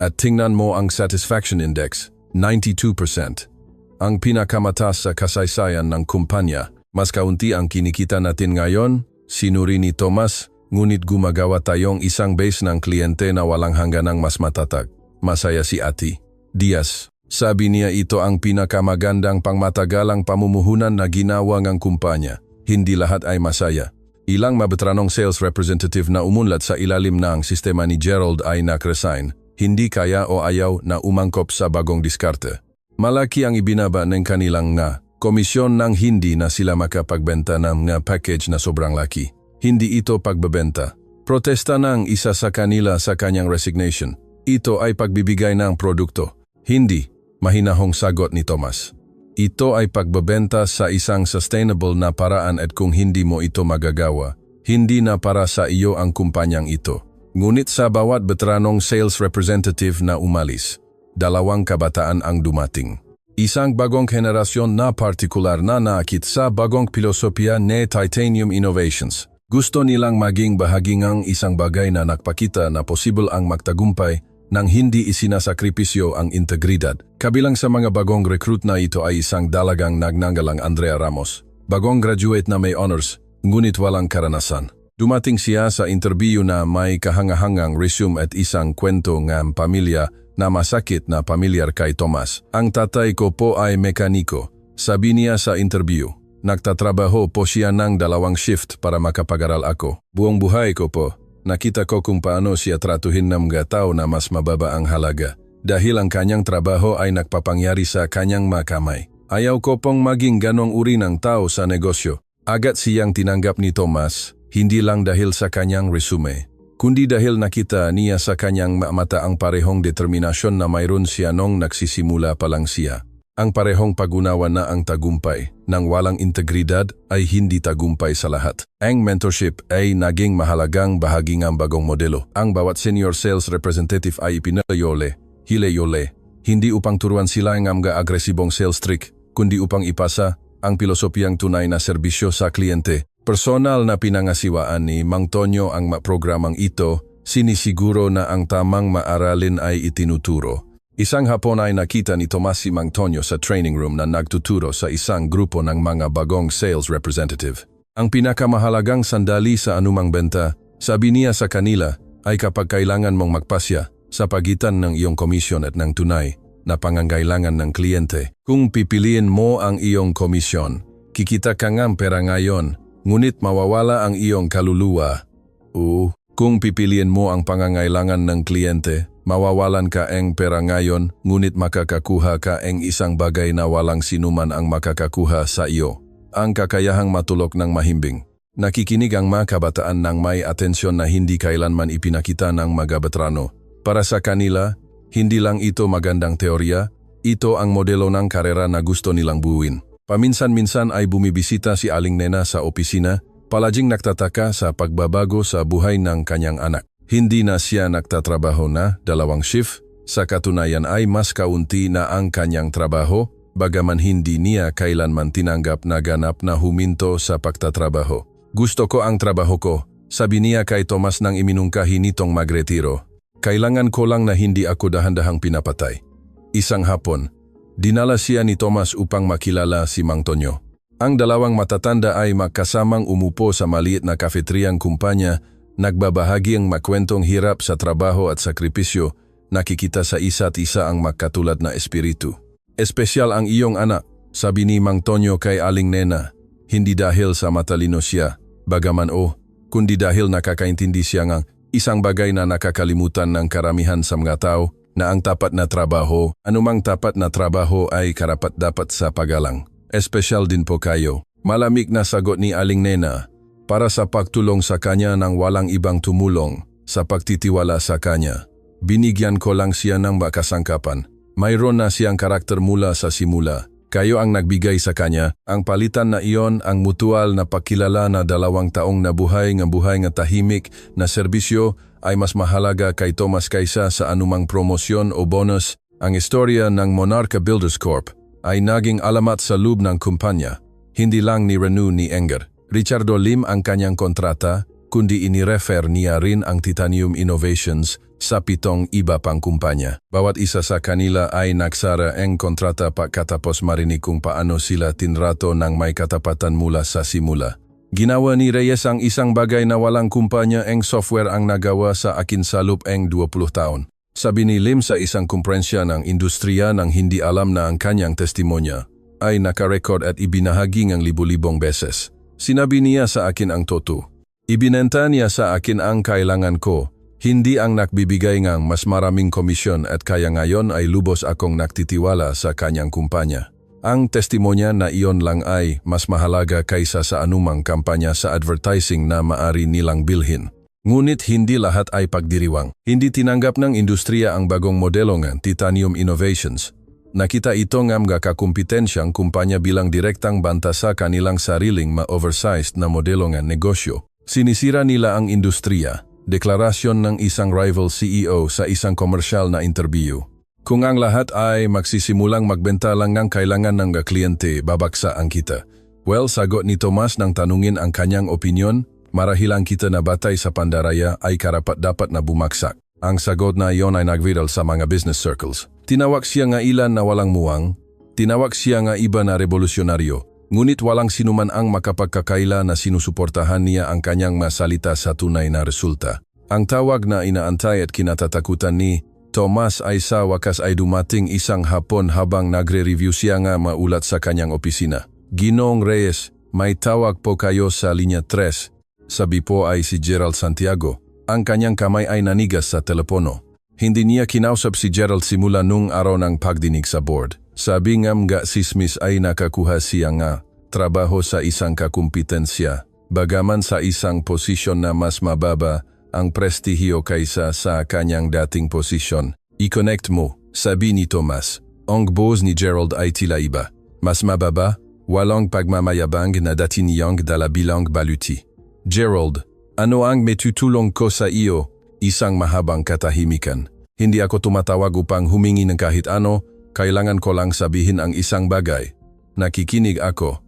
At tingnan mo ang satisfaction index, 92%. Ang pinakamataas sa kasaysayan ng kumpanya. Mas kaunti ang kinikita natin ngayon, sinuri ni Tomas, ngunit gumagawa tayong isang base ng kliyente na walang hangganang mas matatag. Masaya si Ati Diaz. Sabi niya ito ang pinakamagandang pangmatagalang pamumuhunan na ginawa ng kumpanya. Hindi lahat ay masaya. Ilang mabetranong sales representative na umunlad sa ilalim ng sistema ni Gerald ay nakresign. Hindi kaya o ayaw na umangkop sa bagong diskarte. Malaki ang ibinaba ng kanilang nga komisyon nang hindi na sila makapagbenta ng nga package na sobrang laki. Hindi ito pagbebenta. Protesta ng isa sa kanila sa kanyang resignation. Ito ay pagbibigay ng produkto. Hindi. Mahinahong sagot ni Tomas. Ito ay pagbebenta sa isang sustainable na paraan at kung hindi mo ito magagawa, hindi na para sa iyo ang kumpanyang ito. Ngunit sa bawat veteranong sales representative na umalis, 2 kabataan ang dumating. Isang bagong henerasyon na partikular na naakit sa bagong filosofiya ni Titanium Innovations. Gusto nilang maging bahagi ng isang bagay na nagpakita na posible ang magtagumpay nang hindi isinasakripisyo ang integridad. Kabilang sa mga bagong recruit na ito ay isang dalagang nagnanggalang Andrea Ramos. Bagong graduate na may honors, ngunit walang karanasan. Dumating siya sa interview na may kahangahangang resume at isang kwento ng pamilya na masakit na pamilyar kay Tomas. Ang tatay ko po ay mekaniko. Sabi niya sa interview, nagtatrabaho po siya ng 2 shift para makapag-aral ako. Buong buhay ko po. Nakita ko kung paano siya tratuhin ng mga tao na mas mababa ang halaga. Dahil ang kanyang trabaho ay nagpapangyari sa kanyang makamay. Ayaw ko pong maging ganong uri ng tao sa negosyo. Agad siyang tinanggap ni Tomas, hindi lang dahil sa kanyang resume, kundi dahil nakita niya sa kanyang mata ang parehong determinasyon na mayroon siya nung nagsisimula pa lang siya. Ang parehong pag-unawa na ang tagumpay ng walang integridad ay hindi tagumpay sa lahat. Ang mentorship ay naging mahalagang bahagi ng bagong modelo. Ang bawat senior sales representative ay ipinayole, hindi upang turuan sila ng mga agresibong sales trick, kundi upang ipasa ang pilosopiyang tunay na serbisyo sa kliyente. Personal na pinangasiwaan ni Mang Tonyo ang programang ito, sinisiguro na ang tamang maaralin ay itinuturo. Isang hapon ay nakita ni Tomas si Mang Tonyo sa training room na nagtuturo sa isang grupo ng mga bagong sales representative. Ang pinakamahalagang sandali sa anumang benta, sabi niya sa kanila, ay kapag kailangan mong magpasya sa pagitan ng iyong komisyon at ng tunay na pangangailangan ng kliyente. Kung pipiliin mo ang iyong komisyon, kikita ka ng pera ngayon, ngunit mawawala ang iyong kaluluwa. Kung pipiliin mo ang pangangailangan ng kliyente, mawawalan ka ng pera ngayon, ngunit makakakuha ka ng isang bagay na walang sinuman ang makakakuha sa iyo. Ang kakayahang matulog ng mahimbing. Nakikinig ang mga kabataan ng may atensyon na hindi kailanman ipinakita ng mga veterano. Para sa kanila, hindi lang ito magandang teorya, ito ang modelo ng karera na gusto nilang buuin. Paminsan-minsan ay bumibisita si Aling Nena sa opisina, palaging nagtataka sa pagbabago sa buhay ng kanyang anak. Hindi na siya nagtatrabaho na 2 shift, sa katunayan ay mas kaunti na ang kanyang trabaho, bagaman hindi niya kailanman tinanggap na ganap na huminto sa pagtatrabaho. Gusto ko ang trabaho ko, sabi niya kay Tomas nang iminungkahi nitong magretiro. Kailangan ko lang na hindi ako dahan-dahang pinapatay. Isang hapon, dinala siya ni Tomas upang makilala si Mang Tonyo. Ang dalawang matatanda ay magkasamang umupo sa maliit na kafeteryang kumpanya, nagbabahagi ang makwentong hirap sa trabaho at sakripisyo, nakikita sa isa't isa ang magkatulad na espiritu. Espesyal ang iyong anak, sabi ni Mang Tonyo kay Aling Nena, hindi dahil sa matalino siya, bagaman kundi dahil nakakaintindi siya ng isang bagay na nakakalimutan ng karamihan sa mga tao, na ang tapat na trabaho, anumang tapat na trabaho ay karapat-dapat sa pagalang. Espesyal din po kayo. Malamig na sagot ni Aling Nena, para sa pagtulong sa kanya nang walang ibang tumulong, sa pagtitiwala sa kanya. Binigyan ko lang siya ng kasangkapan. Mayroon na siyang karakter mula sa simula. Kayo ang nagbigay sa kanya, ang palitan na iyon ang mutual na pagkilala na 2 taong na buhay nga tahimik na serbisyo ay mas mahalaga kay Tomas kaysa sa anumang promosyon o bonus. Ang istorya ng Monarca Builders Corp ay naging alamat sa loob ng kumpanya, hindi lang ni Renu ni Enger. Richardo Lim ang kanyang kontrata, kundi inirefer niya rin ang Titanium Innovations sa 7 iba pang kumpanya. Bawat isa sa kanila ay nagsara ang kontrata pagkatapos marinig kung paano sila tinrato ng may katapatan mula sa simula. Ginawa ni Reyes ang isang bagay na walang kumpanya ang software ang nagawa sa akin sa loob ang 20 taon. Sabi ni Lim sa isang komprensya ng industriya nang hindi alam na ang kanyang testimonya ay nakarecord at ibinahagi ng libu-libong beses. Sinabi niya sa akin ang totoo. Ibinenta niya sa akin ang kailangan ko, hindi ang nagbibigay ng mas maraming komisyon at kaya ngayon ay lubos akong nagtitiwala sa kanyang kumpanya. Ang testimonya na iyon lang ay mas mahalaga kaysa sa anumang kampanya sa advertising na maari nilang bilhin. Ngunit hindi lahat ay pagdiriwang. Hindi tinanggap ng industriya ang bagong modelo ng Titanium Innovations. Nakita ito ng mga kakumpetensyang kumpanya bilang direktang banta sa kanilang sariling ma-oversized na modelo ng negosyo. Sinisira nila ang industriya, deklarasyon ng isang rival CEO sa isang komersyal na interview. Kung ang lahat ay magsisimulang magbenta lang ng kailangan ng kliyente, babaksa ang kita. Well, sagot ni Tomas nang tanungin ang kanyang opinyon, marahil ang kita na batay sa pandaraya ay karapat-dapat na bumaksak. Ang sagot na iyon ay nagviral sa mga business circles. Tinawag siya nga ilan na walang muwang, tinawag siya nga iba na revolusyonaryo, ngunit walang sinuman ang makapagkakaila na sinusuportahan niya ang kanyang masalita sa tunay na resulta. Ang tawag na inaantay at kinatatakutan ni Tomas ay sa wakas ay dumating isang hapon habang nagre-review siya nga maulat sa kanyang opisina. Ginoong Reyes, may tawag po kayo sa linya 3. Sabi po ay si Gerald Santiago. Ang kanyang kamay ay nanigas sa telepono. Hindi niya kinausap si Gerald simula nung araw ng pagdinig sa board. Sabi nga mga sismis ay nakakuha siya nga trabaho sa isang kakumpetensya, bagaman sa isang posisyon na mas mababa ang prestihiyo kaysa sa kanyang dating posisyon. I-connect mo, sabi ni Tomas. Ang boss ni Gerald ay tila iba. Mas mababa, walang pagmamayabang na dati niyang dala bilang baluti. Gerald, ano ang metutulong ko sa iyo? Isang mahabang katahimikan. Hindi ako tumatawag upang humingi ng kahit ano, kailangan ko lang sabihin ang isang bagay. Nakikinig ako.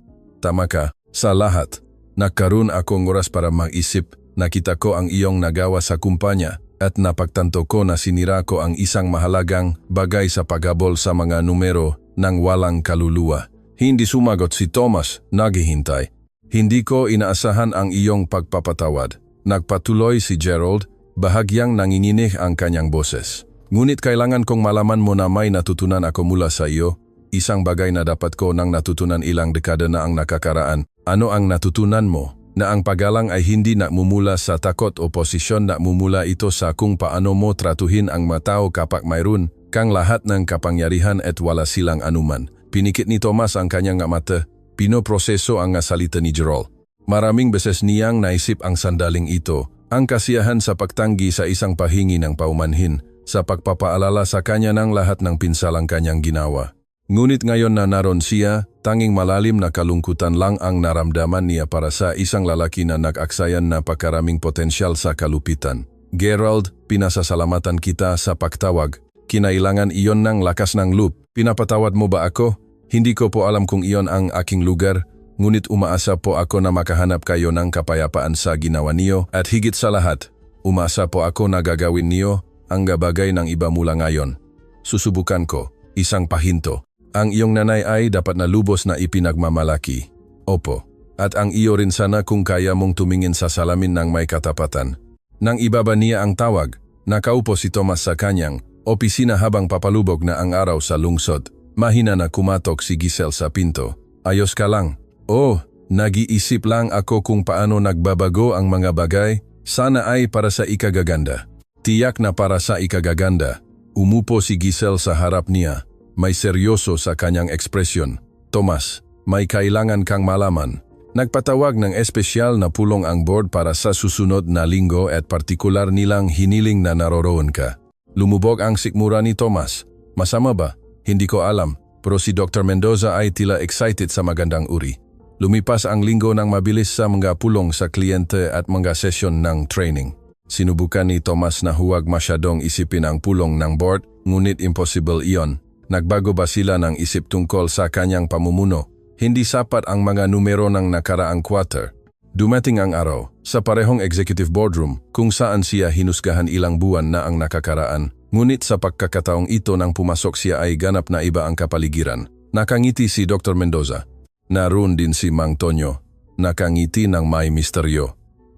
Tama ka, sa lahat. Nagkaroon akong oras para mag-isip, nakita ko ang iyong nagawa sa kumpanya at napagtanto ko na sinira ko ang isang mahalagang bagay sa paghabol sa mga numero ng walang kaluluwa. Hindi sumagot si Tomas, naghihintay. Hindi ko inaasahan ang iyong pagpapatawad. Nagpatuloy si Gerald, bahagyang nanginginig ang kanyang boses. Ngunit kailangan kong malaman mo na may natutunan ako mula sa iyo. Isang bagay na dapat ko nang natutunan ilang dekada na ang nakakaraan. Ano ang natutunan mo? Na ang paggalang ay hindi nakmumula sa takot o posisyon, nakmumula ito sa kung paano mo tratuhin ang matao kapag mayroon kang lahat ng kapangyarihan at wala silang anuman. Pinikit ni Tomas ang kanyang mata, pinoproseso ang salita ni Gerald. Maraming beses niyang naisip ang sandaling ito, ang kasiyahan sa pagtanggi sa isang pahingi ng paumanhin, sa pagpapaalala sa kanya ng lahat ng pinsalang kanyang ginawa. Ngunit ngayon na naroon siya, tanging malalim na kalungkutan lang ang naramdaman niya para sa isang lalaki na nag-aksayan na pagkaraming potensyal sa kalupitan. Gerald, pinasasalamatan kita sa pagtawag. Kinailangan iyon ng lakas ng loob. Pinapatawad mo ba ako? Hindi ko po alam kung iyon ang aking lugar, ngunit umaasa po ako na makahanap kayo ng kapayapaan sa ginawa niyo at higit sa lahat, umaasa po ako na gagawin niyo ang gabagay ng iba mula ngayon. Susubukan ko, isang pahinto. Ang iyong nanay ay dapat na lubos na ipinagmamalaki. Opo. At ang iyo rin sana kung kaya mong tumingin sa salamin ng may katapatan. Nang ibaba niya ang tawag, nakaupo si Tomas sa kanyang opisina habang papalubog na ang araw sa lungsod. Mahina na kumatok si Giselle sa pinto. Ayos ka lang. Oh, nag-iisip lang ako kung paano nagbabago ang mga bagay. Sana ay para sa ikagaganda. Tiyak na para sa ikagaganda. Umupo si Giselle sa harap niya. May seryoso sa kanyang ekspresyon. Tomas, may kailangan kang malaman. Nagpatawag ng espesyal na pulong ang board para sa susunod na linggo at partikular nilang hiniling na naroroon ka. Lumubog ang sikmura ni Tomas. Masama ba? Hindi ko alam, pero si Dr. Mendoza ay tila excited sa magandang uri. Lumipas ang linggo ng mabilis sa mga pulong sa kliyente at mga sesyon ng training. Sinubukan ni Tomas na huwag masyadong isipin ang pulong ng board, ngunit impossible iyon. Nagbago ba sila ng isip tungkol sa kanyang pamumuno? Hindi sapat ang mga numero ng nakaraang quarter. Dumating ang araw, sa parehong executive boardroom, kung saan siya hinusgahan ilang buwan na ang nakakaraan. Ngunit sa pagkakataong ito nang pumasok siya ay ganap na iba ang kapaligiran. Nakangiti si Dr. Mendoza. Naroon din si Mang Tonyo. Nakangiti ng may misteryo.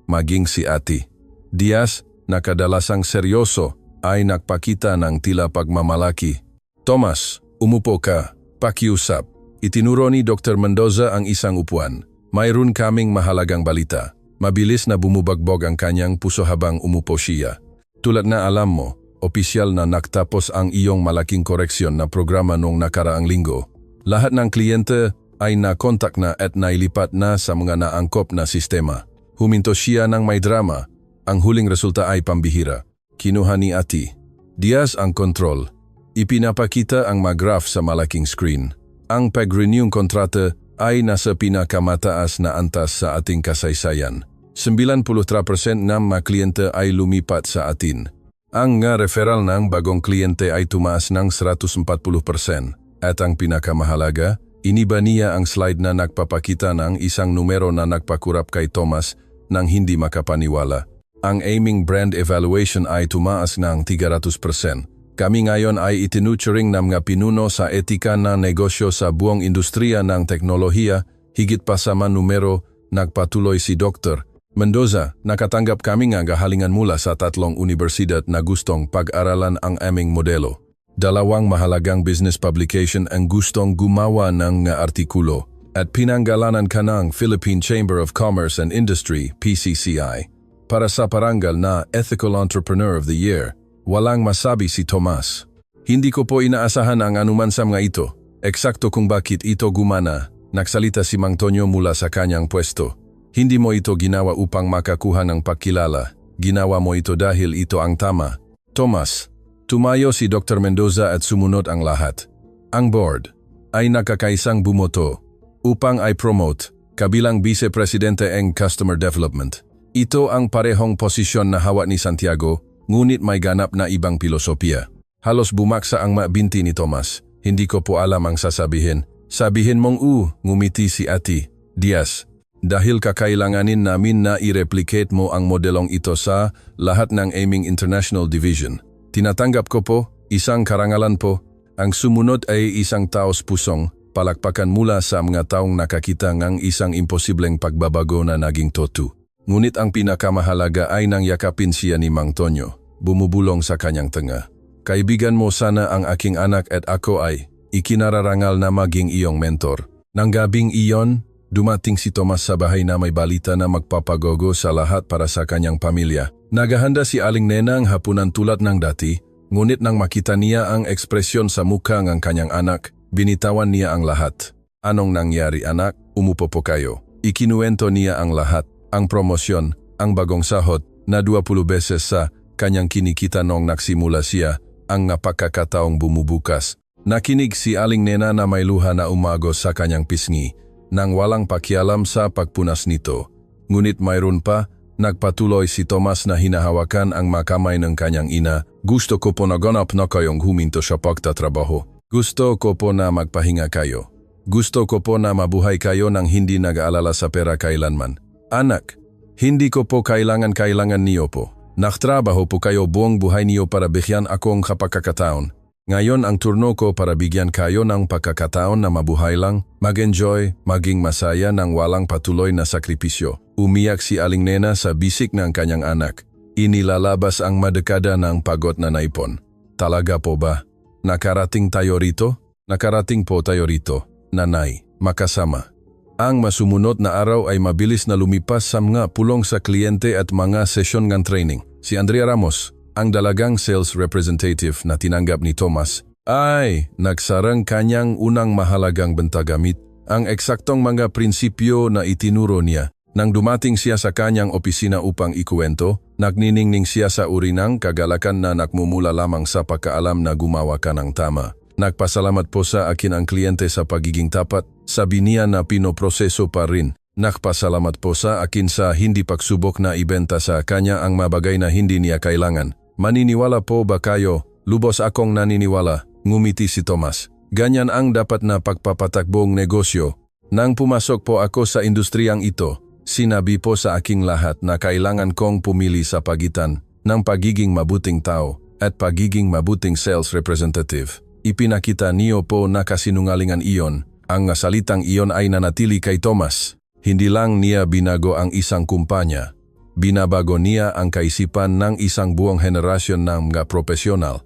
Maging si Ati Diaz, na kadalasang seryoso, ay nagpakita ng tila pagmamalaki. Tomas, umupo ka. Pakiusap. Itinuro ni Dr. Mendoza ang isang upuan. Mayroon kaming mahalagang balita. Mabilis na bumubagbog ang kanyang puso habang umupo siya. Tulad na alam mo, opisyal na nagtapos ang iyong malaking koreksyon na programa noong nakaraang linggo. Lahat ng kliyente ay nakontak na at nailipat na sa mga naangkop na sistema. Huminto siya ng may drama. Ang huling resulta ay pambihira. Kinuha ni Ati Diaz ang kontrol. Ipinapakita ang mga graph sa malaking screen. Ang pag-renew kontrata ay nasa pinakamataas na antas sa ating kasaysayan. 93% ng mga kliyente ay lumipat sa atin. Ang nga referral ng bagong kliyente ay tumaas ng 140%. At ang pinakamahalaga, iniba niya ang slide na nagpapakita ng isang numero na nagpakurap kay Tomas nang hindi makapaniwala. Ang aiming brand evaluation ay tumaas ng 300%. Kami ngayon ay itinuturing ng mga pinuno sa etika ng negosyo sa buong industriya ng teknolohiya, higit pa sa mga numero, nagpatuloy si Dr. Mendoza. Nakatanggap kami ng gahalingan mula sa 3 universidad na gustong pag-aralan ang aming modelo. 2 mahalagang business publication ang gustong gumawa ng artikulo at pinanggalanan ka ng Philippine Chamber of Commerce and Industry, PCCI, para sa parangal na Ethical Entrepreneur of the Year. Walang masabi si Tomas. Hindi ko po inaasahan ang anuman sa mga ito. Eksakto kung bakit ito gumana, nagsalita si Mang Tonyo mula sa kanyang pwesto. Hindi mo ito ginawa upang makakuha ng pagkilala. Ginawa mo ito dahil ito ang tama. Tomas, tumayo si Dr. Mendoza at sumunod ang lahat. Ang board ay nakakaisang bumoto upang i-promote kabilang Vice Presidente ng Customer Development. Ito ang parehong posisyon na hawak ni Santiago, ngunit may ganap na ibang filosofiya. Halos bumaksa ang mabinti ni Tomas. Hindi ko po alam ang sasabihin. Sabihin mong ngumiti si Ati Diaz. Dahil kakailanganin namin na i-replicate mo ang modelong ito sa lahat ng aming international division. Tinatanggap ko po, isang karangalan po. Ang sumunod ay isang taos pusong palakpakan mula sa mga taong nakakita ng isang imposibleng pagbabago na naging totu. Ngunit ang pinakamahalaga ay nang yakapin siya ni Mang Tonyo, bumubulong sa kanyang tenga. Kaibigan mo sana ang aking anak at ako ay ikinararangal na maging iyong mentor. Nang gabing iyon, dumating si Tomas sa bahay na may balita na magpapagogo sa lahat para sa kanyang pamilya. Naghahanda si Aling Nena ang hapunan tulad ng dati, ngunit nang makita niya ang ekspresyon sa mukha ng kanyang anak, binitawan niya ang lahat. Anong nangyari anak? Umupo po kayo. Ikinuwento niya ang lahat, ang promosyon, ang bagong sahod na 20 beses sa kanyang kinikita noong nagsimula siya, ang napakakataong bumubukas. Nakinig si Aling Nena na may luha na umagos sa kanyang pisngi, nang walang pakialam sa pagpunas nito. Ngunit mayroon pa, nagpatuloy si Tomas na hinahawakan ang makamay ng kanyang ina. Gusto ko po na ganap na kayong huminto sa pagtatrabaho. Gusto ko po na magpahinga kayo. Gusto ko po na mabuhay kayo nang hindi nag-aalala sa pera kailanman. Anak, hindi ko po kailangan niyo po. Nagtrabaho po kayo buong buhay niyo para bigyan akong kapagkakataon. Ngayon ang turno ko para bigyan kayo ng pagkakataon na mabuhay lang, mag-enjoy, maging masaya ng walang patuloy na sakripisyo. Umiyak si Aling Nena sa bisik ng kanyang anak. Inilalabas ang madekada ng pagod na naipon. Talaga po ba? Nakarating tayo rito? Nakarating po tayo rito, nanay, makasama. Ang masumunod na araw ay mabilis na lumipas sa mga pulong sa kliyente at mga sesyon ng training. Si Andrea Ramos, ang dalagang sales representative na tinanggap ni Tomas, ay nagsarang kanyang unang mahalagang bentagamit, ang eksaktong mga prinsipyo na itinuro niya. Nang dumating siya sa kanyang opisina upang ikuwento, nagniningning siya sa uri ng kagalakan na nagmumula lamang sa pagkaalam na gumawa ka ng tama. Nagpasalamat po sa akin ang kliyente sa pagiging tapat, sabi niya na pinoproseso pa rin. Nagpasalamat po sa akin sa hindi pagsubok na ibenta sa kanya ang mabagay na hindi niya kailangan. Maniniwala po ba kayo? Lubos akong naniniwala, ngumiti si Tomas. Ganyan ang dapat na pagpapatakbong negosyo. Nang pumasok po ako sa industriyang ito, sinabi po sa aking lahat na kailangan kong pumili sa pagitan ng pagiging mabuting tao at pagiging mabuting sales representative. Ipinakita niyo po na kasinungalingan iyon. Ang salitang iyon ay nanatili kay Tomas. Hindi lang niya binago ang isang kumpanya. Binabago niya ang kaisipan ng isang buong henerasyon ng mga profesional.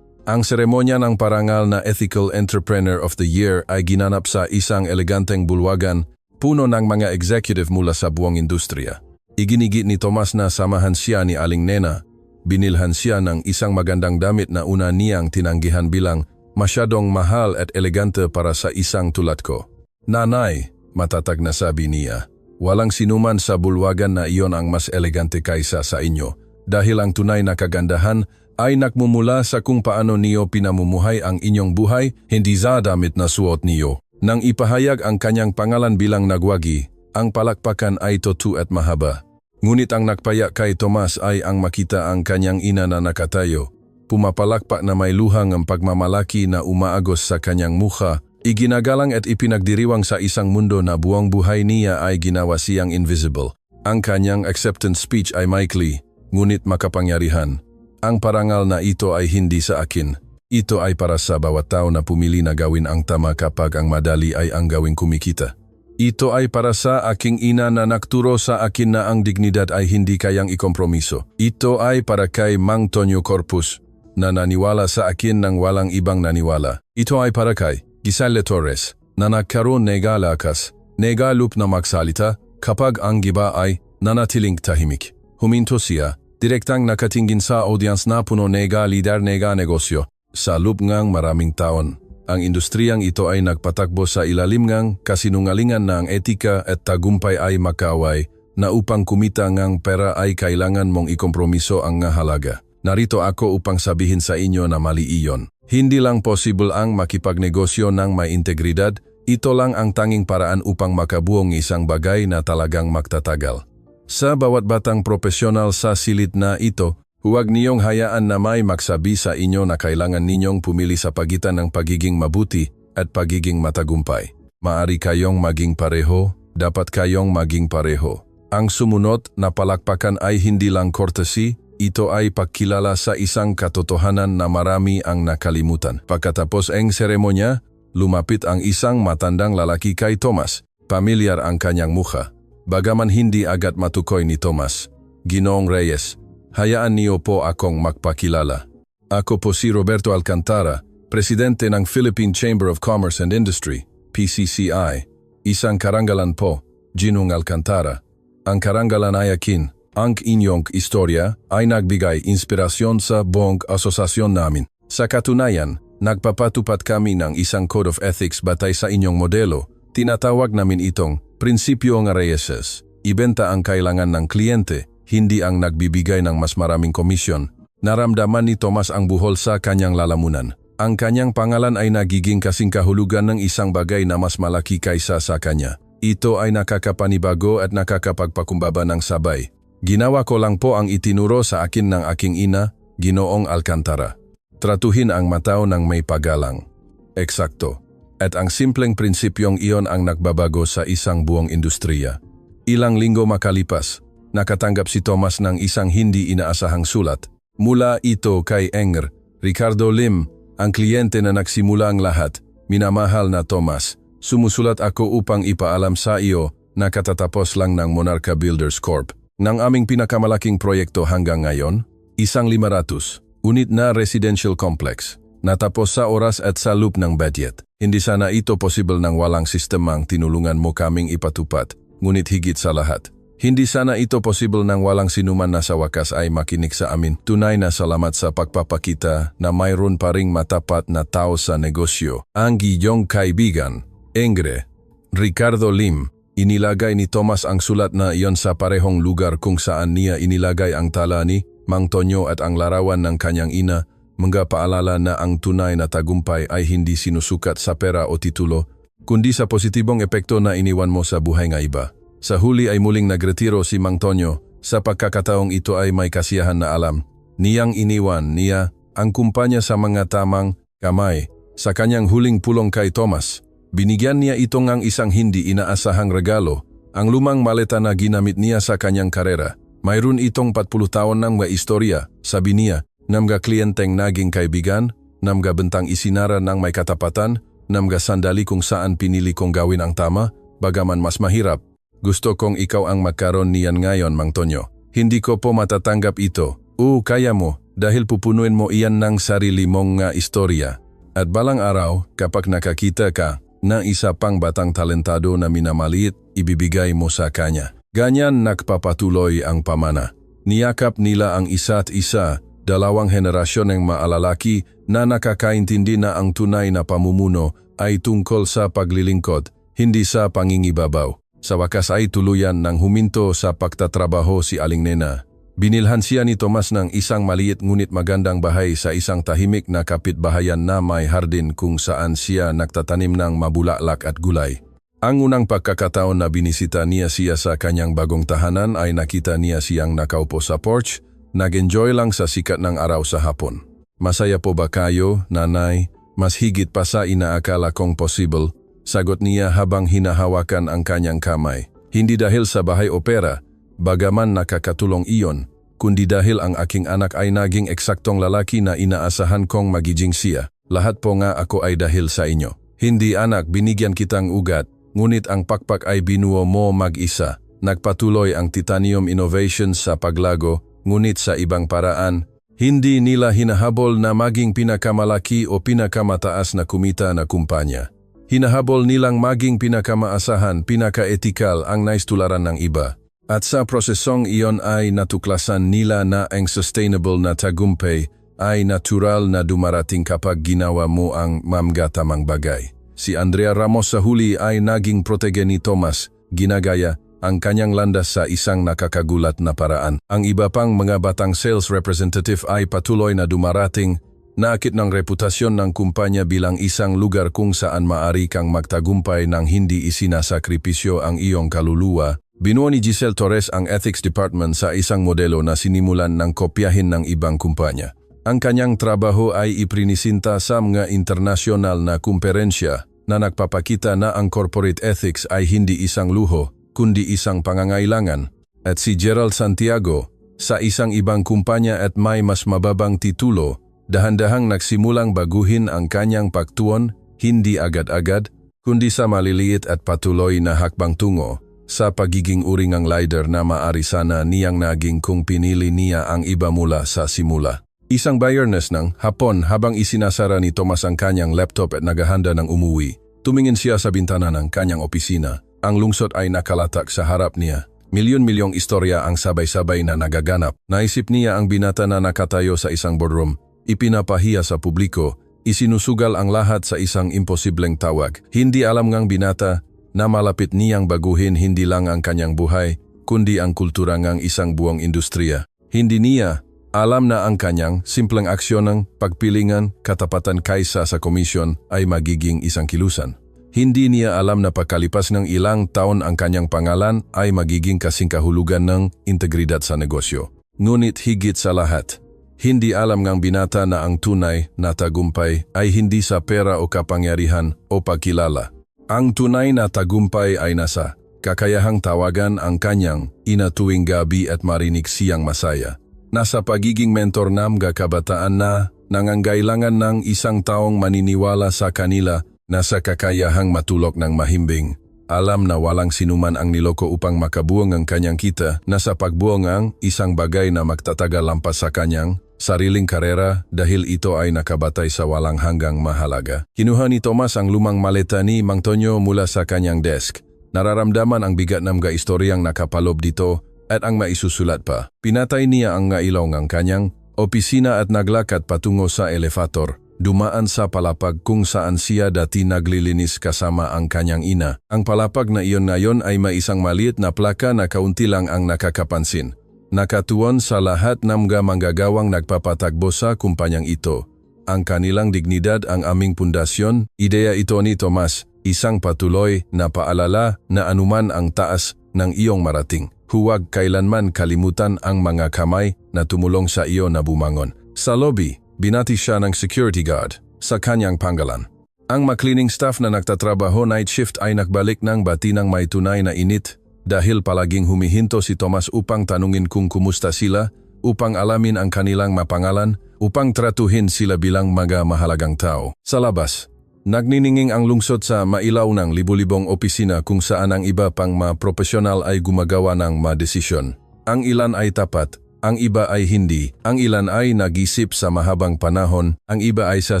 Ang seremonya ng parangal na Ethical Entrepreneur of the Year ay ginanap sa isang eleganteng bulwagan, puno ng mga executive mula sa buong industriya. Iginigit ni Tomas na samahan siya ni Aling Nena. Binilhan siya ng isang magandang damit na una niyang tinanggihan bilang masyadong mahal at elegante para sa isang tulad ko. Nanay, matatag na sabi niya. Walang sinuman sa bulwagan na iyon ang mas elegante kaysa sa inyo, dahil ang tunay na kagandahan ay nagmumula sa kung paano niyo pinamumuhay ang inyong buhay, hindi sa damit na suot niyo. Nang ipahayag ang kanyang pangalan bilang nagwagi, ang palakpakan ay totu at mahaba. Ngunit ang nagpayak kay Tomas ay ang makita ang kanyang ina na nakatayo. Pumapalakpak na may luhang ang pagmamalaki na umaagos sa kanyang mukha. Iginagalang at ipinagdiriwang sa isang mundo na buong buhay niya ay ginawa siyang invisible. Ang kanyang acceptance speech ay maikli, ngunit makapangyarihan. Ang parangal na ito ay hindi sa akin. Ito ay para sa bawat tao na pumili na gawin ang tama kapag ang madali ay ang gawing kumikita. Ito ay para sa aking ina na nagturo sa akin na ang dignidad ay hindi kayang ikompromiso. Ito ay para kay Mang Tonyo Corpus na naniwala sa akin nang walang ibang naniwala. Ito ay para kay Giselle Torres, na nagkaroon negalakas, negalup na magsalita kapag ang iba ay nanatiling tahimik. Huminto siya, direktang nakatingin sa audience na puno nega lider nega negosyo. Sa loob ngang maraming taon, ang industriyang ito ay nagpatakbo sa ilalim ngang kasinungalingan na ang etika at tagumpay ay makaway na upang kumita ngang pera ay kailangan mong ikompromiso ang nga halaga. Narito ako upang sabihin sa inyo na mali iyon. Hindi lang possible ang makipagnegosyo ng may integridad, ito lang ang tanging paraan upang makabuong isang bagay na talagang magtatagal. Sa bawat batang profesional sa silid na ito, huwag niyong hayaan na may magsabi sa inyo na kailangan ninyong pumili sa pagitan ng pagiging mabuti at pagiging matagumpay. Maari kayong maging pareho, dapat kayong maging pareho. Ang sumunod na palakpakan ay hindi lang courtesy, ito ay pagkilala sa isang katotohanan na marami ang nakalimutan. Pagkatapos ang seremonya, lumapit ang isang matandang lalaki kay Thomas. Pamilyar ang kanyang mukha. Bagaman hindi agad matukoy ni Thomas, "Ginoong Reyes, hayaan niyo po akong magpakilala. Ako po si Roberto Alcantara, presidente ng Philippine Chamber of Commerce and Industry, PCCI. Isang karangalan po, Ginong Alcantara. Ang karangalan ay akin. Ang inyong istorya ay nagbigay inspirasyon sa buong asosasyon namin. Sa katunayan, nagpapatupad kami ng isang code of ethics batay sa inyong modelo. Tinatawag namin itong prinsipyo ng Reyeses. Ibenta ang kailangan ng kliyente, hindi ang nagbibigay ng mas maraming komisyon. Naramdaman ni Thomas ang buhol sa kanyang lalamunan. Ang kanyang pangalan ay nagiging kasing kahulugan ng isang bagay na mas malaki kaysa sa kanya. Ito ay nakakapanibago at nakakapagpakumbaba ng sabay. Ginawa ko lang po ang itinuro sa akin ng aking ina, Ginoong Alcantara. Tratuhin ang matao ng may paggalang. Eksakto. At ang simpleng prinsipyong iyon ang nagbabago sa isang buong industriya. Ilang linggo makalipas, nakatanggap si Thomas ng isang hindi inaasahang sulat. Mula ito kay Enger, Ricardo Lim, ang kliyente na nagsimula ang lahat. Minamahal na Thomas, sumusulat ako upang ipaalam sa iyo na katatapos lang ng Monarca Builders Corp. Ng aming pinakamalaking proyekto hanggang ngayon, 1,500 unit na residential complex. Natapos sa oras at sa loop ng budget. Hindi sana ito possible nang walang sistemang tinulungan mo kaming ipatupad, ngunit higit sa lahat. Hindi sana ito possible nang walang sinuman na sa wakas ay makinig sa amin. Tunay na salamat sa pagpapakita na mayroon pa ring matapat na tao sa negosyo. Ang iyong kaibigan, Engre, Ricardo Lim. Inilagay ni Thomas ang sulat na iyon sa parehong lugar kung saan niya inilagay ang tala ni Mang Tonyo at ang larawan ng kanyang ina, mga paalala na ang tunay na tagumpay ay hindi sinusukat sa pera o titulo, kundi sa positibong epekto na iniwan mo sa buhay ng iba. Sa huli ay muling nagretiro si Mang Tonyo. Sa pagkakataong ito ay may kasiyahan na alam. Niyang iniwan niya ang kumpanya sa mga tamang kamay. Sa kanyang huling pulong kay Thomas, binigyan niya itong ang isang hindi inaasahang regalo, ang lumang maleta na ginamit niya sa kanyang karera. Mayroon itong 40 taon ng mga istorya, sabi niya, namga kliyenteng naging kaibigan, namga bentang isinara ng may katapatan, namga sandali kung saan pinili kong gawin ang tama, bagaman mas mahirap. Gusto kong ikaw ang magkaroon niyan ngayon, Mang Tonyo. Hindi ko po matatanggap ito. Kaya mo, dahil pupunuin mo iyan ng sarili mong nga istorya. At balang araw, kapag nakakita ka na isa pang batang talentado na minamaliit, ibibigay mo sa kanya. Ganyan nagpapatuloy ang pamana. Niyakap nila ang isa't isa, dalawang henerasyon ng maalalaki na nakakaintindi na ang tunay na pamumuno ay tungkol sa paglilingkod, hindi sa pangingibabaw. Sa wakas ay tuluyan ng huminto sa pagtatrabaho si Aling Nena. Binilhan siya ni Thomas ng isang maliit ngunit magandang bahay sa isang tahimik na kapitbahayan na may hardin kung saan siya nagtatanim ng mabulaklak at gulay. Ang unang pagkakataon na binisita niya siya sa kanyang bagong tahanan ay nakita niya siyang nakaupo sa porch, nag-enjoy lang sa sikat ng araw sa hapon. Masaya po ba kayo, nanay? Mas higit pa sa inaakala kong possible, sagot niya habang hinahawakan ang kanyang kamay. Hindi dahil sa bahay o pera, bagaman nakakatulong iyon, kundi dahil ang aking anak ay naging eksaktong lalaki na inaasahan kong magiging siya. Lahat po nga ako ay dahil sa inyo. Hindi anak, binigyan kitang ugat, ngunit ang pakpak ay binuo mo mag-isa. Nagpatuloy ang Titanium Innovations sa paglago, ngunit sa ibang paraan. Hindi nila hinahabol na maging pinakamalaki o pinakamataas na kumita na kumpanya. Hinahabol nilang maging pinakamaasahan, pinaka-etikal ang naistularan ng iba. At sa prosesong iyon ay natuklasan nila na ang sustainable na tagumpay ay natural na dumarating kapag ginawa mo ang mamgatamang bagay. Si Andrea Ramos sa huli ay naging protege ni Thomas, ginagaya, ang kanyang landas sa isang nakakagulat na paraan. Ang iba pang mga batang sales representative ay patuloy na dumarating, naakit ng reputasyon ng kumpanya bilang isang lugar kung saan maaari kang magtagumpay nang hindi isinasakripisyo ang iyong kaluluwa. Binuo ni Giselle Torres ang ethics department sa isang modelo na sinimulan ng kopyahin ng ibang kumpanya. Ang kanyang trabaho ay iprinisinta sa mga internasyonal na kumperensya na nagpapakita na ang corporate ethics ay hindi isang luho, kundi isang pangangailangan. At si Gerald Santiago, sa isang ibang kumpanya at may mas mababang titulo, dahan-dahang nagsimulang baguhin ang kanyang pagtuon, hindi agad-agad, kundi sa maliliit at patuloy na hakbang tungo sa pagiging uringang leader na maaari sana niyang naging kung pinili niya ang iba mula sa simula. Isang bayarnes ng hapon habang isinasara ni Tomas ang kanyang laptop at naghahanda ng umuwi, tumingin siya sa bintana ng kanyang opisina. Ang lungsod ay nakalatak sa harap niya. Milyon-milyong istorya ang sabay-sabay na nagaganap. Naisip niya ang binata na nakatayo sa isang boardroom, ipinapahiya sa publiko, isinusugal ang lahat sa isang imposibleng tawag. Hindi alam ngang binata na malapit niyang baguhin hindi lang ang kanyang buhay, kundi ang kultura ngang isang buong industriya. Hindi niya alam na ang kanyang simpleng aksyon ng pagpilingan katapatan kaysa sa komisyon ay magiging isang kilusan. Hindi niya alam na pagkalipas ng ilang taon ang kanyang pangalan ay magiging kasing kahulugan ng integridad sa negosyo. Ngunit higit sa lahat, hindi alam ngang binata na ang tunay na tagumpay ay hindi sa pera o kapangyarihan o pagkilala. Ang tunay na tagumpay ay nasa kakayahang tawagan ang kanyang ina tuwing gabi at marinig siyang masaya. Nasa pagiging mentor ng mga kabataan na nangangailangan ng isang taong maniniwala sa kanila, nasa kakayahang matulok ng mahimbing. Alam na walang sinuman ang niloko upang makabuong ang kanyang kita, nasa pagbuong ang isang bagay na magtatagal lampas sa kanyang sariling karera dahil ito ay nakabatay sa walang hanggang mahalaga. Kinuha ni Tomas ang lumang maleta ni Mang Tonyo mula sa kanyang desk. Nararamdaman ang bigat ng mga istoryang nakapalob dito at ang maisusulat pa. Pinatay niya ang ilaw ng kanyang opisina at naglakad patungo sa elevator. Dumaan sa palapag kung saan siya dati naglilinis kasama ang kanyang ina. Ang palapag na iyon ngayon ay may isang maliit na plaka na kaunti lang ang nakakapansin. Nakatuon sa lahat ng mga manggagawang nagpapatagbo sa kumpanyang ito. Ang kanilang dignidad ang aming pundasyon. Ideya ito ni Tomas, isang patuloy na paalala na anuman ang taas ng iyong marating. Huwag kailanman kalimutan ang mga kamay na tumulong sa iyo na bumangon. Sa lobby, binati siya ng security guard sa kanyang panggalan. Ang cleaning staff na nagtatrabaho night shift ay nagbalik ng batinang may tunay na init dahil palaging humihinto si Tomas upang tanungin kung kumusta sila, upang alamin ang kanilang mapangalan, upang tratuhin sila bilang mga mahalagang tao. Sa labas, nagnininging ang lungsod sa mailaw ng libu-libong opisina kung saan ang iba pang mga profesional ay gumagawa ng mga desisyon. Ang ilan ay tapat, ang iba ay hindi, ang ilan ay nag-isip sa mahabang panahon, ang iba ay sa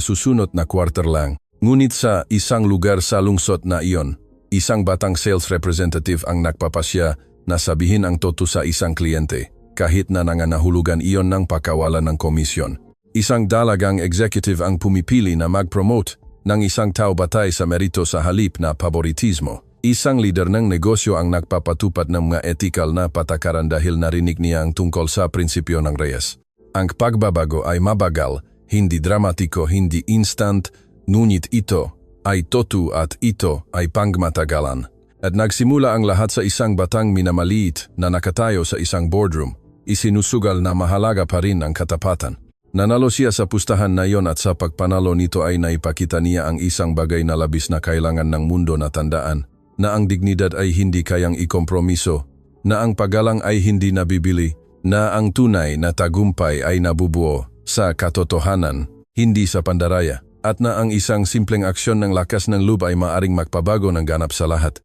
susunod na quarter lang. Ngunit sa isang lugar sa lungsod na iyon, isang batang sales representative ang nagpapasya na sabihin ang totoo sa isang kliyente, kahit na nangangahulugan iyon ng pakawalan ng komisyon. Isang dalagang executive ang pumipili na mag-promote ng isang tao batay sa merito sa halip na paboritismo. Isang leader ng negosyo ang nagpapatupad ng mga ethical na patakaran dahil narinig niya ang tungkol sa prinsipyo ng Reyes. Ang pagbabago ay mabagal, hindi dramatiko, hindi instant, ngunit ito ay totoo at ito ay pangmatagalan. At nagsimula ang lahat sa isang batang minamaliit na nakatayo sa isang boardroom. Isinusugal na mahalaga pa rin ang katapatan. Nanalo siya sa pustahan na iyon at sa pagpanalo nito ay naipakita niya ang isang bagay na labis na kailangan ng mundo na tandaan, na ang dignidad ay hindi kayang ikompromiso, na ang paggalang ay hindi nabibili, na ang tunay na tagumpay ay nabubuo sa katotohanan, hindi sa pandaraya, at na ang isang simpleng aksyon ng lakas ng loob ay maaring magpabago ng ganap sa lahat.